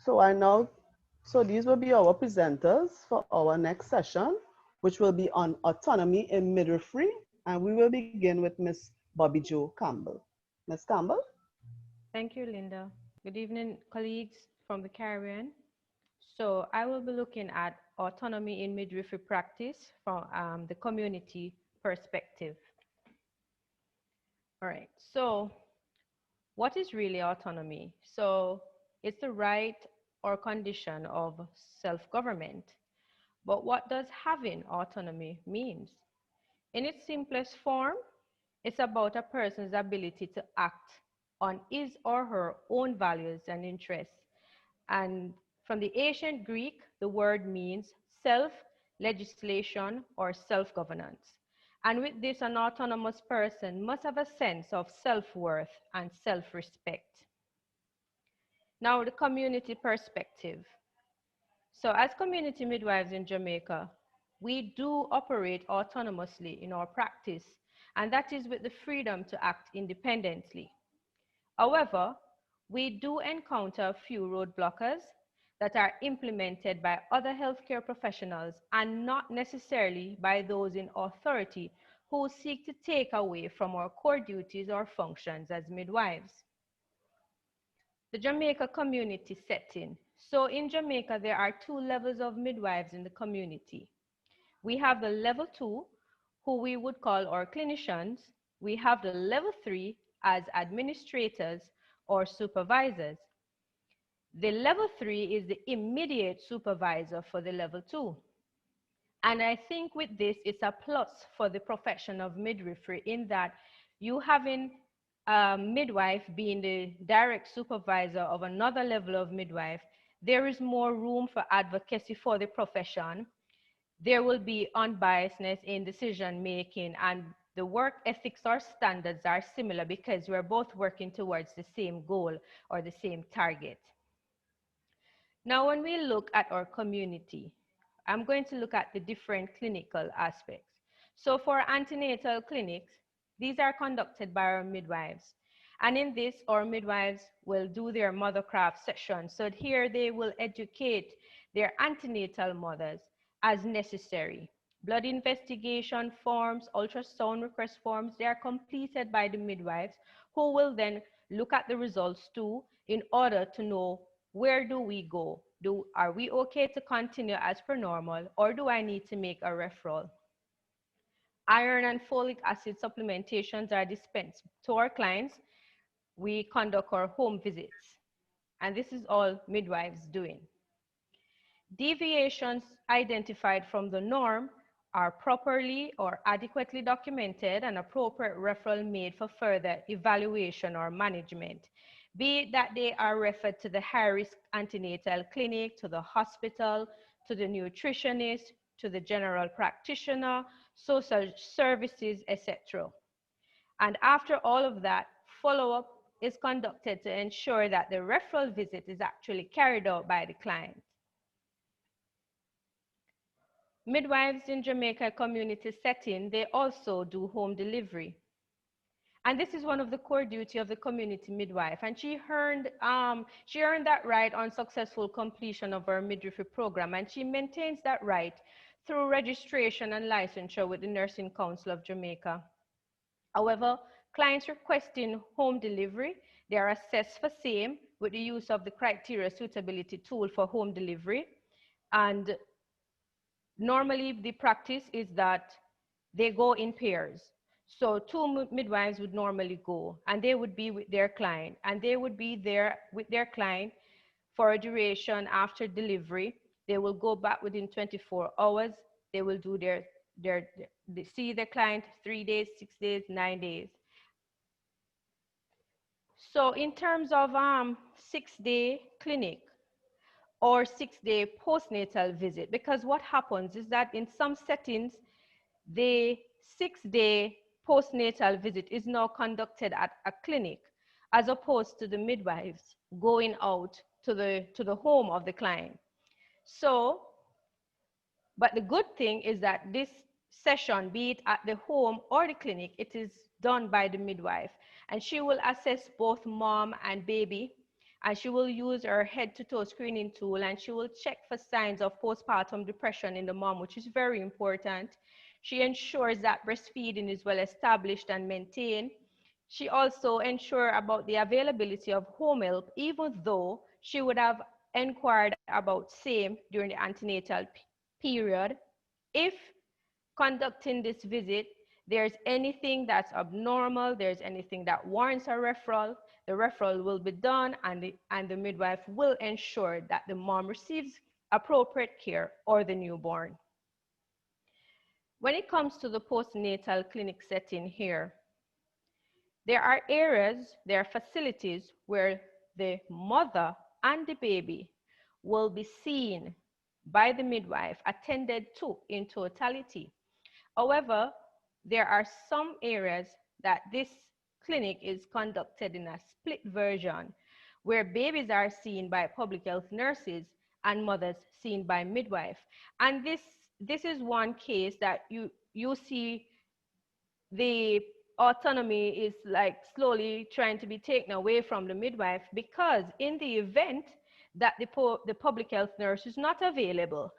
So these will be our presenters for our next session, which will be on autonomy in midwifery. And we will begin with Ms. Bobby Jo Campbell. Ms. Campbell? Thank you, Linda. Good evening, colleagues from the Caribbean. So I will be looking at autonomy in midwifery practice from the community perspective. All right, so what is really autonomy? So it's the right or condition of self-government. But what does having autonomy mean? In its simplest form, it's about a person's ability to act on his or her own values and interests. And from the ancient Greek, the word means self-legislation or self-governance. And with this, an autonomous person must have a sense of self-worth and self-respect. Now, the community perspective. So as community midwives in Jamaica, we do operate autonomously in our practice, and that is with the freedom to act independently. However, we do encounter a few roadblockers that are implemented by other healthcare professionals and not necessarily by those in authority who seek to take away from our core duties or functions as midwives. The Jamaica community setting. So in Jamaica, there are 2 levels of midwives in the community. We have the level 2, who we would call our clinicians. We have the level 3 as administrators or supervisors. The level 3 is the immediate supervisor for the level 2. And I think with this, it's a plus for the profession of midwifery in that you having a midwife being the direct supervisor of another level of midwife, there is more room for advocacy for the profession. There will be unbiasedness in decision making, and the work ethics or standards are similar because we're both working towards the same goal or the same target. Now, when we look at our community, I'm going to look at the different clinical aspects. So for antenatal clinics, these are conducted by our midwives. And in this, our midwives will do their mothercraft session. So here they will educate their antenatal mothers as necessary. Blood investigation forms, ultrasound request forms, they are completed by the midwives who will then look at the results too in order to know where do we go? Are we okay to continue as per normal, or do I need to make a referral? Iron and folic acid supplementations are dispensed to our clients. We conduct our home visits, and this is all midwives doing. Deviations identified from the norm are properly or adequately documented and appropriate referral made for further evaluation or management, be it that they are referred to the high-risk antenatal clinic, to the hospital, to the nutritionist, to the general practitioner, social services, etc. And after all of that, follow-up is conducted to ensure that the referral visit is actually carried out by the client. Midwives in Jamaica community setting, they also do home delivery. And this is one of the core duty of the community midwife. And she earned that right on successful completion of her midwifery program. And she maintains that right through registration and licensure with the Nursing Council of Jamaica. However, clients requesting home delivery, they are assessed for same with the use of the criteria suitability tool for home delivery. And normally the practice is that they go in pairs. So 2 midwives would normally go, and they would be with their client, and they would be there with their client for a duration after delivery. They will go back within 24 hours. They will do they see their client 3 days, 6 days, 9 days. So in terms of 6-day clinic or 6-day postnatal visit, because what happens is that in some settings, the 6-day postnatal visit is now conducted at a clinic as opposed to the midwives going out to the home of the client. So, but the good thing is that this session, be it at the home or the clinic, it is done by the midwife, and she will assess both mom and baby, and she will use her head-to-toe screening tool, and she will check for signs of postpartum depression in the mom, which is very important. She ensures that breastfeeding is well established and maintained. She also ensures about the availability of home help, even though she would have inquired about same during the antenatal period. If conducting this visit, there's anything that's abnormal, there's anything that warrants a referral, the referral will be done, and the midwife will ensure that the mom receives appropriate care or the newborn. When it comes to the postnatal clinic setting here, there are areas, there are facilities where the mother and the baby will be seen by the midwife, attended to in totality. However, there are some areas that this clinic is conducted in a split version, where babies are seen by public health nurses and mothers seen by midwife. And this is one case that you see the autonomy is like slowly trying to be taken away from the midwife, because in the event that the public health nurse is not available,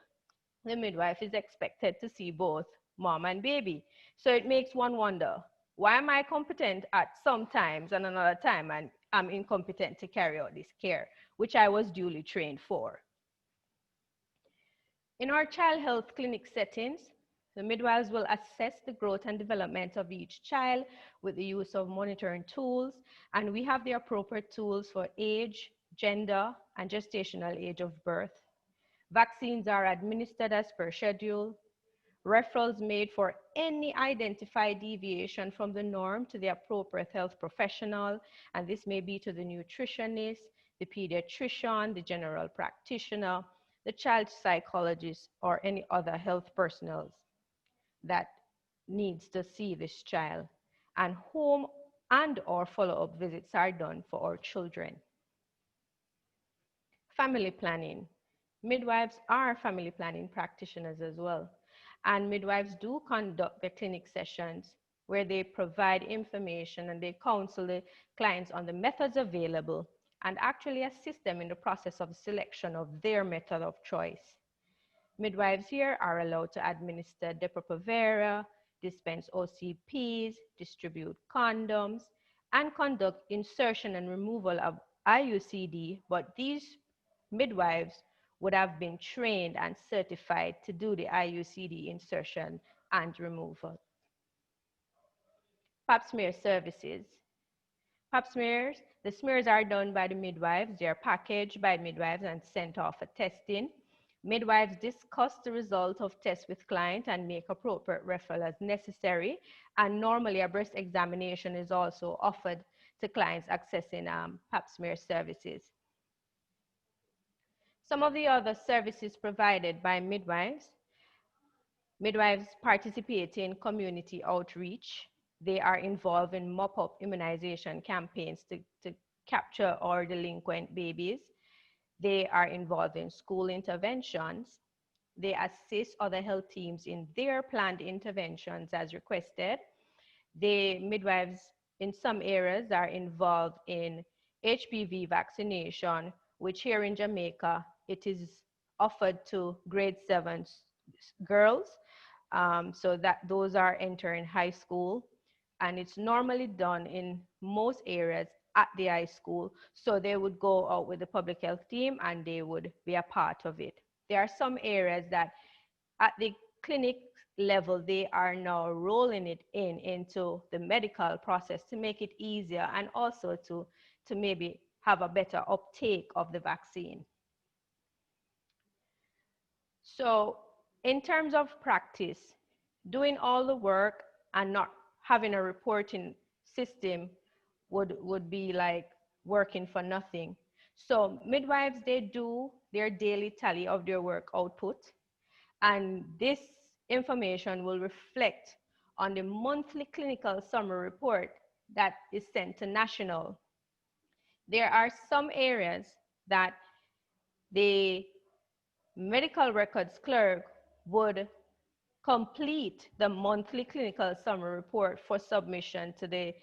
the midwife is expected to see both mom and baby. So it makes one wonder, why am I competent at some times and another time and I'm incompetent to carry out this care? which I was duly trained for. In our child health clinic settings, the midwives will assess the growth and development of each child with the use of monitoring tools, and we have the appropriate tools for age, gender, and gestational age of birth. Vaccines are administered as per schedule. Referrals made for any identified deviation from the norm to the appropriate health professional, and this may be to the nutritionist, the pediatrician, the general practitioner, the child psychologist, or any other health personnel that needs to see this child, and home and or follow-up visits are done for our children. Family planning. Midwives are family planning practitioners as well, and midwives do conduct the clinic sessions where they provide information and they counsel the clients on the methods available and actually assist them in the process of selection of their method of choice. Midwives here are allowed to administer Depo-Provera, dispense OCPs, distribute condoms, and conduct insertion and removal of IUCD, but these midwives would have been trained and certified to do the IUCD insertion and removal. Pap smear services. Pap smears, the smears are done by the midwives. They are packaged by midwives and sent off for testing. Midwives discuss the result of tests with client and make appropriate referral as necessary. And normally a breast examination is also offered to clients accessing pap smear services. Some of the other services provided by midwives. Midwives participate in community outreach. They are involved in mop-up immunization campaigns to capture our delinquent babies. They are involved in school interventions. They assist other health teams in their planned interventions as requested. The midwives in some areas are involved in HPV vaccination, which here in Jamaica, it is offered to grade 7 girls. So that those are entering high school, and it's normally done in most areas at the high school. So they would go out with the public health team and they would be a part of it. There are some areas that at the clinic level, they are now rolling it into the medical process to make it easier and also to maybe have a better uptake of the vaccine. So in terms of practice, doing all the work and not having a reporting system would be like working for nothing. So midwives, they do their daily tally of their work output, and this information will reflect on the monthly clinical summary report that is sent to national. There are some areas that the medical records clerk would complete the monthly clinical summary report for submission to the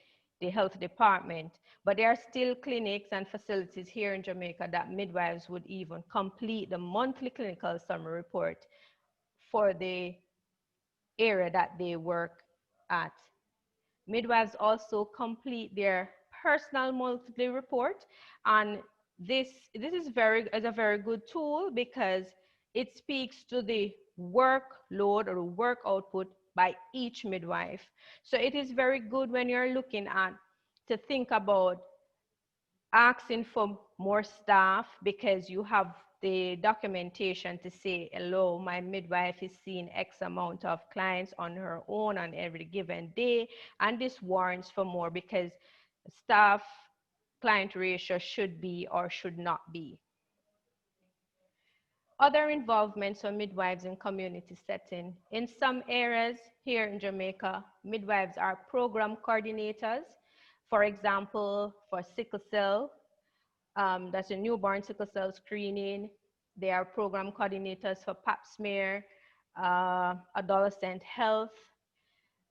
health department. But there are still clinics and facilities here in Jamaica that midwives would even complete the monthly clinical summary report for the area that they work at. Midwives also complete their personal monthly report, and this is a very good tool because it speaks to the workload or work output by each midwife. So it is very good when you're looking at to think about asking for more staff because you have the documentation to say, hello, my midwife is seeing X amount of clients on her own on every given day, and this warrants for more because staff client ratio should be or should not be. Other involvements of midwives in community setting. In some areas here in Jamaica, midwives are program coordinators. For example, for sickle cell, that's a newborn sickle cell screening. They are program coordinators for pap smear, adolescent health.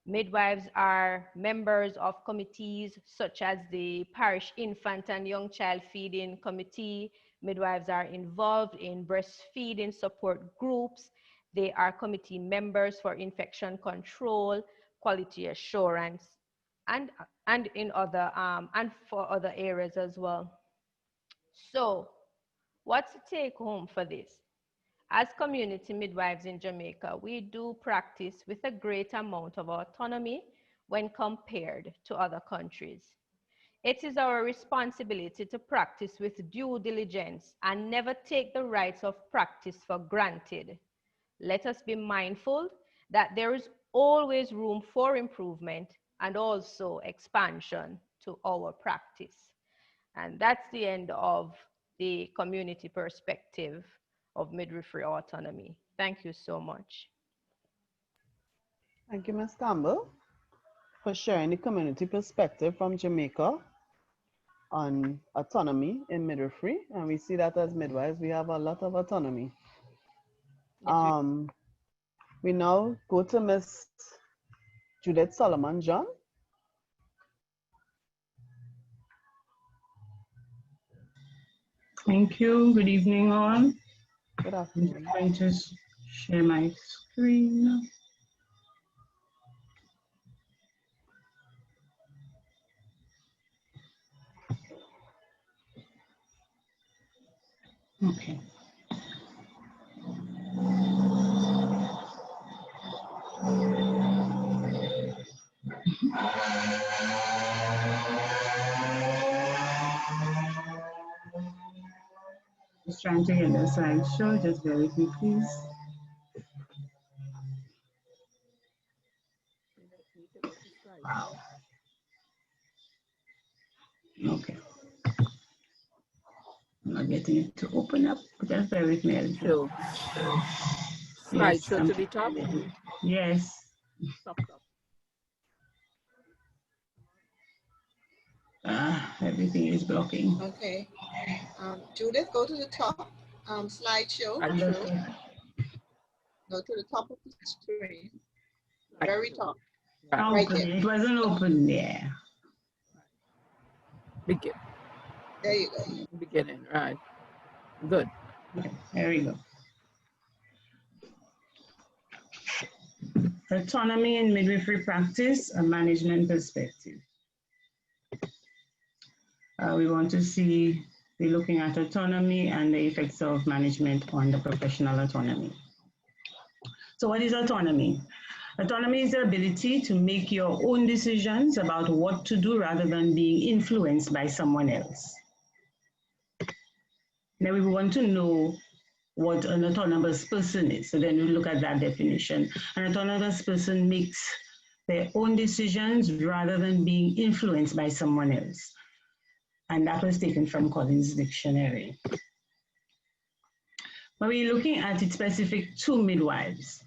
Midwives are members of committees such as the Parish Infant and Young Child Feeding Committee. Midwives are involved in breastfeeding support groups. They are committee members for infection control, quality assurance, and in other and for other areas as well. So What's the take home for this? As community midwives in Jamaica, we do practice with a great amount of autonomy when compared to other countries. It is our responsibility to practice with due diligence and never take the rights of practice for granted. Let us be mindful that there is always room for improvement and also expansion to our practice. And that's the end of the community perspective of midwifery autonomy. Thank you so much. Thank you, Ms. Campbell, for sharing the community perspective from Jamaica on autonomy in midwifery. And we see that as midwives, we have a lot of autonomy. We now go to Ms. Judith Solomon John. Thank you. Good evening, all. Good afternoon. I'm going to share my screen. Okay. Just trying to get the slideshow. Just bear with me, please. Wow. Okay. I'm not getting it to open up. Just bear with me a little. Sure. Yes, Slideshow to the top. Yes. Top, top. Everything is blocking. Okay. Judith, go to the top slideshow. Go to the top of the screen. Very top. Right Okay, there. it wasn't open there. Begin. There you go. Beginning, right. Good. Okay, there we go. Autonomy in midwifery practice, a management perspective. We want to be looking at autonomy and the effects of management on the professional autonomy. So what is autonomy? Autonomy is the ability to make your own decisions about what to do rather than being influenced by someone else. Now we want to know what an autonomous person is. So then we look at that definition. An autonomous person makes their own decisions rather than being influenced by someone else. And that was taken from Collins Dictionary. But we're looking at it specific to midwives.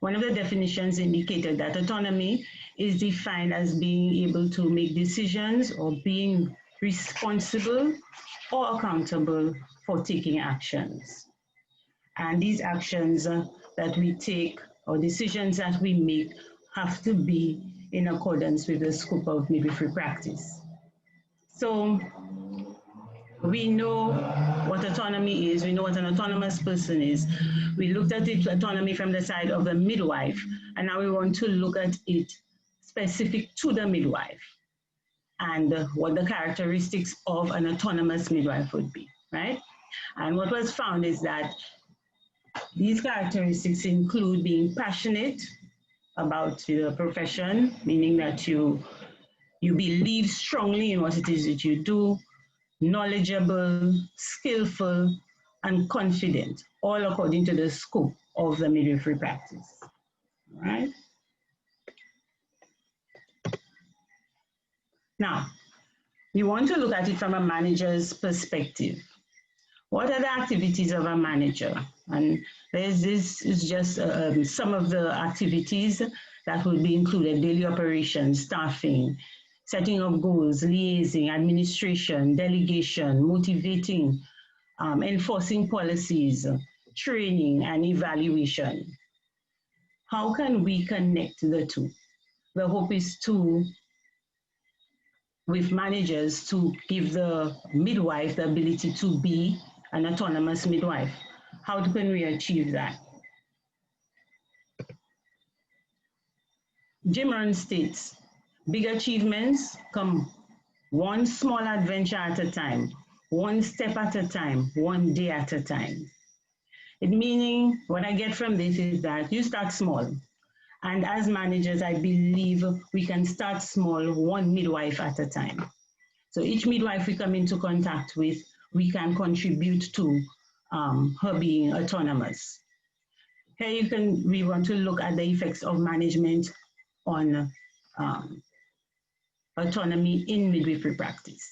One of the definitions indicated that autonomy is defined as being able to make decisions or being responsible or accountable for taking actions. And these actions that we take or decisions that we make have to be in accordance with the scope of midwifery practice. So we know what autonomy is, we know what an autonomous person is. We looked at it, autonomy from the side of the midwife, and now we want to look at it specific to the midwife and what the characteristics of an autonomous midwife would be, right? And what was found is that these characteristics include being passionate about the profession, meaning that you believe strongly in what it is that you do, knowledgeable, skillful, and confident, all according to the scope of the midwifery practice, right? Now, we want to look at it from a manager's perspective. What are the activities of a manager? And this is just some of the activities that will be included: daily operations, staffing, setting of goals, liaising, administration, delegation, motivating, enforcing policies, training, and evaluation. How can we connect the two? The hope is with managers, to give the midwife the ability to be an autonomous midwife. How can we achieve that? Jim Rohn states, big achievements come one small adventure at a time. one step at a time, one day at a time. It meaning what I get from this is that you start small. And as managers, I believe we can start small, one midwife at a time. So each midwife we come into contact with, we can contribute to her being autonomous. Here we want to look at the effects of management on autonomy in midwifery practice.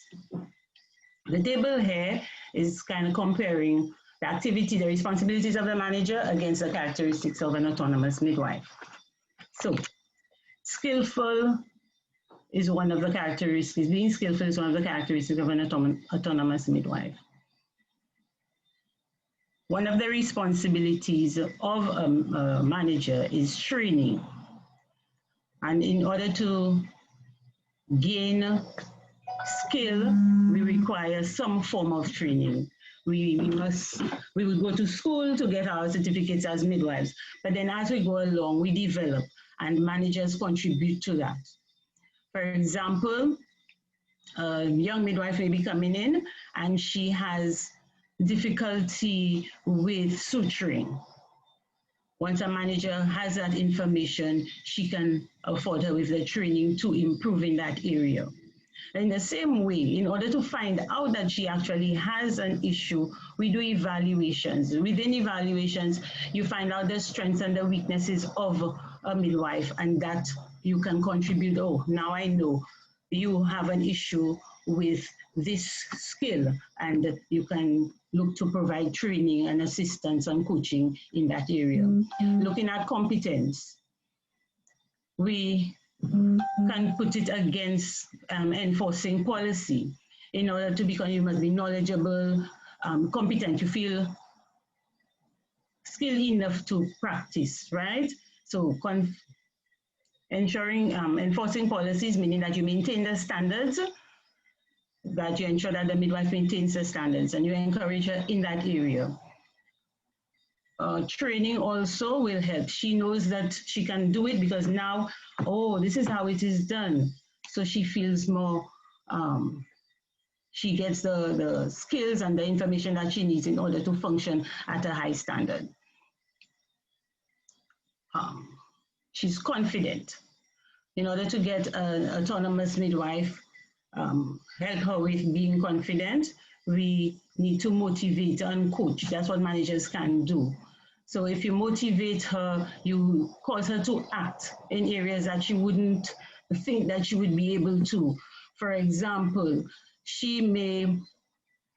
The table here is kind of comparing the activity, the responsibilities of the manager against the characteristics of an autonomous midwife. So, skillful is one of the characteristics, being skillful is one of the characteristics of an autonomous midwife. One of the responsibilities of a manager is training. And in order to gain skill, we require some form of training. We will go to school to get our certificates as midwives, but then as we go along, we develop and managers contribute to that. For example, a young midwife may be coming in and she has difficulty with suturing. Once a manager has that information, she can afford her with the training to improve in that area. In the same way, in order to find out that she actually has an issue, we do evaluations. Within evaluations, you find out the strengths and the weaknesses of a midwife, and that you can contribute. Oh, now I know you have an issue with this skill, and you can look to provide training and assistance and coaching in that area. Looking at competence, we can put it against enforcing policy. In order to become, you must be knowledgeable, competent, you feel skilled enough to practice, right? So ensuring, enforcing policies, meaning that you maintain the standards, that you ensure that the midwife maintains the standards and you encourage her in that area. Training also will help. She knows that she can do it because now, oh, this is how it is done. So she feels more, she gets the skills and the information that she needs in order to function at a high standard. She's confident. In order to get an autonomous midwife, help her with being confident, we need to motivate and coach. That's what managers can do. So if you motivate her, you cause her to act in areas that she wouldn't think that she would be able to. For example, she may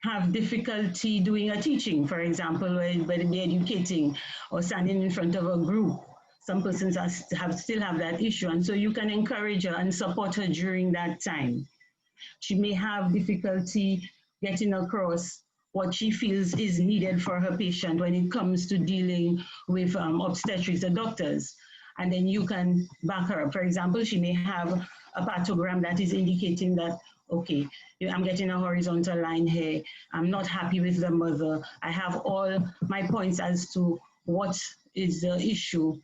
have difficulty doing a teaching, for example, whether be educating or standing in front of a group. Some persons still have that issue, and so you can encourage her and support her during that time. She may have difficulty getting across what she feels is needed for her patient when it comes to dealing with obstetrics or doctors. And then you can back her up. For example, she may have a pathogram that is indicating that, okay, I'm getting a horizontal line here. I'm not happy with the mother. I have all my points as to what is the issue,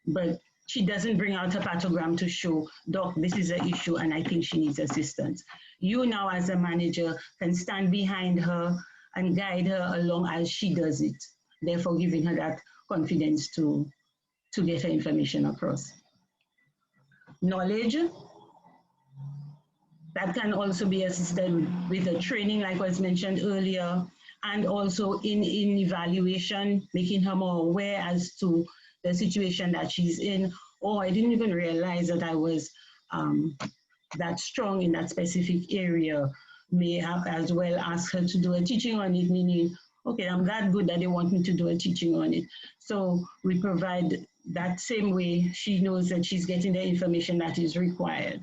but she doesn't bring out her pathogram to show, doc, this is the issue and I think she needs assistance. You now as a manager can stand behind her and guide her along as she does it, therefore giving her that confidence to get her information across. Knowledge, that can also be assisted with a training like was mentioned earlier, and also in evaluation, making her more aware as to the situation that she's in. Oh, I didn't even realize that I was that strong in that specific area. May have as well ask her to do a teaching on it, meaning, okay, I'm that good that they want me to do a teaching on it. So we provide that same way she knows that she's getting the information that is required.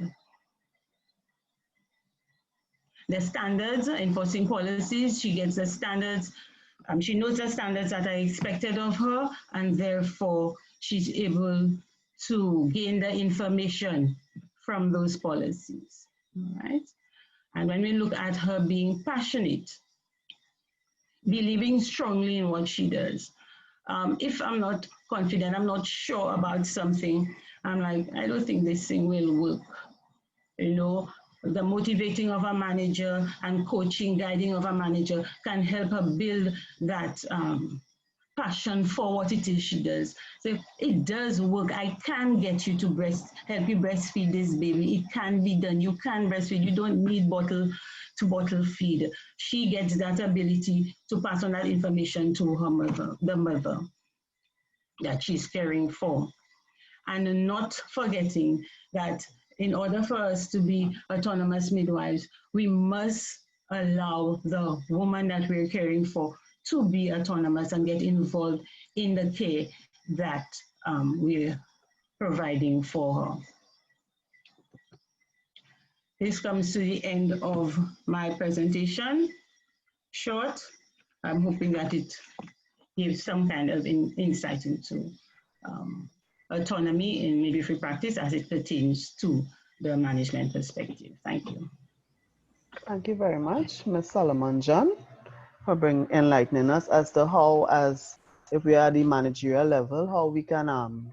The standards, enforcing policies, she gets the standards. She knows the standards that are expected of her, and therefore she's able to gain the information from those policies, all right? And when we look at her being passionate, believing strongly in what she does. If I'm not confident, I'm not sure about something, I'm like, I don't think this thing will work. You know, the motivating of a manager and coaching, guiding of a manager can help her build that passion for what it is she does. So it does work. I can get you to help you breastfeed this baby. It can be done. You can breastfeed. You don't need bottle feed. She gets that ability to pass on that information to her mother, the mother that she's caring for. And not forgetting that in order for us to be autonomous midwives, we must allow the woman that we're caring for to be autonomous and get involved in the care that we're providing for her. This comes to the end of my presentation. Short. I'm hoping that it gives some kind of insight into autonomy in midwifery practice as it pertains to the management perspective. Thank you. Thank you very much, Ms. Solomon John, for enlightening us as to how, if we are at the managerial level, how we can,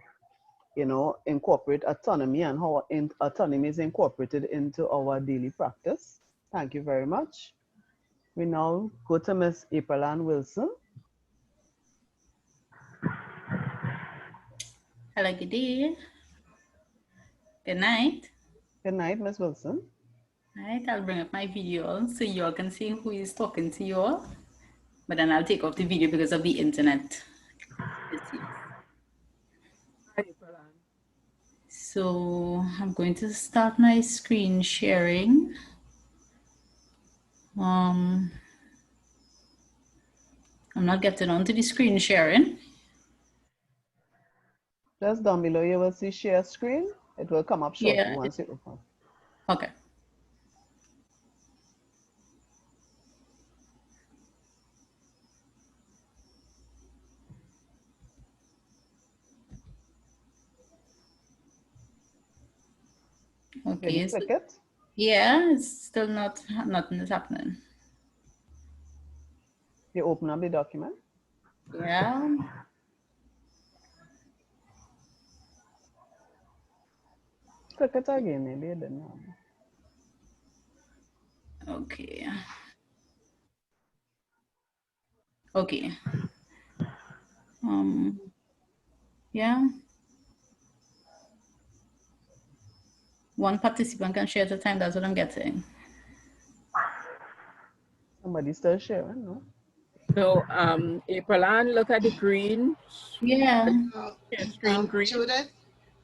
incorporate autonomy and how autonomy is incorporated into our daily practice. Thank you very much. We now go to Ms. April Ann Wilson. Hello, good day. Good night. Good night, Ms. Wilson. All right, I'll bring up my video so you all can see who is talking to you all. But then I'll take off the video because of the internet. So I'm going to start my screen sharing. I'm not getting onto the screen sharing. Just down below, you will see share screen. It will come up shortly once it opens. Okay. Okay. Did you click it? Yeah, it's still nothing is happening. You open up the document? Yeah. Click it again, maybe it didn't happen. Okay. Okay. Yeah. One participant can share at a time, that's what I'm getting. Somebody's still sharing, no? So, April Ann, look at the green. Yeah. Screen green.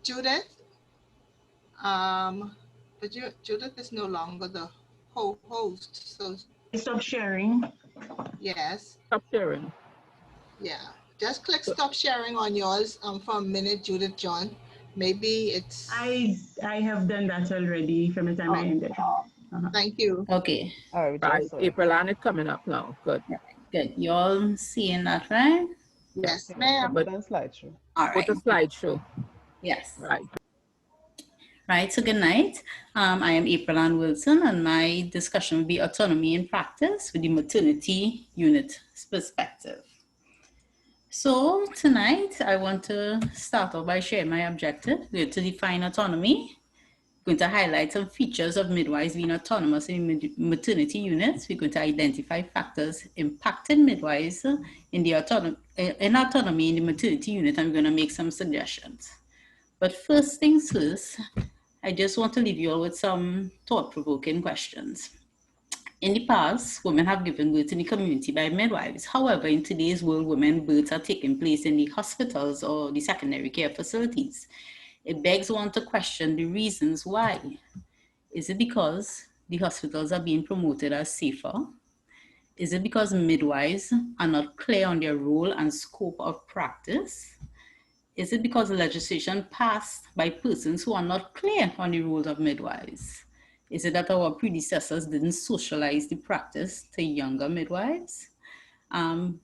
Judith. But Judith is no longer the host, so. Stop sharing. Yes. Stop sharing. Yeah. Just click stop sharing on yours for a minute, Judith John. Maybe it's. I have done that already from the time I ended. Thank you. Okay. All right. April Ann is coming up now. Good. Good. You all seeing that, right? Yes, ma'am. But then slideshow. All right. Go to slideshow. Yes. Right. Right. So good night. I am April Ann Wilson, and my discussion will be autonomy in practice with the maternity unit perspective. So tonight, I want to start off by sharing my objective. We're to define autonomy. We're going to highlight some features of midwives being autonomous in maternity units. We're going to identify factors impacting midwives in autonomy in the maternity unit, and we're going to make some suggestions. But first things first, I just want to leave you all with some thought-provoking questions. In the past, women have given birth in the community by midwives. However, in today's world, women's births are taking place in the hospitals or the secondary care facilities. It begs one to question the reasons why. Is it because the hospitals are being promoted as safer? Is it because midwives are not clear on their role and scope of practice? Is it because the legislation passed by persons who are not clear on the role of midwives? Is it that our predecessors didn't socialize the practice to younger midwives?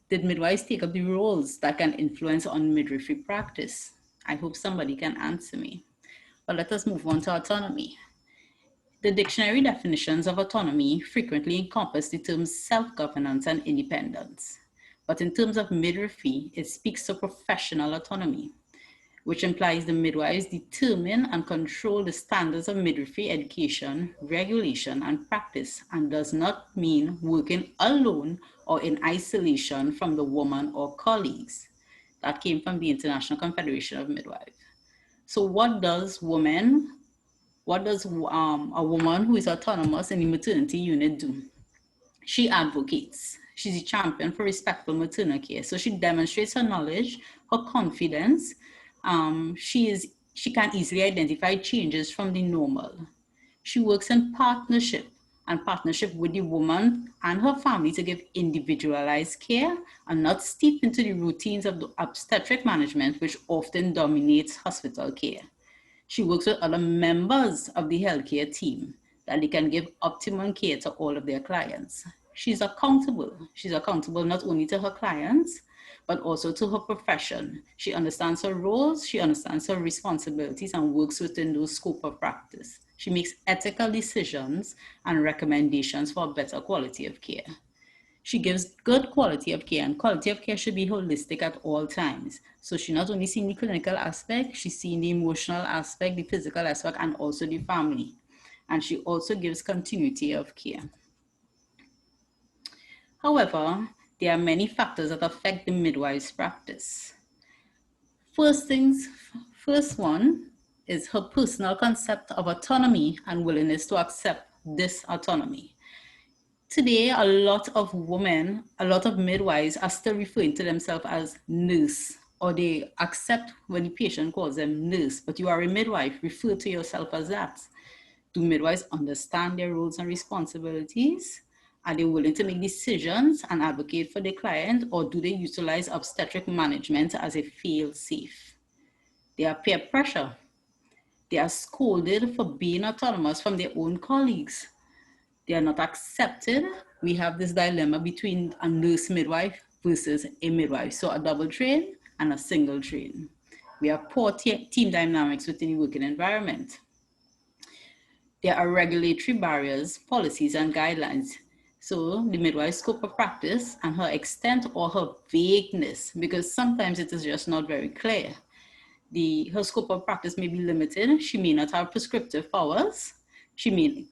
Did midwives take up the roles that can influence on midwifery practice? I hope somebody can answer me. But let us move on to autonomy. The dictionary definitions of autonomy frequently encompass the terms self-governance and independence. But in terms of midwifery, it speaks to professional autonomy. which implies the midwives determine and control the standards of midwifery education, regulation, and practice, and does not mean working alone or in isolation from the woman or colleagues. That came from the International Confederation of Midwives. So what does a woman who is autonomous in the maternity unit do? She advocates. She's a champion for respectful maternal care. So she demonstrates her knowledge, her confidence. She can easily identify changes from the normal. She works in partnership with the woman and her family to give individualized care and not steep into the routines of the obstetric management, which often dominates hospital care. She works with other members of the healthcare team that they can give optimum care to all of their clients. She's accountable. She's accountable not only to her clients, but also to her profession. She understands her roles, she understands her responsibilities, and works within those scope of practice. She makes ethical decisions and recommendations for a better quality of care. She gives good quality of care, and quality of care should be holistic at all times. So she not only sees the clinical aspect, she's seeing the emotional aspect, the physical aspect, and also the family. And she also gives continuity of care. However, there are many factors that affect the midwife's practice. First one is her personal concept of autonomy and willingness to accept this autonomy. Today, a lot of midwives are still referring to themselves as nurse, or they accept when the patient calls them nurse, but you are a midwife, refer to yourself as that. Do midwives understand their roles and responsibilities? Are they willing to make decisions and advocate for their client, or do they utilize obstetric management as a fail-safe? They are peer pressure. They are scolded for being autonomous from their own colleagues. They are not accepted. We have this dilemma between a nurse midwife versus a midwife. So a double train and a single train. We have poor team dynamics within the working environment. There are regulatory barriers, policies, and guidelines. So the midwife's scope of practice and her extent or her vagueness, because sometimes it is just not very clear. Her scope of practice may be limited. She may not have prescriptive powers. She may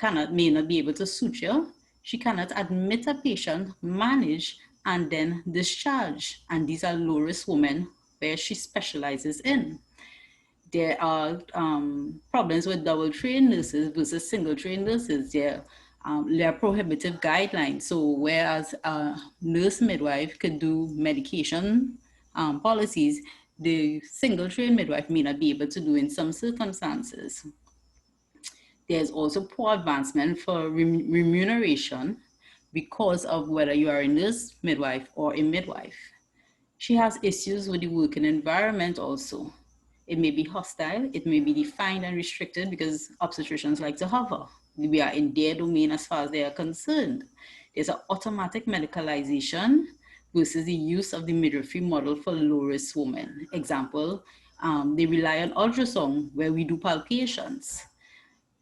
not be able to suture. She cannot admit a patient, manage, and then discharge. And these are low-risk women where she specializes in. There are problems with double-trained nurses versus single-trained nurses. There are prohibitive guidelines. So whereas a nurse midwife could do medication policies, the single-trained midwife may not be able to do in some circumstances. There's also poor advancement for remuneration because of whether you are a nurse midwife or a midwife. She has issues with the working environment also. It may be hostile, it may be defined and restricted because obstetricians like to hover. We are in their domain as far as they are concerned. There's an automatic medicalization versus the use of the midwifery model for low-risk women. Example, they rely on ultrasound where we do palpations.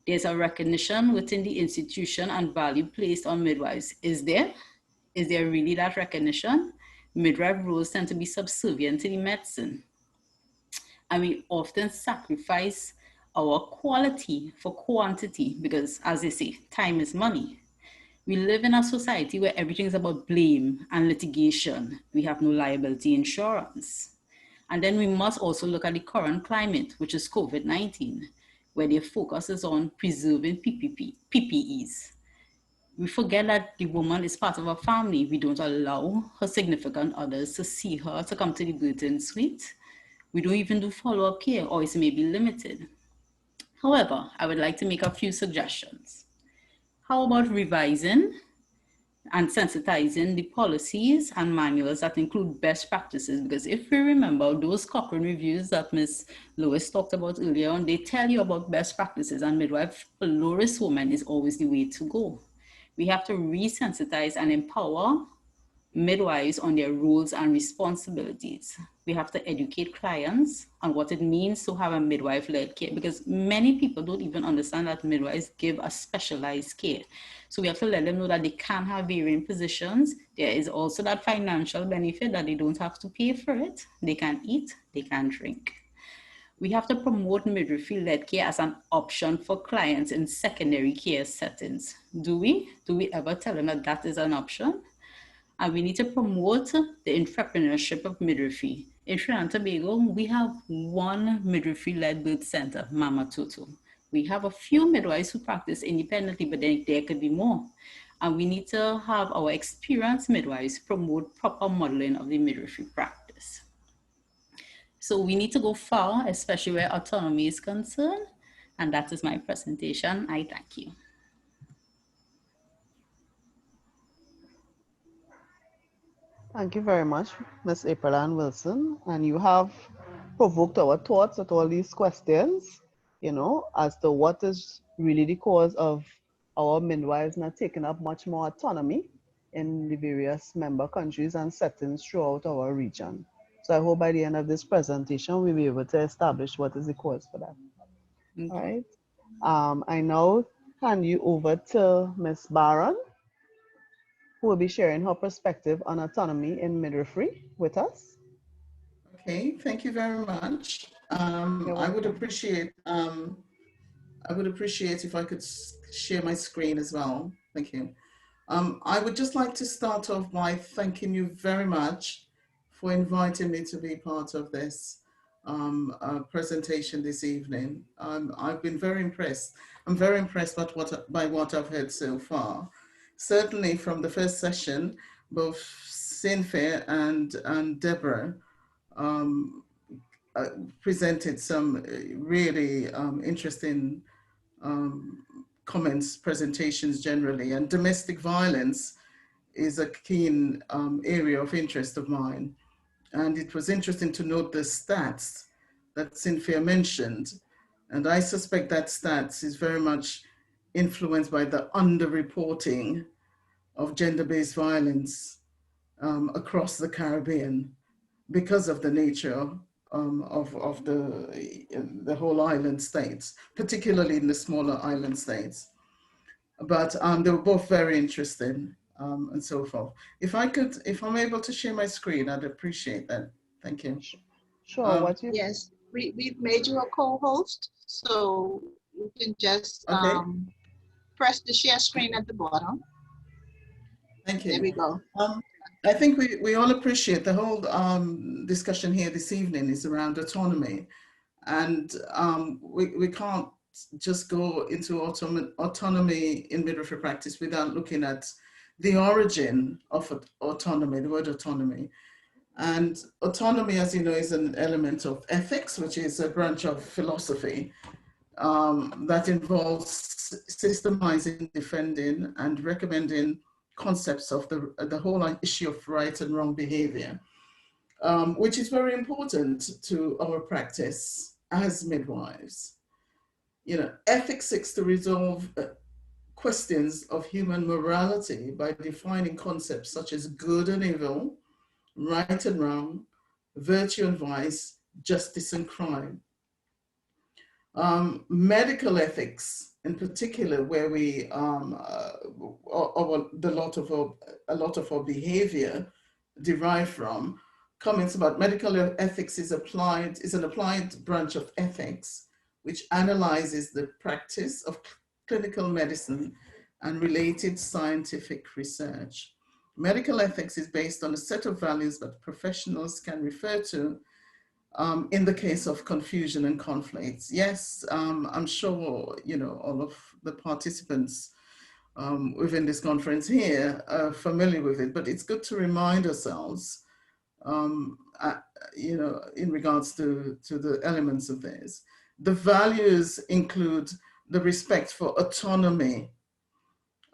There's a recognition within the institution and value placed on midwives. Is there really that recognition? Midwife roles tend to be subservient to the medicine. And we often sacrifice our quality for quantity because, as they say, time is money. We live in a society where everything is about blame and litigation. We have no liability insurance. And then we must also look at the current climate, which is COVID-19, where their focus is on preserving PPEs. We forget that the woman is part of a family. We don't allow her significant others to see her, to come to the birthing suite. We don't even do follow-up care, or it may be limited. However, I would like to make a few suggestions. How about revising and sensitizing the policies and manuals that include best practices? Because if we remember those Cochrane reviews that Ms. Lewis talked about earlier on, they tell you about best practices, and midwife for low-risk women is always the way to go. We have to resensitize and empower midwives on their roles and responsibilities. We have to educate clients on what it means to have a midwife-led care, because many people don't even understand that midwives give a specialized care. So we have to let them know that they can have varying positions. There is also that financial benefit that they don't have to pay for it. They can eat, they can drink. We have to promote midwifery-led care as an option for clients in secondary care settings. Do we? Do we ever tell them that that is an option? And we need to promote the entrepreneurship of midwifery. In Trinidad and Tobago, we have one midwifery-led birth center, Mama Toto. We have a few midwives who practice independently, but then there could be more. And we need to have our experienced midwives promote proper modeling of the midwifery practice. So we need to go far, especially where autonomy is concerned. And that is my presentation. I thank you. Thank you very much, Ms. April Ann Wilson. And you have provoked our thoughts with all these questions, you know, as to what is really the cause of our midwives not taking up much more autonomy in the various member countries and settings throughout our region. So I hope by the end of this presentation, we'll be able to establish what is the cause for that. Okay. All right. I now hand you over to Ms. Barron, who will be sharing her perspective on autonomy in midwifery with us. Okay, thank you very much. I would appreciate if I could share my screen as well. Thank you. I would just like to start off by thanking you very much for inviting me to be part of this presentation this evening. I've been very impressed. I'm very impressed by what I've heard so far. Certainly from the first session, both Cynthia and Deborah presented some really interesting comments, presentations generally, and domestic violence is a keen area of interest of mine. And it was interesting to note the stats that Cynthia mentioned. And I suspect that stats is very much influenced by the underreporting of gender-based violence across the Caribbean because of the nature of the whole island states, particularly in the smaller island states. But they were both very interesting and so forth. If I'm able to share my screen, I'd appreciate that. Thank you. Sure, Yes, we've made you a co-host, so you can just press the share screen at the bottom. Thank you. There we go. I think we all appreciate the whole discussion here this evening is around autonomy. And we can't just go into autonomy in midwifery practice without looking at the origin of autonomy, the word autonomy. And autonomy, as you know, is an element of ethics, which is a branch of philosophy that involves systemizing, defending, and recommending concepts of the whole issue of right and wrong behavior, which is very important to our practice as midwives. You know, ethics seeks to resolve questions of human morality by defining concepts such as good and evil, right and wrong, virtue and vice, justice and crime. Medical ethics, in particular, where we a lot of our behavior derived from, comments about medical ethics is an applied branch of ethics, which analyzes the practice of clinical medicine and related scientific research. Medical ethics is based on a set of values that professionals can refer to in the case of confusion and conflicts. Yes, I'm sure, you know, all of the participants within this conference here are familiar with it, but it's good to remind ourselves, you know, in regards to the elements of this. The values include the respect for autonomy,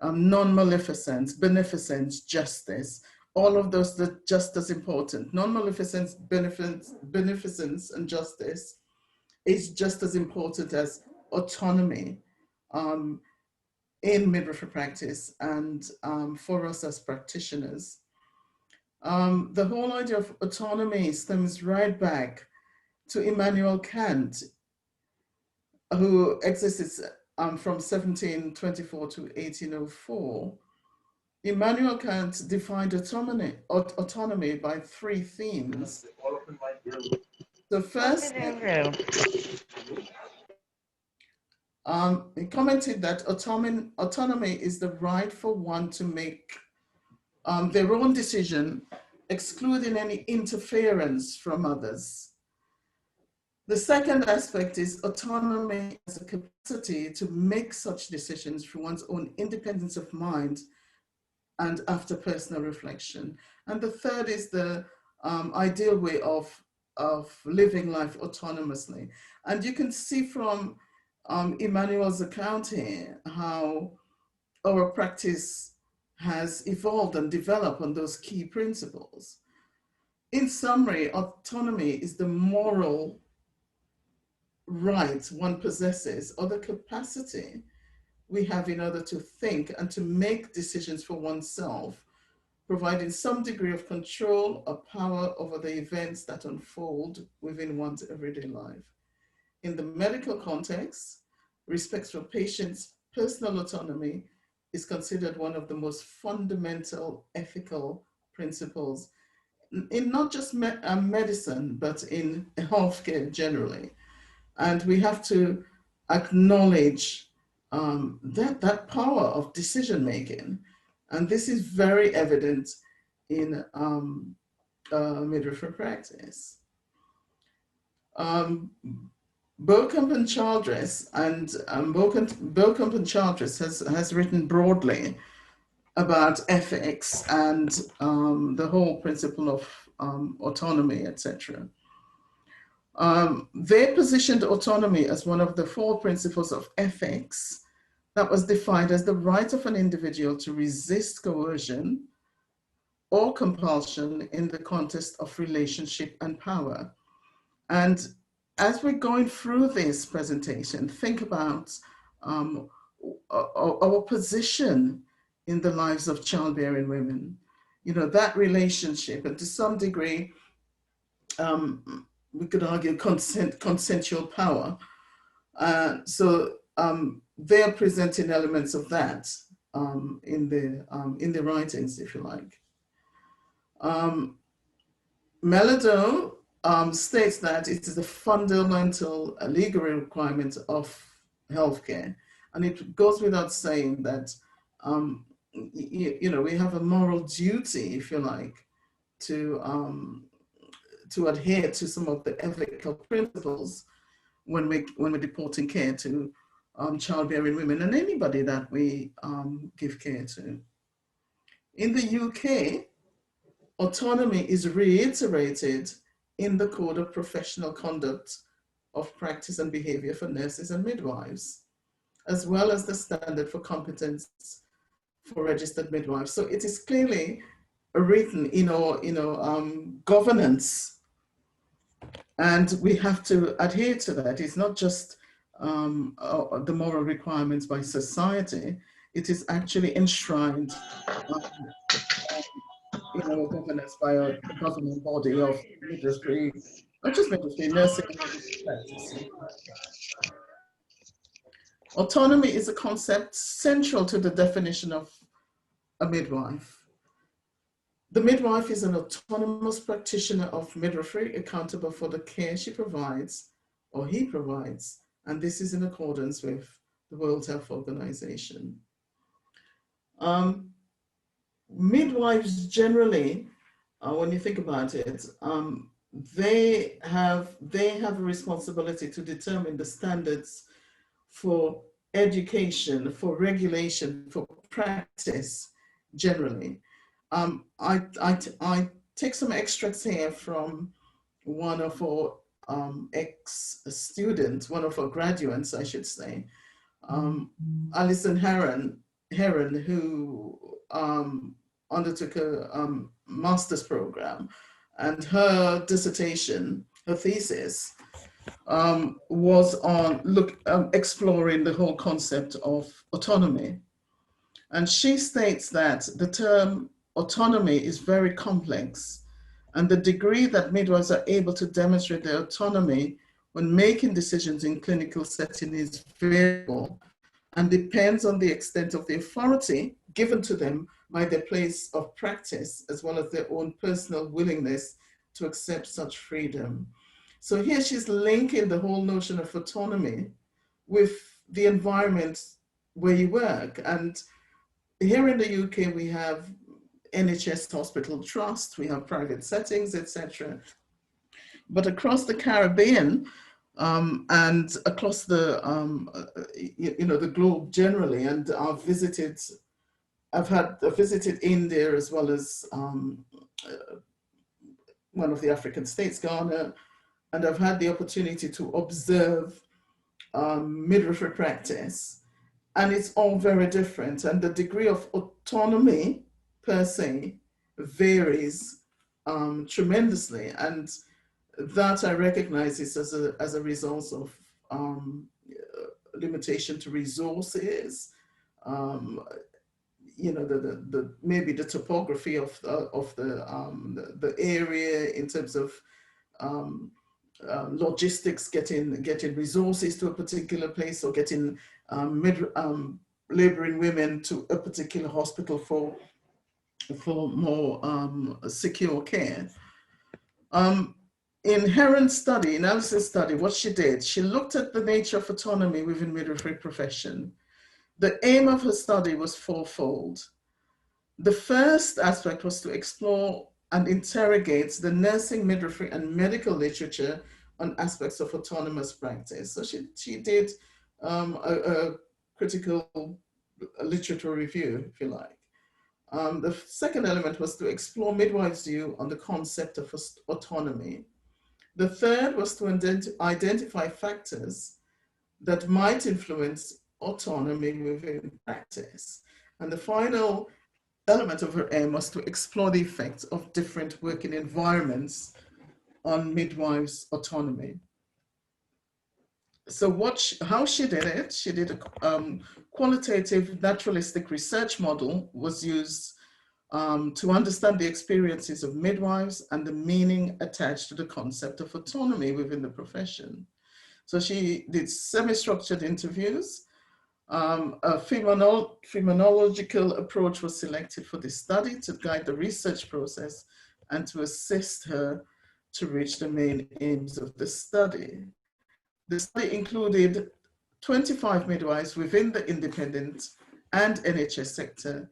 non-maleficence, beneficence, justice. All of those are just as important. Non-maleficence, beneficence, and justice is just as important as autonomy in midwifery practice and for us as practitioners. The whole idea of autonomy stems right back to Immanuel Kant, who existed from 1724 to 1804. Immanuel Kant defined autonomy by three themes. So first, he commented that autonomy is the right for one to make their own decision, excluding any interference from others. The second aspect is autonomy as a capacity to make such decisions for one's own independence of mind and after personal reflection. And the third is the ideal way of living life autonomously. And you can see from Emmanuel's account here how our practice has evolved and developed on those key principles. In summary, autonomy is the moral right one possesses or the capacity we have in order to think and to make decisions for oneself, providing some degree of control or power over the events that unfold within one's everyday life. In the medical context, respect for patients' personal autonomy is considered one of the most fundamental ethical principles in not just medicine, but in healthcare generally. And we have to acknowledge that power of decision making. And this is very evident in midwifery practice. Beauchamp and Childress, Beauchamp and Childress has written broadly about ethics and the whole principle of autonomy, etc. They positioned autonomy as one of the 4 principles of ethics that was defined as the right of an individual to resist coercion or compulsion in the context of relationship and power. And as we're going through this presentation, think about our position in the lives of childbearing women. You know, that relationship, and to some degree, we could argue consensual power. So they are presenting elements of that in the writings, if you like. Melado states that it is a fundamental legal requirement of healthcare, and it goes without saying that you know, we have a moral duty, if you like, to adhere to some of the ethical principles when we're deporting care to childbearing women and anybody that we give care to. In the UK, autonomy is reiterated in the Code of Professional Conduct of Practice and Behavior for Nurses and Midwives, as well as the standard for competence for registered midwives. So it is clearly written in our governance, and we have to adhere to that. It's not just the moral requirements by society, it is actually enshrined in our governance by a governing body of midwifery, not just midwifery, nursing and midwifery practice. Autonomy is a concept central to the definition of a midwife. The midwife is an autonomous practitioner of midwifery accountable for the care she provides or he provides, and this is in accordance with the World Health Organization. Midwives generally, when you think about it, they have a responsibility to determine the standards for education, for regulation, for practice generally. I take some extracts here from one of our ex-students, one of our graduates, I should say, Alison Heron, who undertook a master's program, and her dissertation, her thesis, was on exploring the whole concept of autonomy. And she states that the term autonomy is very complex, and the degree that midwives are able to demonstrate their autonomy when making decisions in clinical setting is variable and depends on the extent of the authority given to them by their place of practice, as well as their own personal willingness to accept such freedom. So here she's linking the whole notion of autonomy with the environment where you work. And here in the UK, we have NHS Hospital Trust, we have private settings, etc. But across the Caribbean and across the, the globe generally, and I've visited India as well as one of the African states, Ghana, and I've had the opportunity to observe midwifery practice, and it's all very different. And the degree of autonomy per se varies tremendously, and that I recognize is as a result of limitation to resources, maybe the topography of the area in terms of logistics, getting resources to a particular place, or getting laboring women to a particular hospital for more secure care. In Heron's analysis study, what she did, she looked at the nature of autonomy within midwifery profession. The aim of her study was fourfold. The first aspect was to explore and interrogate the nursing, midwifery, and medical literature on aspects of autonomous practice. So she did a critical literature review, if you like. The second element was to explore midwives' view on the concept of autonomy. The third was to identify factors that might influence autonomy within practice. And the final element of her aim was to explore the effects of different working environments on midwives' autonomy. So how she did it, she did a qualitative naturalistic research model was used to understand the experiences of midwives and the meaning attached to the concept of autonomy within the profession. So she did semi-structured interviews. A phenomenological approach was selected for this study to guide the research process and to assist her to reach the main aims of the study. The study included 25 midwives within the independent and NHS sector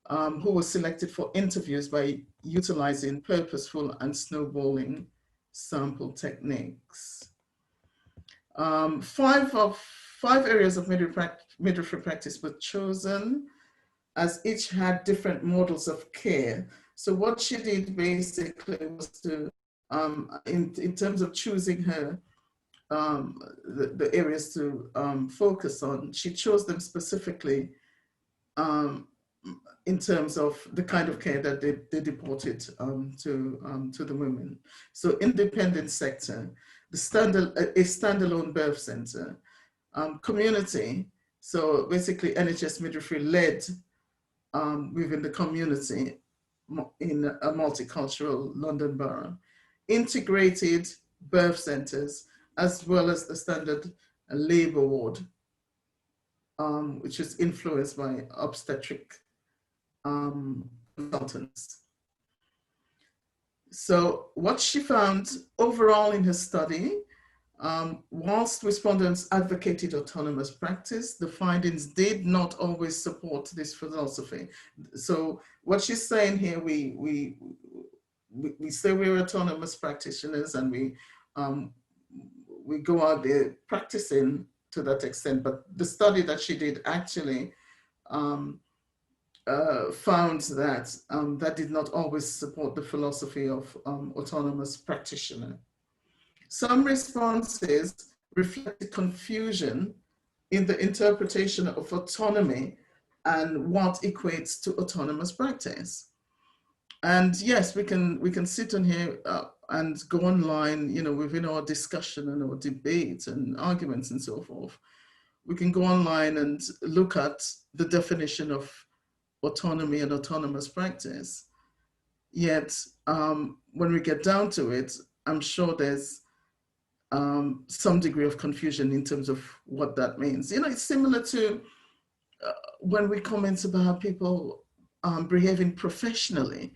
who were selected for interviews by utilizing purposeful and snowballing sample techniques. Five areas of midwifery practice were chosen, as each had different models of care. So what she did basically was to, in terms of choosing her, the areas to focus on, she chose them specifically in terms of the kind of care that they deported to the women. So independent sector, a standalone birth center, community, so basically NHS midwifery led within the community in a multicultural London borough, integrated birth centers, as well as the standard labor ward, which is influenced by obstetric consultants. So what she found overall in her study, whilst respondents advocated autonomous practice, the findings did not always support this philosophy. So what she's saying here, we say we're autonomous practitioners and we go out there practicing to that extent, but the study that she did actually found that that did not always support the philosophy of autonomous practitioner. Some responses reflected confusion in the interpretation of autonomy and what equates to autonomous practice. And yes, we can sit on here and go online, within our discussion and our debate and arguments and so forth. We can go online and look at the definition of autonomy and autonomous practice. Yet, when we get down to it, I'm sure there's some degree of confusion in terms of what that means. It's similar to when we comment about people behaving professionally.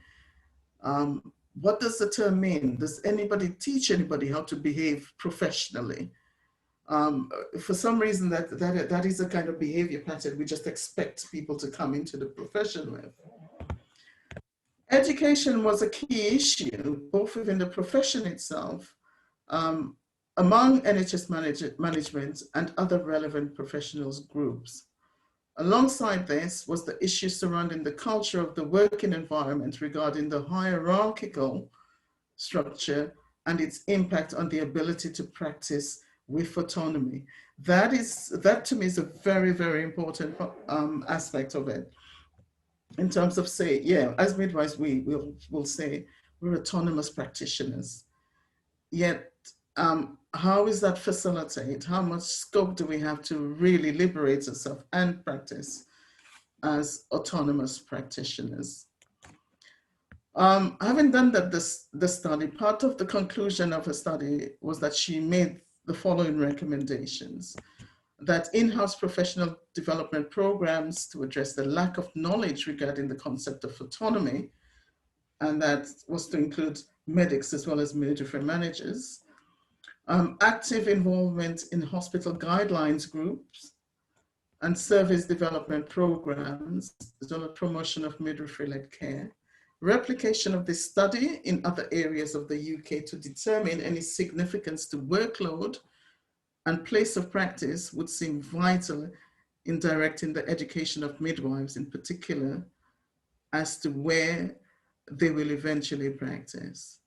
what does the term mean? Does anybody teach anybody how to behave professionally? For some reason, that is a kind of behavior pattern we just expect people to come into the profession with. Education was a key issue, both within the profession itself, among NHS management and other relevant professionals groups. Alongside this was the issue surrounding the culture of the working environment regarding the hierarchical structure and its impact on the ability to practice with autonomy. That to me is a very, very important aspect of it. In terms of say, yeah, as midwives, we'll say we're autonomous practitioners. Yet, how is that facilitated? How much scope do we have to really liberate ourselves and practice as autonomous practitioners? Having done that, the study, part of the conclusion of her study was that she made the following recommendations: that in-house professional development programs to address the lack of knowledge regarding the concept of autonomy, and that was to include medics as well as midwifery managers, active involvement in hospital guidelines groups and service development programs, as well as promotion of midwifery-led care, replication of this study in other areas of the UK to determine any significance to workload and place of practice would seem vital in directing the education of midwives in particular as to where they will eventually practice.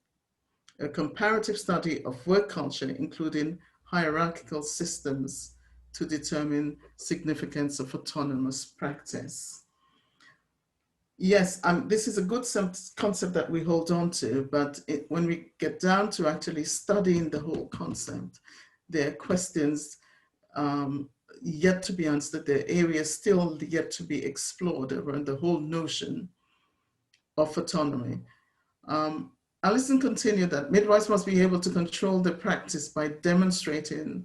A comparative study of work culture, including hierarchical systems to determine significance of autonomous practice. Yes, this is a good concept that we hold on to, but when we get down to actually studying the whole concept, there are questions yet to be answered. There are areas still yet to be explored around the whole notion of autonomy. Alison continued that midwives must be able to control their practice by demonstrating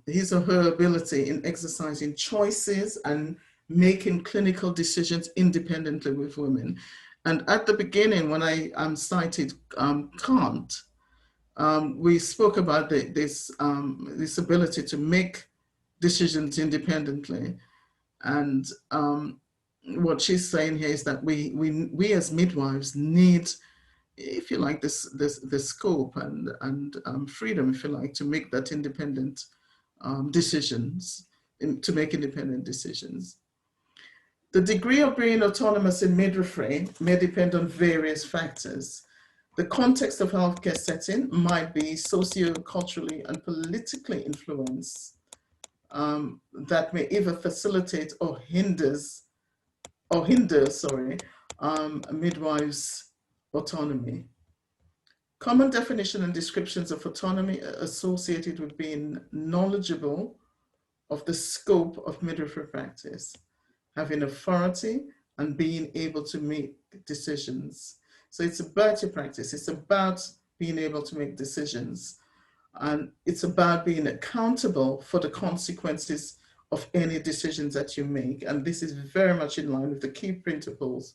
his or her ability in exercising choices and making clinical decisions independently with women. And at the beginning, when I cited Kant, we spoke about this ability to make decisions independently. And what she's saying here is that we as midwives need, if you like, this scope and freedom, if you like, to make that independent decisions, to make independent decisions. The degree of being autonomous in midwifery may depend on various factors. The context of healthcare setting might be socio-culturally and politically influenced, that may either facilitate or hinder midwives' autonomy. Common definition and descriptions of autonomy are associated with being knowledgeable of the scope of midwifery practice, having authority, and being able to make decisions. So it's about your practice. It's about being able to make decisions. And it's about being accountable for the consequences of any decisions that you make. And this is very much in line with the key principles,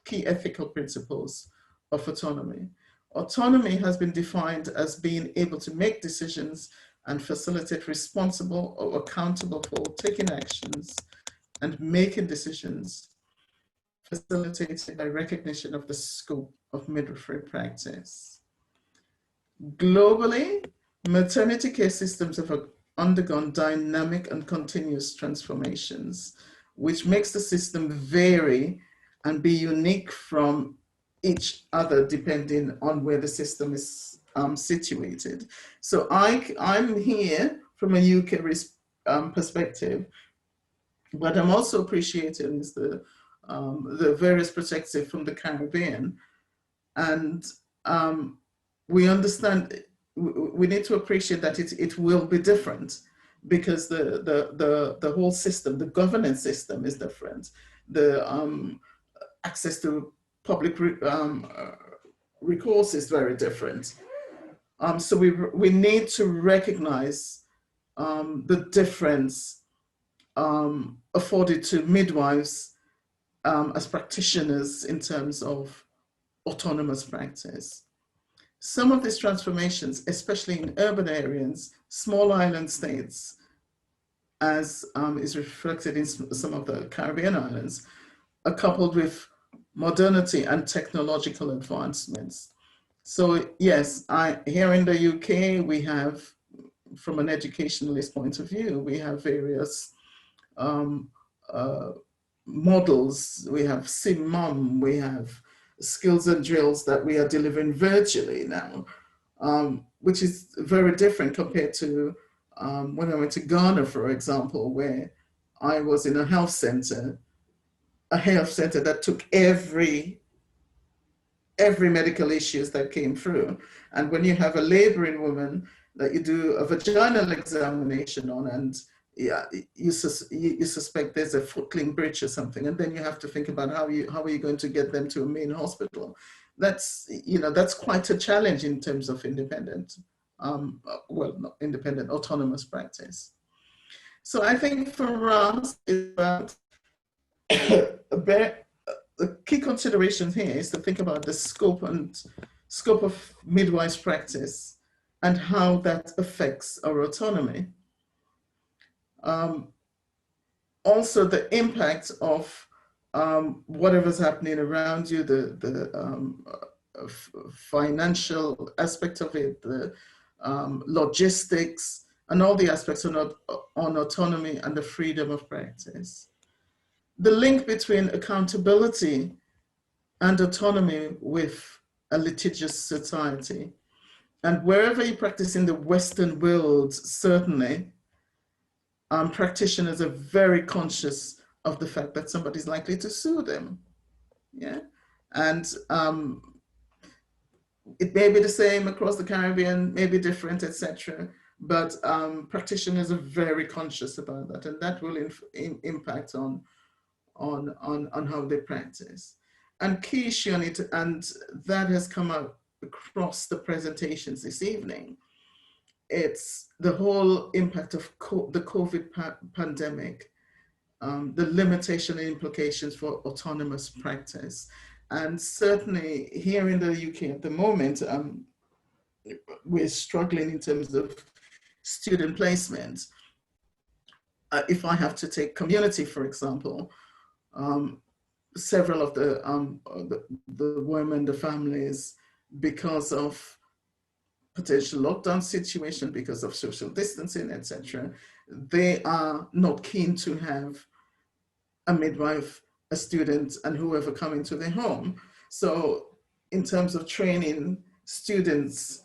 key ethical principles of autonomy. Autonomy has been defined as being able to make decisions and facilitate responsible or accountable for taking actions and making decisions, facilitated by recognition of the scope of midwifery practice. Globally, maternity care systems have undergone dynamic and continuous transformations, which makes the system vary and be unique from each other depending on where the system is situated. So I'm here from a UK perspective, but I'm also appreciating is the various perspectives from the Caribbean. And we understand, we need to appreciate that it will be different because the whole system, the governance system is different. The access to public recourse is very different. So we need to recognize the difference afforded to midwives as practitioners in terms of autonomous practice. Some of these transformations, especially in urban areas, small island states, as is reflected in some of the Caribbean islands, are coupled with modernity and technological advancements. So yes, here in the UK, we have, from an educationalist point of view, we have various models. We have SimMum, we have skills and drills that we are delivering virtually now, which is very different compared to when I went to Ghana, for example, where I was in a health center that took every medical issues that came through. And when you have a laboring woman that you do a vaginal examination on, and yeah, you suspect there's a footling bridge or something, and then you have to think about how are you going to get them to a main hospital. That's quite a challenge in terms of independent, not independent, autonomous practice. So I think for us, it's about the key consideration here is to think about the scope of midwives practice and how that affects our autonomy. Also, the impact of whatever's happening around you, the financial aspect of it, the logistics, and all the aspects on autonomy and the freedom of practice. The link between accountability and autonomy with a litigious society. And wherever you practice in the Western world, certainly, practitioners are very conscious of the fact that somebody's likely to sue them. Yeah. And it may be the same across the Caribbean, maybe different, etc. But practitioners are very conscious about that, and that will impact on how they practice. And key issue on it, and that has come out across the presentations this evening, it's the whole impact of the COVID pandemic, the limitation and implications for autonomous practice. And certainly here in the UK at the moment, we're struggling in terms of student placement. If I have to take community, for example, several of the women, the families, because of potential lockdown situation, because of social distancing, etc., they are not keen to have a midwife, a student, and whoever come into their home. So in terms of training students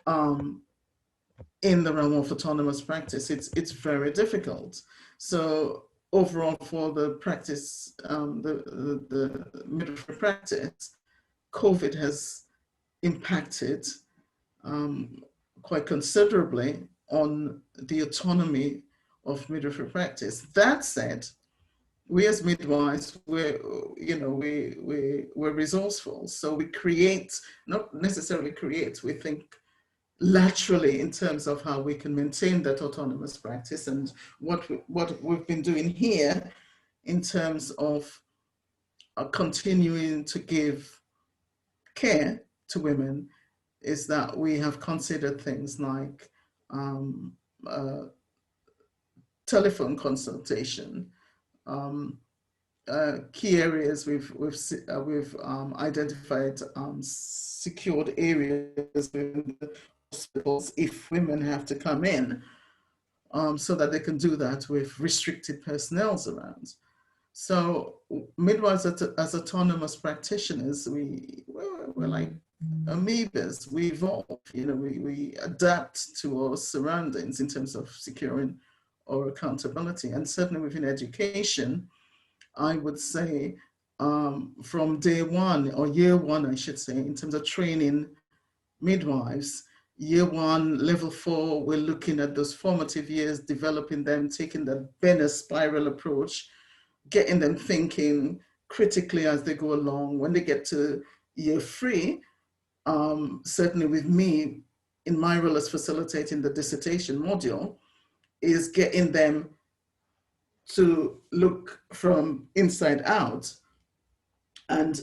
in the realm of autonomous practice, it's very difficult. So overall, for the practice, the midwifery practice, COVID has impacted quite considerably on the autonomy of midwifery practice. That said, we as midwives, we're resourceful. So we create, not necessarily create, we think laterally in terms of how we can maintain that autonomous practice. And what we've been doing here in terms of continuing to give care to women is that we have considered things like telephone consultation. Key areas we've identified secured areas within the hospitals if women have to come in, so that they can do that with restricted personnel around. So midwives as autonomous practitioners, we're like amoebas. We evolve, we adapt to our surroundings in terms of securing our accountability. And certainly within education, I would say from day one, or year one, I should say, in terms of training midwives, year one, level 4, we're looking at those formative years, developing them, taking the Benner spiral approach, getting them thinking critically as they go along. When they get to year 3, certainly with me, in my role as facilitating the dissertation module, is getting them to look from inside out and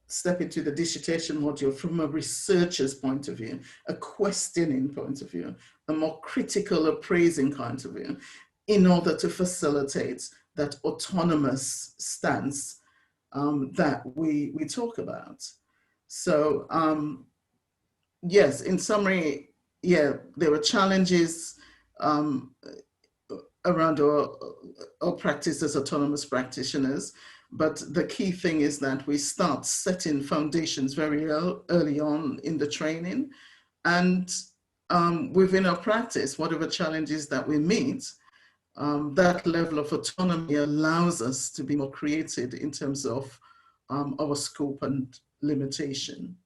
step into the dissertation module from a researcher's point of view, a questioning point of view, a more critical appraising point of view, in order to facilitate that autonomous stance that we talk about. So yes, in summary, yeah, there were challenges around our practice as autonomous practitioners, but the key thing is that we start setting foundations very early on in the training, and within our practice, whatever challenges that we meet, that level of autonomy allows us to be more creative in terms of our scope and limitation.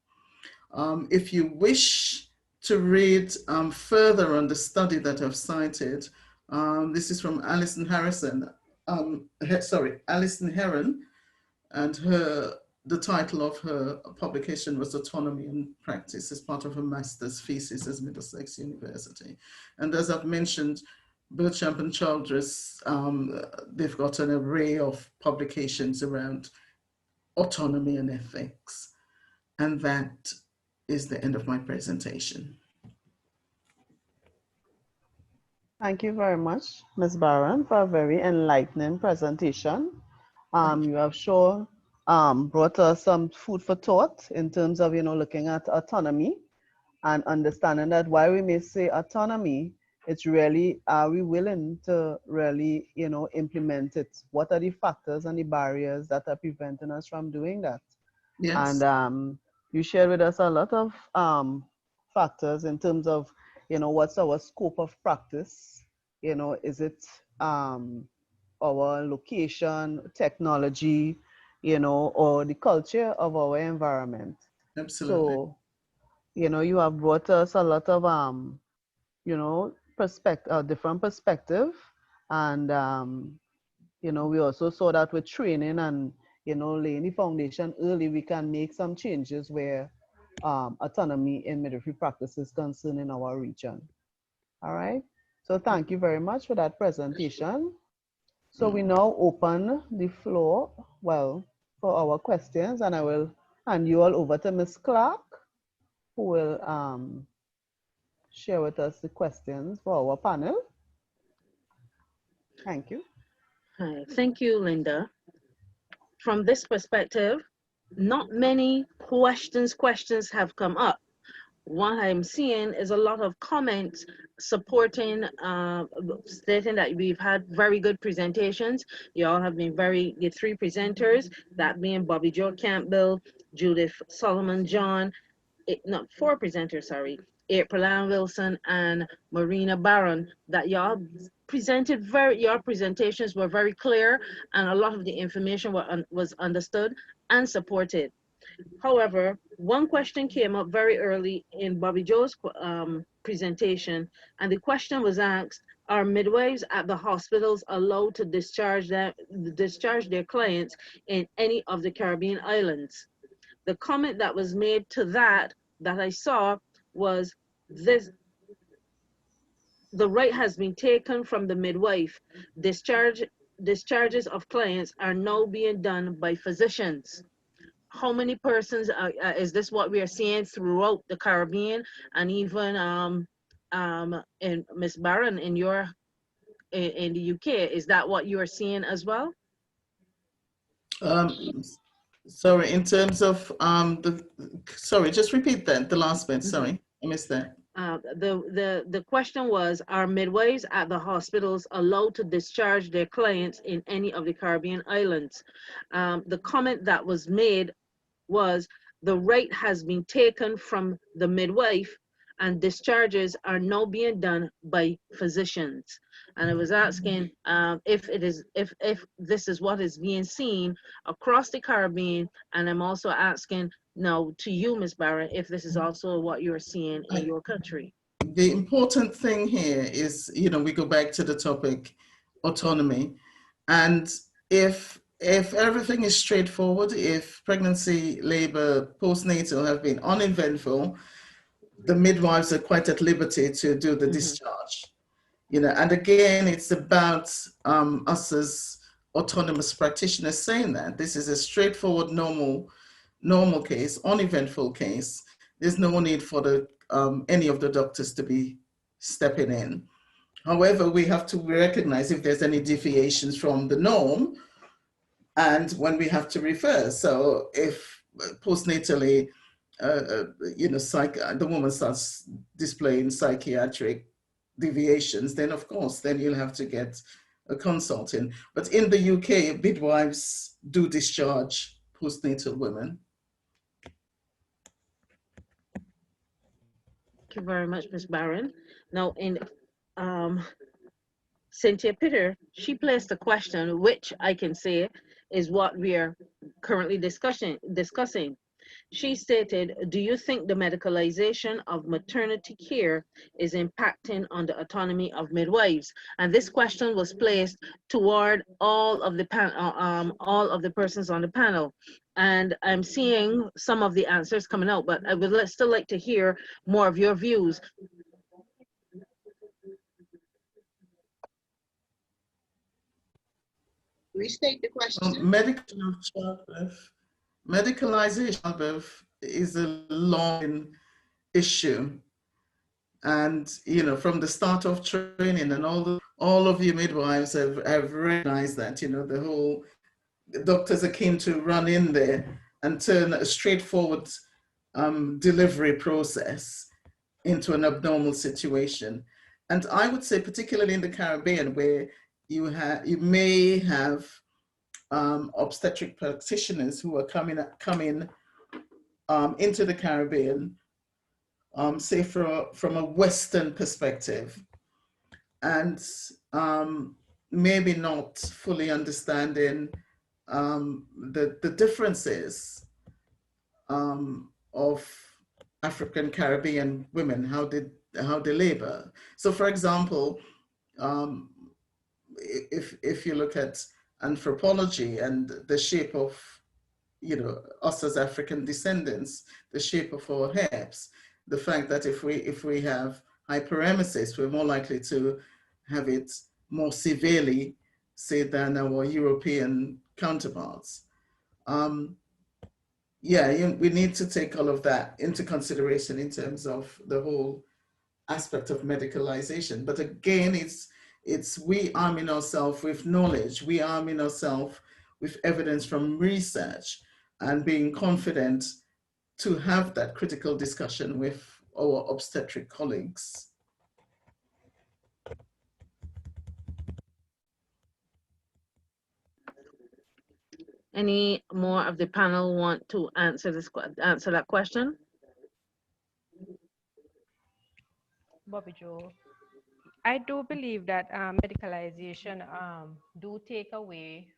If you wish to read further on the study that I've cited, this is from Alison Harrison, Alison Heron, and the title of her publication was Autonomy in Practice as part of her master's thesis at Middlesex University. And as I've mentioned, Beauchamp and Childress, they've got an array of publications around autonomy and ethics. And that is the end of my presentation. Thank you very much, Ms. Barron, for a very enlightening presentation. You have sure brought us some food for thought in terms of, looking at autonomy and understanding that while we may say autonomy, it's really, are we willing to really, implement it? What are the factors and the barriers that are preventing us from doing that? Yes. And you shared with us a lot of factors in terms of, what's our scope of practice? Is it our location, technology, or the culture of our environment? Absolutely. So, you have brought us a lot of, different perspective. And, we also saw that with training and, laying the foundation early, we can make some changes where autonomy in midwifery practice is concerned in our region. All right. So thank you very much for that presentation. So we now open the floor, for our questions, and I will hand you all over to Ms. Clark, who will share with us the questions for our panel. Thank you. Hi, thank you, Linda. From this perspective, not many questions have come up. What I'm seeing is a lot of comments supporting, stating that we've had very good presentations. You all have been the three presenters, that being Bobby Jo Campbell, Judith Solomon John, four presenters, sorry, April Ann Wilson and Marina Barron, that y'all presented your presentations were very clear, and a lot of the information was understood and supported. However, one question came up very early in Bobby Jo's presentation, and the question was asked, are midwives at the hospitals allowed to discharge their clients in any of the Caribbean islands? The comment that was made to that I saw was this: the right has been taken from the midwife. Discharges of clients are now being done by physicians. How many persons is this what we are seeing throughout the Caribbean, and even in Ms. Barron in the UK? Is that what you are seeing as well? Sorry, in terms of sorry, just repeat that, the last bit. Sorry, I missed that. The question was, are midwives at the hospitals allowed to discharge their clients in any of the Caribbean islands? The comment that was made was, the right has been taken from the midwife and discharges are now being done by physicians. And I was asking if this is what is being seen across the Caribbean, and I'm also asking now to you, Ms. Barron, if this is also what you're seeing in your country. The important thing here is, we go back to the topic, autonomy. And if everything is straightforward, if pregnancy, labor, postnatal have been uneventful, the midwives are quite at liberty to do the discharge. And again, it's about us as autonomous practitioners saying that this is a straightforward, normal case, uneventful case. There's no need for any of the doctors to be stepping in. However, we have to recognize if there's any deviations from the norm and when we have to refer. So if postnatally, the woman starts displaying psychiatric deviations, then of course, then you'll have to get a consultant. But in the UK, midwives do discharge postnatal women. Thank you very much, Ms. Barron. Now, in Cynthia Pitter, she placed a question, which I can say is what we are currently discussing. She stated, do you think the medicalization of maternity care is impacting on the autonomy of midwives? And this question was placed toward all of the persons on the panel. And I'm seeing some of the answers coming out, but I would still like to hear more of your views. Restate the question. Medicalization of childbirth is a long issue. And, from the start of training and all of you midwives have recognized that, the whole doctors are keen to run in there and turn a straightforward delivery process into an abnormal situation. And I would say, particularly in the Caribbean, where you may have obstetric practitioners who are coming into the Caribbean, say from a Western perspective, and maybe not fully understanding the differences of African Caribbean women, how they labor. So, for example, if you look at anthropology and the shape of us as African descendants, the shape of our hips, the fact that if we have hyperemesis, we're more likely to have it more severely, say, than our European counterparts. We need to take all of that into consideration in terms of the whole aspect of medicalization. But again, it's we arming ourselves with knowledge, we arming ourselves with evidence from research, and being confident to have that critical discussion with our obstetric colleagues. Any more of the panel want to answer that question? Bobby Joe, I do believe that medicalization do take away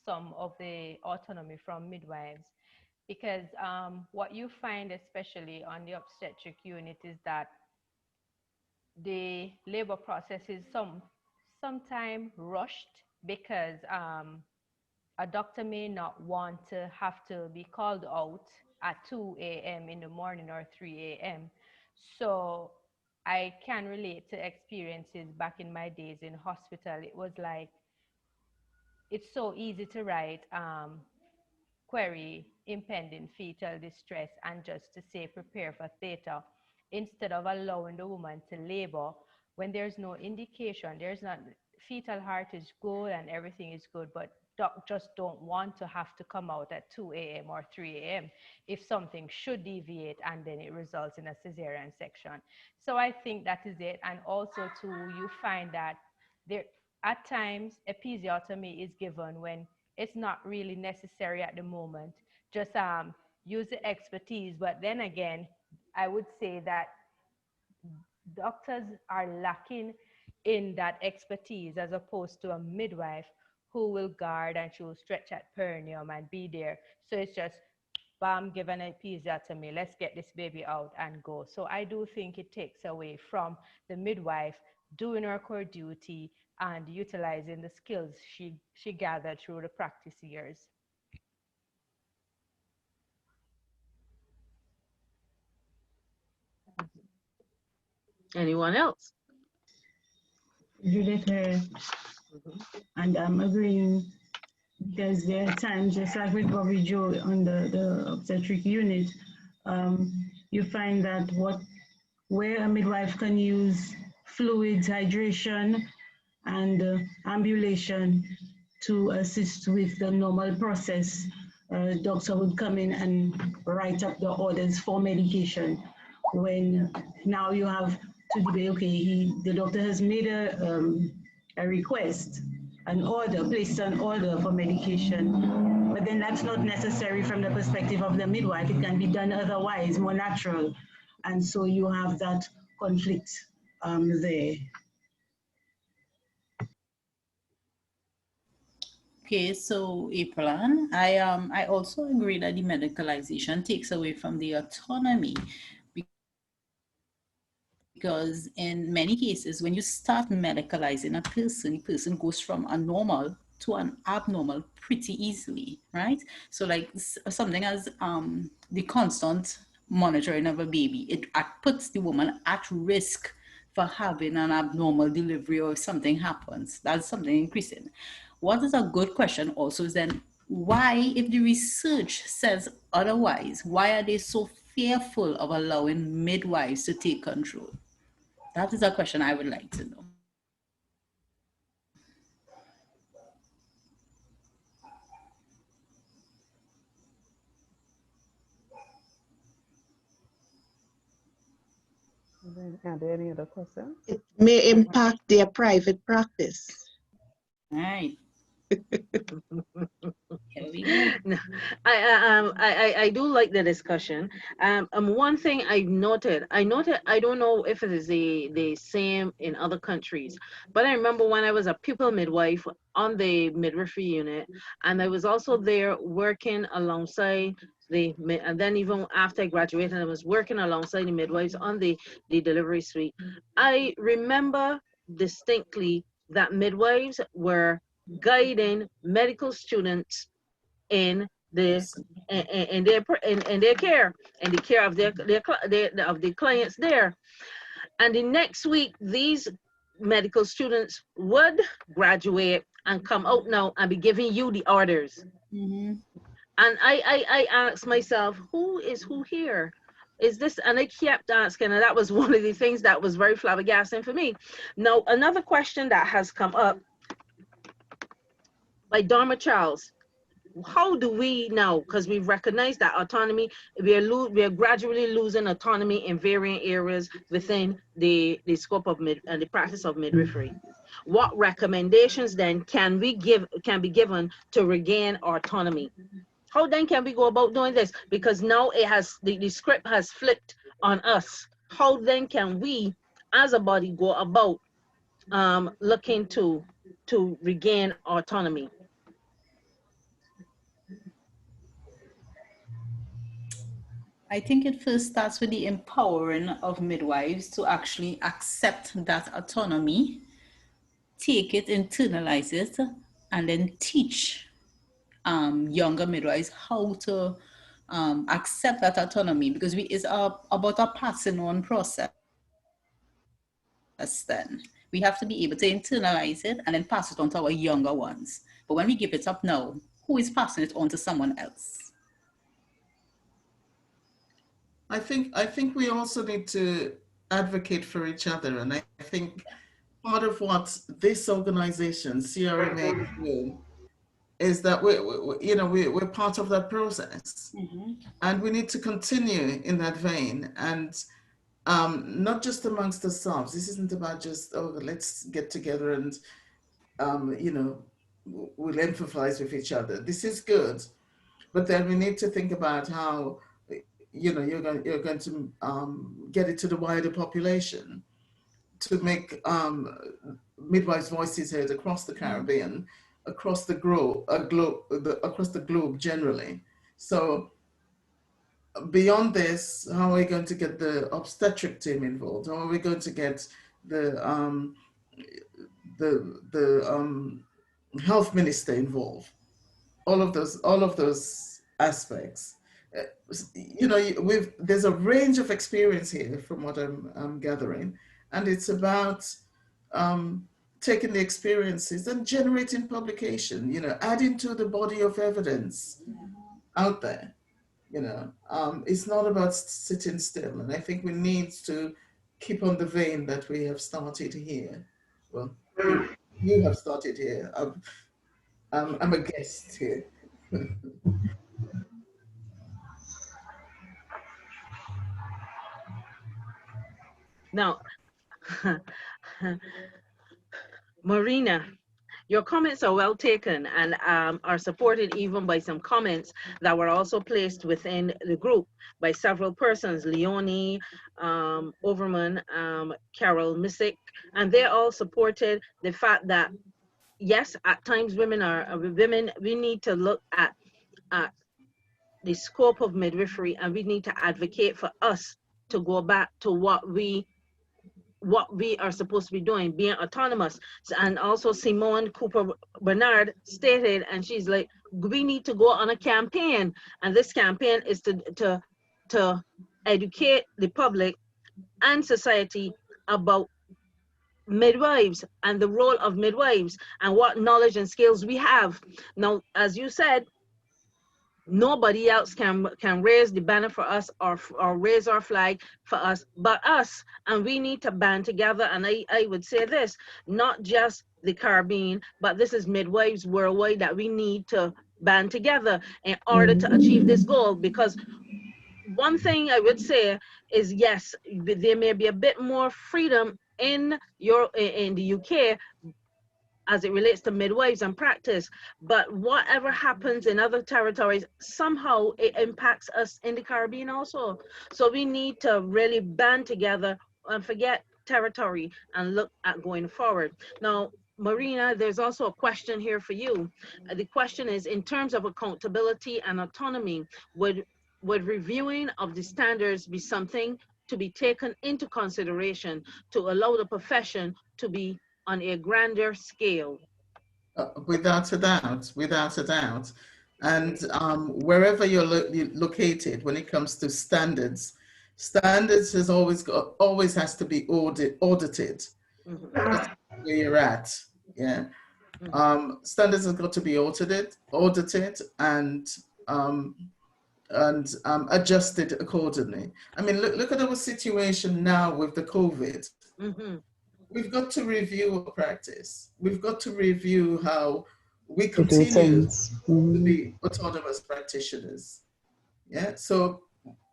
some of the autonomy from midwives, because what you find, especially on the obstetric unit, is that the labor process is sometimes rushed, because a doctor may not want to have to be called out at 2 a.m. in the morning or 3 a.m. So I can relate to experiences back in my days in hospital. It was like, it's so easy to write query impending fetal distress and just to say prepare for theta, instead of allowing the woman to labor when there's no indication. There's not, fetal heart is good and everything is good, but doc just don't want to have to come out at 2 a.m. or 3 a.m. if something should deviate and then it results in a cesarean section. So I think that is it. And also too, you find that there at times episiotomy is given when it's not really necessary at the moment. Just use the expertise. But then again, I would say that doctors are lacking in that expertise, as opposed to a midwife who will guard and she will stretch at perineum and be there. So it's just, bam, give an episiotomy, let's get this baby out and go. So I do think it takes away from the midwife doing her core duty and utilizing the skills she gathered through the practice years. Anyone else? Judith, And I'm agreeing because there are times, just like with Bobby Joe on the obstetric unit, you find that where a midwife can use fluids, hydration, and ambulation to assist with the normal process. Doctor would come in and write up the orders for medication. When now you have to debate, okay, the doctor has made a request, an order, placed an order for medication, but then that's not necessary from the perspective of the midwife. It can be done otherwise, more natural. And so you have that conflict there. Okay, so April, I also agree that the medicalization takes away from the autonomy, because in many cases, when you start medicalizing a person, the person goes from a normal to an abnormal pretty easily, right? So like something as the constant monitoring of a baby, it puts the woman at risk for having an abnormal delivery, or if something happens, that's something increasing. What is a good question also is then, why, if the research says otherwise, why are they so fearful of allowing midwives to take control? That is a question I would like to know. Are there any other questions? It may impact their private practice. All right. No, I do like the discussion. One thing I noted, I don't know if it is the same in other countries, but I remember when I was a pupil midwife on the midwifery unit, and I was also there working alongside and then even after I graduated, I was working alongside the midwives on the delivery suite. I remember distinctly that midwives were guiding medical students in their care and the care of of the clients there. And the next week, these medical students would graduate and come out now and be giving you the orders. Mm-hmm. And I asked myself, who is who here? Is this? And I kept asking, and that was one of the things that was very flabbergasting for me. Now, another question that has come up by Dharma Charles: how do we know? Because we've recognized that autonomy, we are gradually losing autonomy in varying areas within the scope of and the practice of midwifery. What recommendations then can be given to regain autonomy? How then can we go about doing this? Because now it has the script has flipped on us. How then can we, as a body, go about looking to regain autonomy? I think it first starts with the empowering of midwives to actually accept that autonomy, take it, internalize it, and then teach younger midwives how to accept that autonomy, because it's about a passing on process. Then we have to be able to internalize it and then pass it on to our younger ones. But when we give it up now, who is passing it on to someone else? I think we also need to advocate for each other, and I think part of what this organization, CRMA, is doing is that we're part of that process, and we need to continue in that vein, and not just amongst ourselves. This isn't about just, oh, let's get together and we'll empathize with each other. This is good, but then we need to think about how you're going to get it to the wider population, to make midwives' voices heard across the Caribbean, across the globe generally. So beyond this, how are we going to get the obstetric team involved? How are we going to get the health minister involved? All of those aspects. There's a range of experience here from what I'm gathering, and it's about taking the experiences and generating publication, you know, adding to the body of evidence out there. You know, it's not about sitting still. And I think we need to keep on the vein that we have started here. Well, you have started here. I'm a guest here. Now, Marina, your comments are well taken and are supported even by some comments that were also placed within the group by several persons, Leonie, Overman, Carol Missick, and they all supported the fact that, yes, at times women, we need to look at the scope of midwifery, and we need to advocate for us to go back to what we are supposed to be doing, being autonomous. And also Simone Cooper Bernard stated, and she's like, we need to go on a campaign, and this campaign is to educate the public and society about midwives and the role of midwives and what knowledge and skills we have. Now, as you said, nobody else can raise the banner for us or raise our flag for us but us, and we need to band together. And I would say this, not just the Caribbean, but this is midwives worldwide that we need to band together in order to achieve this goal. Because one thing I would say is, yes, there may be a bit more freedom in the UK as it relates to midwives and practice, but whatever happens in other territories, somehow it impacts us in the Caribbean also. So we need to really band together and forget territory and look at going forward. Now, Marina, there's also a question here for you. The question is, in terms of accountability and autonomy, would reviewing of the standards be something to be taken into consideration to allow the profession to be on a grander scale? Without a doubt, without a doubt. And wherever you're located, when it comes to standards has always has to be audited. That's where you're at. Yeah. Standards have got to be audited and adjusted accordingly. I mean, look at our situation now with the COVID. We've got to review our practice. We've got to review how we continue to be autonomous practitioners. Yeah, so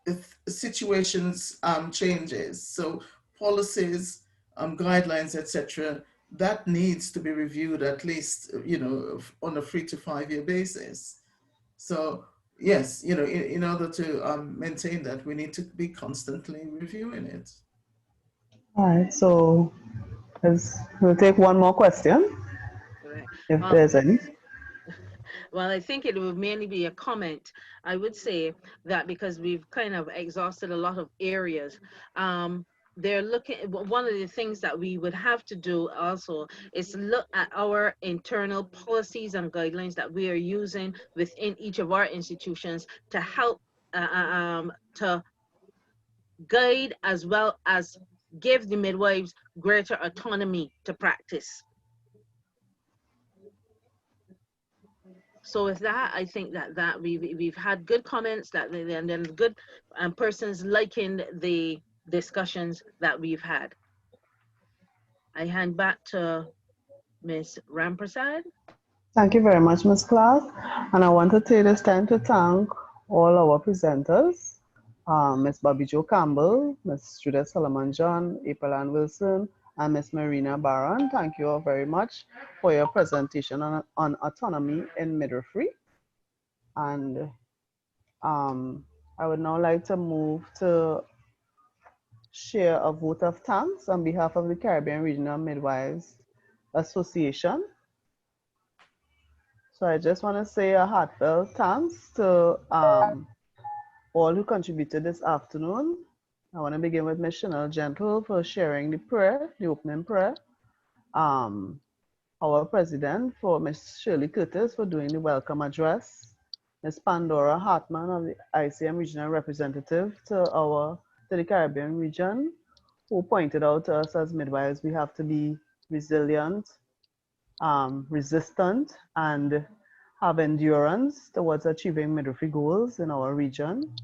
if situations changes, so policies, guidelines, etc., that needs to be reviewed at least, you know, on a 3 to 5 year basis. So yes, you know, in order to maintain that, we need to be constantly reviewing it. All right, so we'll take one more question, if there's any. Well, I think it would mainly be a comment. I would say that because we've kind of exhausted a lot of areas, they're looking, one of the things that we would have to do also is look at our internal policies and guidelines that we are using within each of our institutions to help to guide as well as give the midwives greater autonomy to practice. So with that, I think that we've had good comments, and then good persons liking the discussions that we've had. I hand back to Ms. Ramprasad. Thank you very much, Ms. Clark. And I want to take this time to thank all our presenters, Ms. Bobby Jo Campbell, Ms. Judith Solomon John, April Ann Wilson, and Ms. Marina Barron. Thank you all very much for your presentation on autonomy in midwifery. And I would now like to move to share a vote of thanks on behalf of the Caribbean Regional Midwives Association. So I just want to say a heartfelt thanks to all who contributed this afternoon. I want to begin with Ms. Chanel Gentle for sharing the prayer, the opening prayer. Our president, for Ms. Shirley Curtis, for doing the welcome address. Ms. Pandora Hartman of the ICM regional representative to the Caribbean region, who pointed out to us as midwives we have to be resilient, resistant, and have endurance towards achieving midwifery goals in our region.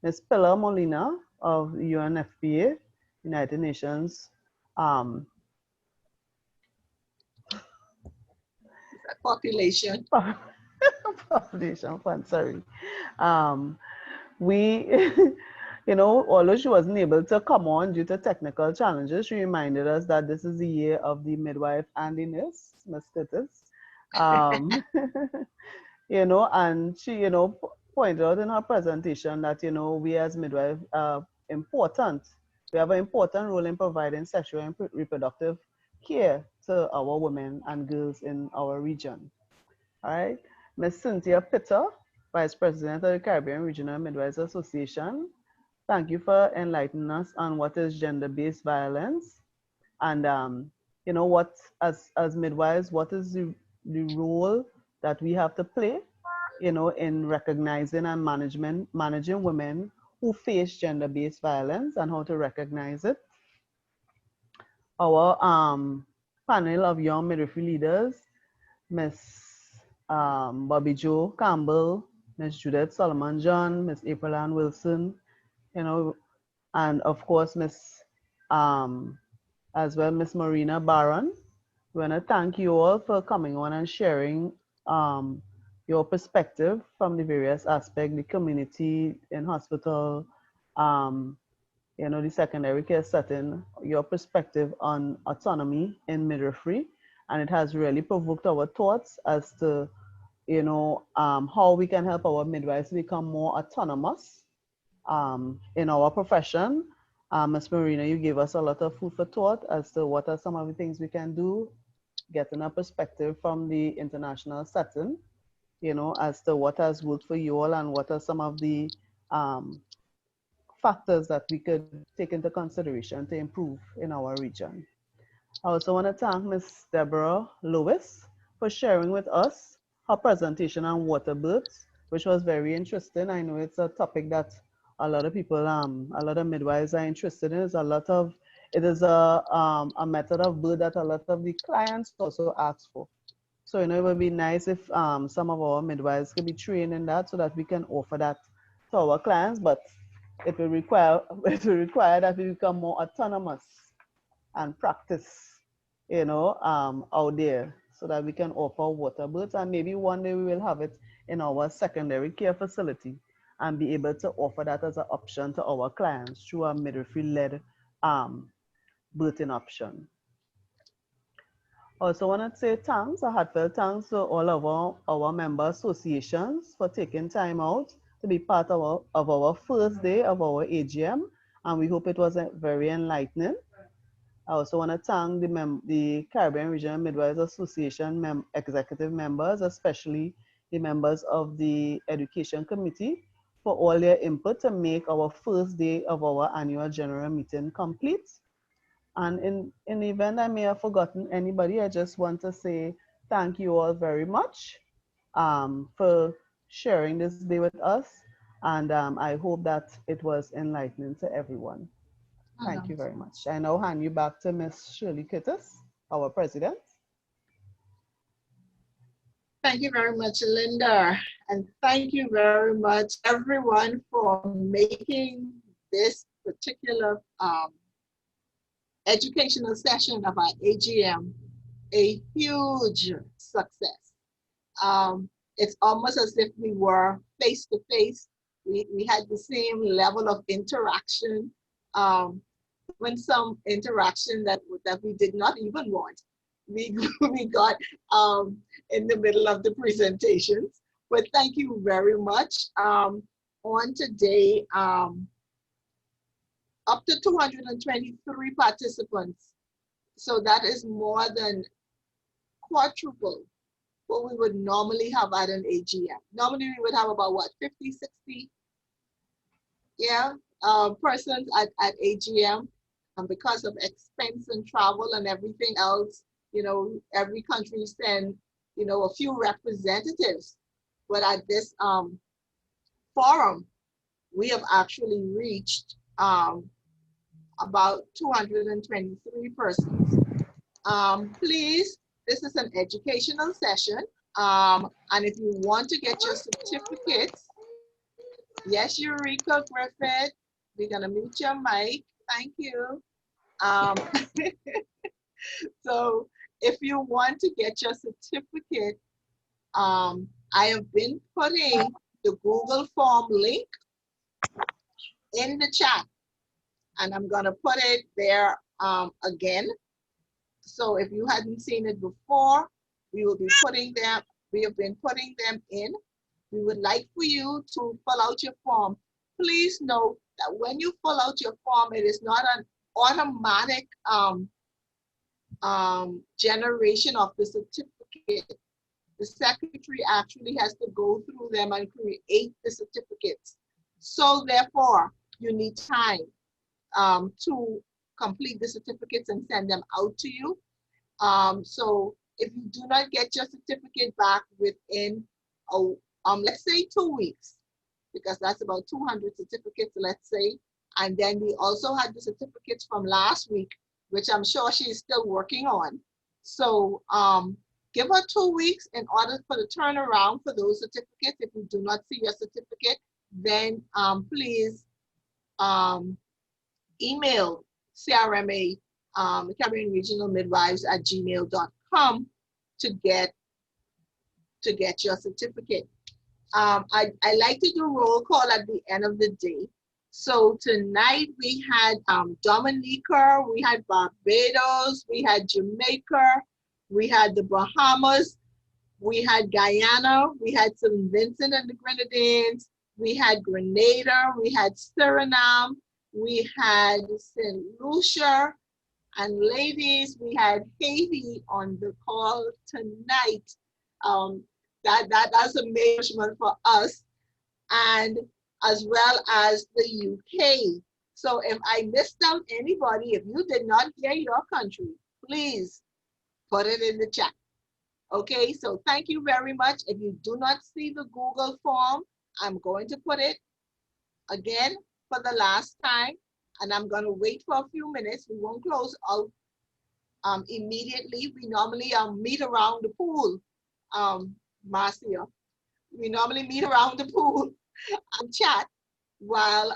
Ms. Pilar Molina of UNFPA, United Nations population. Population Fund, sorry. We, you know, although she wasn't able to come on due to technical challenges, she reminded us that this is the year of the midwife and the nurse, Ms. Curtis. You know, and she, you know, pointed out in her presentation that, you know, we as midwives are important. We have an important role in providing sexual and reproductive care to our women and girls in our region. All right. Ms. Cynthia Pitter, Vice President of the Caribbean Regional Midwives Association. Thank you for enlightening us on what is gender-based violence. And, you know, what, as midwives, what is the role that we have to play, you know, in recognizing and managing women who face gender-based violence and how to recognize it. Our panel of young midwifery leaders, Ms. Bobby Jo Campbell, Ms. Judith Solomon John, Ms. April Ann Wilson, you know, and of course, as well, Ms. Marina Barron. We want to thank you all for coming on and sharing your perspective from the various aspects, the community in hospital, you know, the secondary care setting, your perspective on autonomy in midwifery. And it has really provoked our thoughts as to, you know, how we can help our midwives become more autonomous in our profession. Ms. Marina, you gave us a lot of food for thought as to what are some of the things we can do, getting a perspective from the international setting, you know, as to what has worked for you all and what are some of the factors that we could take into consideration to improve in our region. I also want to thank Ms. Deborah Lewis for sharing with us her presentation on water births, which was very interesting. I know it's a topic that a lot of people, a lot of midwives are interested in. It is a method of birth that a lot of the clients also ask for. So, you know, it would be nice if some of our midwives could be trained in that so that we can offer that to our clients, but it will require that we become more autonomous and practice, you know, out there so that we can offer water births, and maybe one day we will have it in our secondary care facility and be able to offer that as an option to our clients through a midwifery-led birthing option. Also want to say thanks, a heartfelt thanks to all of our member associations for taking time out to be part of our first day of our AGM, and we hope it was very enlightening. I also want to thank the Caribbean Regional Midwives Association executive members, especially the members of the Education Committee, for all their input to make our first day of our annual general meeting complete. And in the event I may have forgotten anybody, I just want to say thank you all very much for sharing this day with us. And I hope that it was enlightening to everyone. Thank you very much. I now hand you back to Ms. Shirley Curtis, our president. Thank you very much, Linda. And thank you very much, everyone, for making this particular educational session of our AGM a huge success. It's almost as if we were face to face. We had the same level of interaction, when some interaction that we did not even want. We got in the middle of the presentations. But thank you very much. On today, up to 223 participants. So that is more than quadruple what we would normally have at an AGM. Normally we would have about what, 50, 60 persons at AGM. And because of expense and travel and everything else, you know, every country send, you know, a few representatives. But at this forum, we have actually reached about 223 persons. Please, this is an educational session. And if you want to get your certificates, yes, Eureka Griffith, we're gonna mute your mic. Thank you. So if you want to get your certificate, I have been putting the Google form link in the chat, and I'm gonna put it there again. So if you hadn't seen it before, we will be putting them, we have been putting them in. We would like for you to fill out your form. Please note that when you fill out your form, it is not an automatic generation of the certificate. The secretary actually has to go through them and create the certificates. So therefore, you need time to complete the certificates and send them out to you. So if you do not get your certificate back within, let's say 2 weeks, because that's about 200 certificates, let's say. And then we also had the certificates from last week, which I'm sure she's still working on. So give her 2 weeks in order for the turnaround for those certificates. If you do not see your certificate, then please email CRMA, Caribbean Regional Midwives at gmail.com to get your certificate. I like to do roll call at the end of the day. So tonight we had Dominica, we had Barbados, we had Jamaica, we had the Bahamas, we had Guyana, we had St. Vincent and the Grenadines, we had Grenada, we had Suriname, we had St. Lucia, and ladies, we had Haiti on the call tonight. That's a measurement for us, and as well as the UK. So if I missed out anybody, if you did not hear your country, please put it in the chat. Okay, so thank you very much. If you do not see the Google form, I'm going to put it again for the last time, and I'm going to wait for a few minutes. We won't close out immediately. We normally meet around the pool, Marcia. We normally meet around the pool and chat while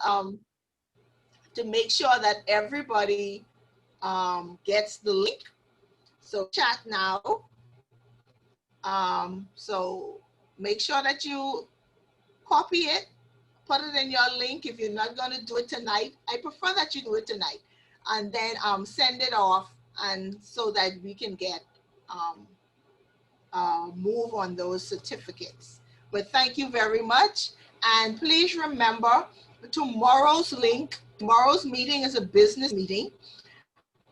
to make sure that everybody gets the link. So chat now. So make sure that you copy it, put it in your link. If you're not going to do it tonight, I prefer that you do it tonight, and then send it off, and so that we can get move on those certificates. But thank you very much, and please remember tomorrow's meeting is a business meeting,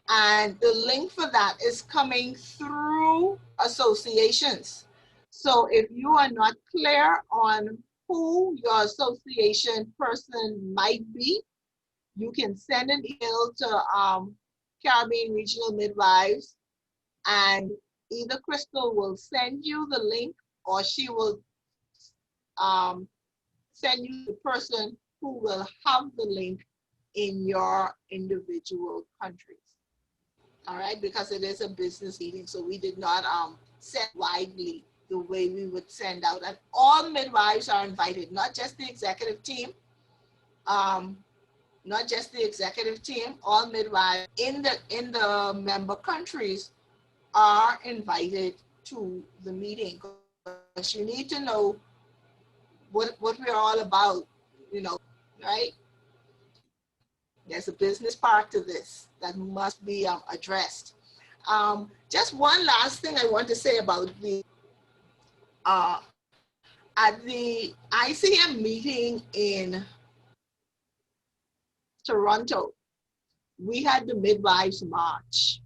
and the link for that is coming through associations. So if you are not clear on who your association person might be, you can send an email to Caribbean Regional Midwives, and either Crystal will send you the link, or she will send you the person who will have the link in your individual countries. All right, because it is a business meeting, so we did not send widely the way we would send out. And all midwives are invited, not just the executive team, not just the executive team, all midwives in the member countries are invited to the meeting, because you need to know what we're all about, right? There's a business part to this that must be addressed. Just one last thing I want to say about the at the ICM meeting in Toronto, we had the Midwives March,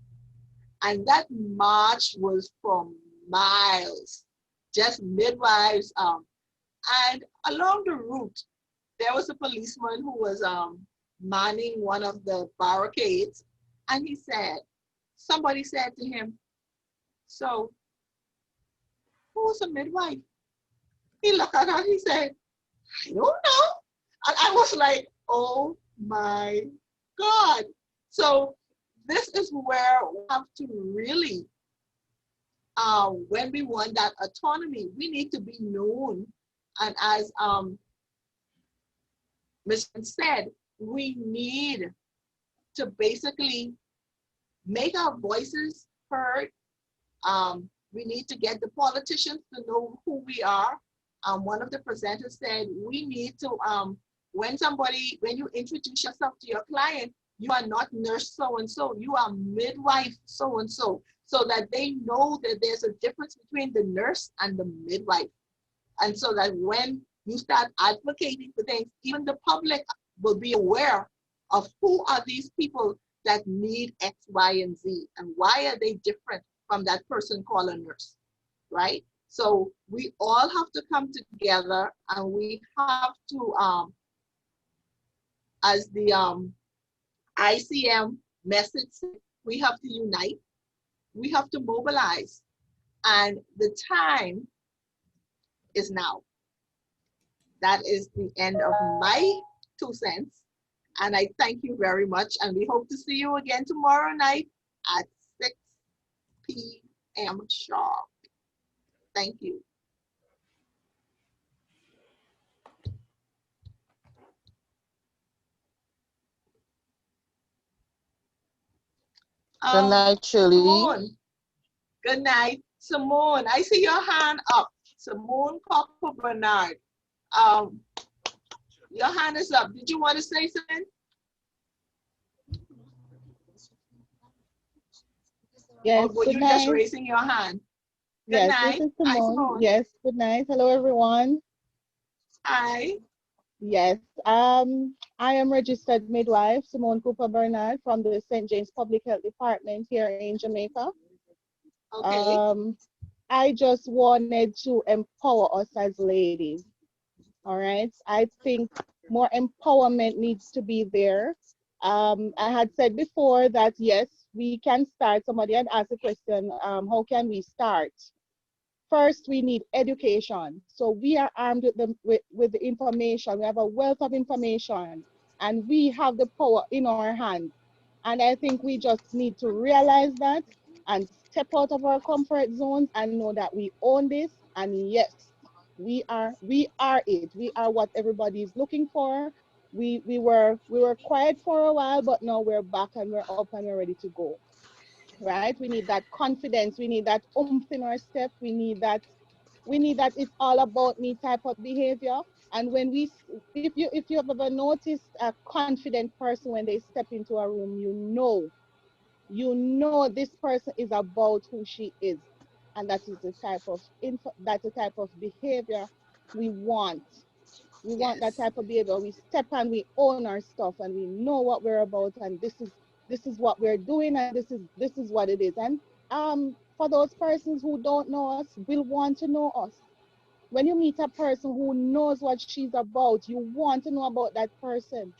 and that march was for miles, just midwives. And along the route, there was a policeman who was manning one of the barricades, and he said, somebody said to him, "So, who's a midwife?" He looked at her, he said, "I don't know." And I was like, oh my God. So this is where we have to really when we want that autonomy, we need to be known. And as Ms. said, we need to basically make our voices heard. We need to get the politicians to know who we are. One of the presenters said, we need to, when you introduce yourself to your client, you are not nurse so-and-so, you are midwife so-and-so, so that they know that there's a difference between the nurse and the midwife. And so that when you start advocating for things, even the public will be aware of who are these people that need X, Y, and Z, and why are they different from that person called a nurse, right? So we all have to come together, and we have to, as the ICM message, we have to unite, we have to mobilize, and the time is now. That is the end of my 2 cents. And I thank you very much. And we hope to see you again tomorrow night at 6 p.m. sharp. Thank you. Good night, Shirley. Simone. Good night. Simone, I see your hand up. Simone Copper Bernard. Your hand is up. Did you want to say something? Yes, or were good you night. just raising your hand? Good Yes, night. this is Hi, Simone. Simone. Yes, good night. Hello, everyone. Hi. Yes, I am registered midwife Simone Cooper Bernard from the St. James Public Health Department here in Jamaica. Okay. I just wanted to empower us as ladies. All right. I think more empowerment needs to be there. I had said before that yes, we can start. Somebody had asked the question, how can we start? First, we need education. So we are armed with the information. We have a wealth of information, and we have the power in our hands. And I think we just need to realize that and step out of our comfort zones and know that we own this. And yes, we are it. We are what everybody is looking for. We were quiet for a while, but now we're back and we're up and we're ready to go. Right? We need that confidence. We need that oomph in our step. We need that it's all about me type of behavior. And when if you have ever noticed a confident person, when they step into a room, you know this person is about who she is. And that is the type of behavior we want. We want that type of behavior. We step and we own our stuff and we know what we're about, and this is what we're doing, and this is what it is. And for those persons who don't know us, will want to know us. When you meet a person who knows what she's about, you want to know about that person.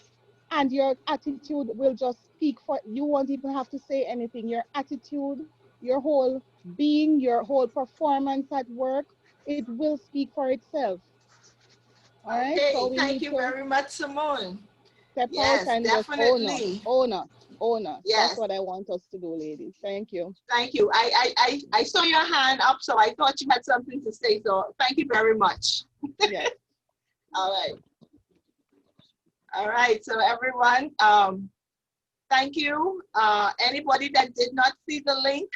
And your attitude will just speak for you. Won't even have to say anything. Your attitude, your whole being, your whole performance at work, it will speak for itself. All right, Okay, so we thank need you to very much, Simone. step Yes, out and just definitely. own us. Yes. That's what I want us to do, ladies. Thank you. Thank you. I saw your hand up, so I thought you had something to say. So thank you very much. Yes. All right. All right. So everyone, thank you. Anybody that did not see the link,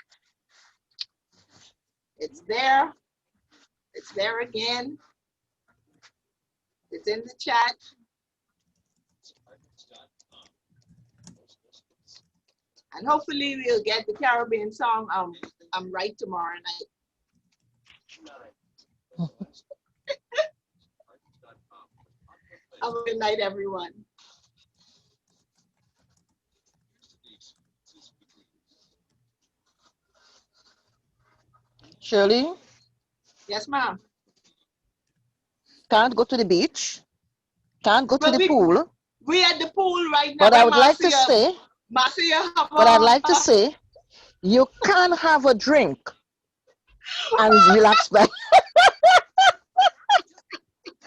it's there. It's there again. It's in the chat. And hopefully we'll get the Caribbean song right tomorrow night. Have a good night, everyone. Shirley? Yes, ma'am. Can't go to the beach. Can't go to the pool. We're at the pool right now. But I would like to say, you can have a drink and relax back.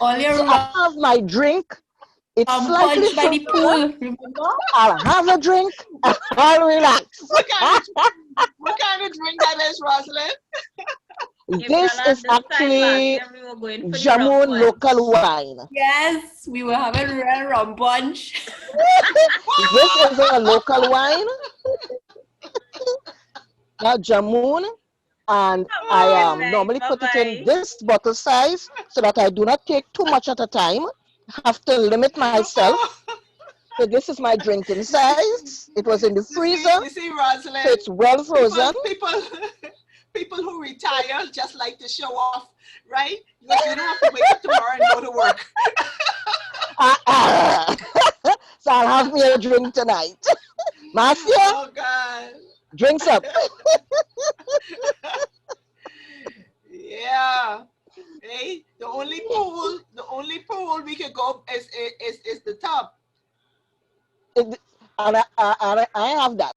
All your So I have my drink. It's slightly punch by the pool, remember? I'll have a drink and I'll relax. What kind of drink that is, Rosalind? April This and is this time last actually year we were going for the rum Jamun punch. local wine. Yes, we were having red rum punch. This is a local wine. Now Jamun, and I normally put it in this bottle size so that I do not take too much at a time. Have to limit myself. So this is my drinking size. It was in the freezer. You see, Rosalind, So it's well frozen. People who retire just like to show off, right? Because you don't have to wake up tomorrow and go to work. So I'll have me a drink tonight. Marcia, Oh God. drinks up. Yeah. Hey, the only pool we could go is the tub. And I have that.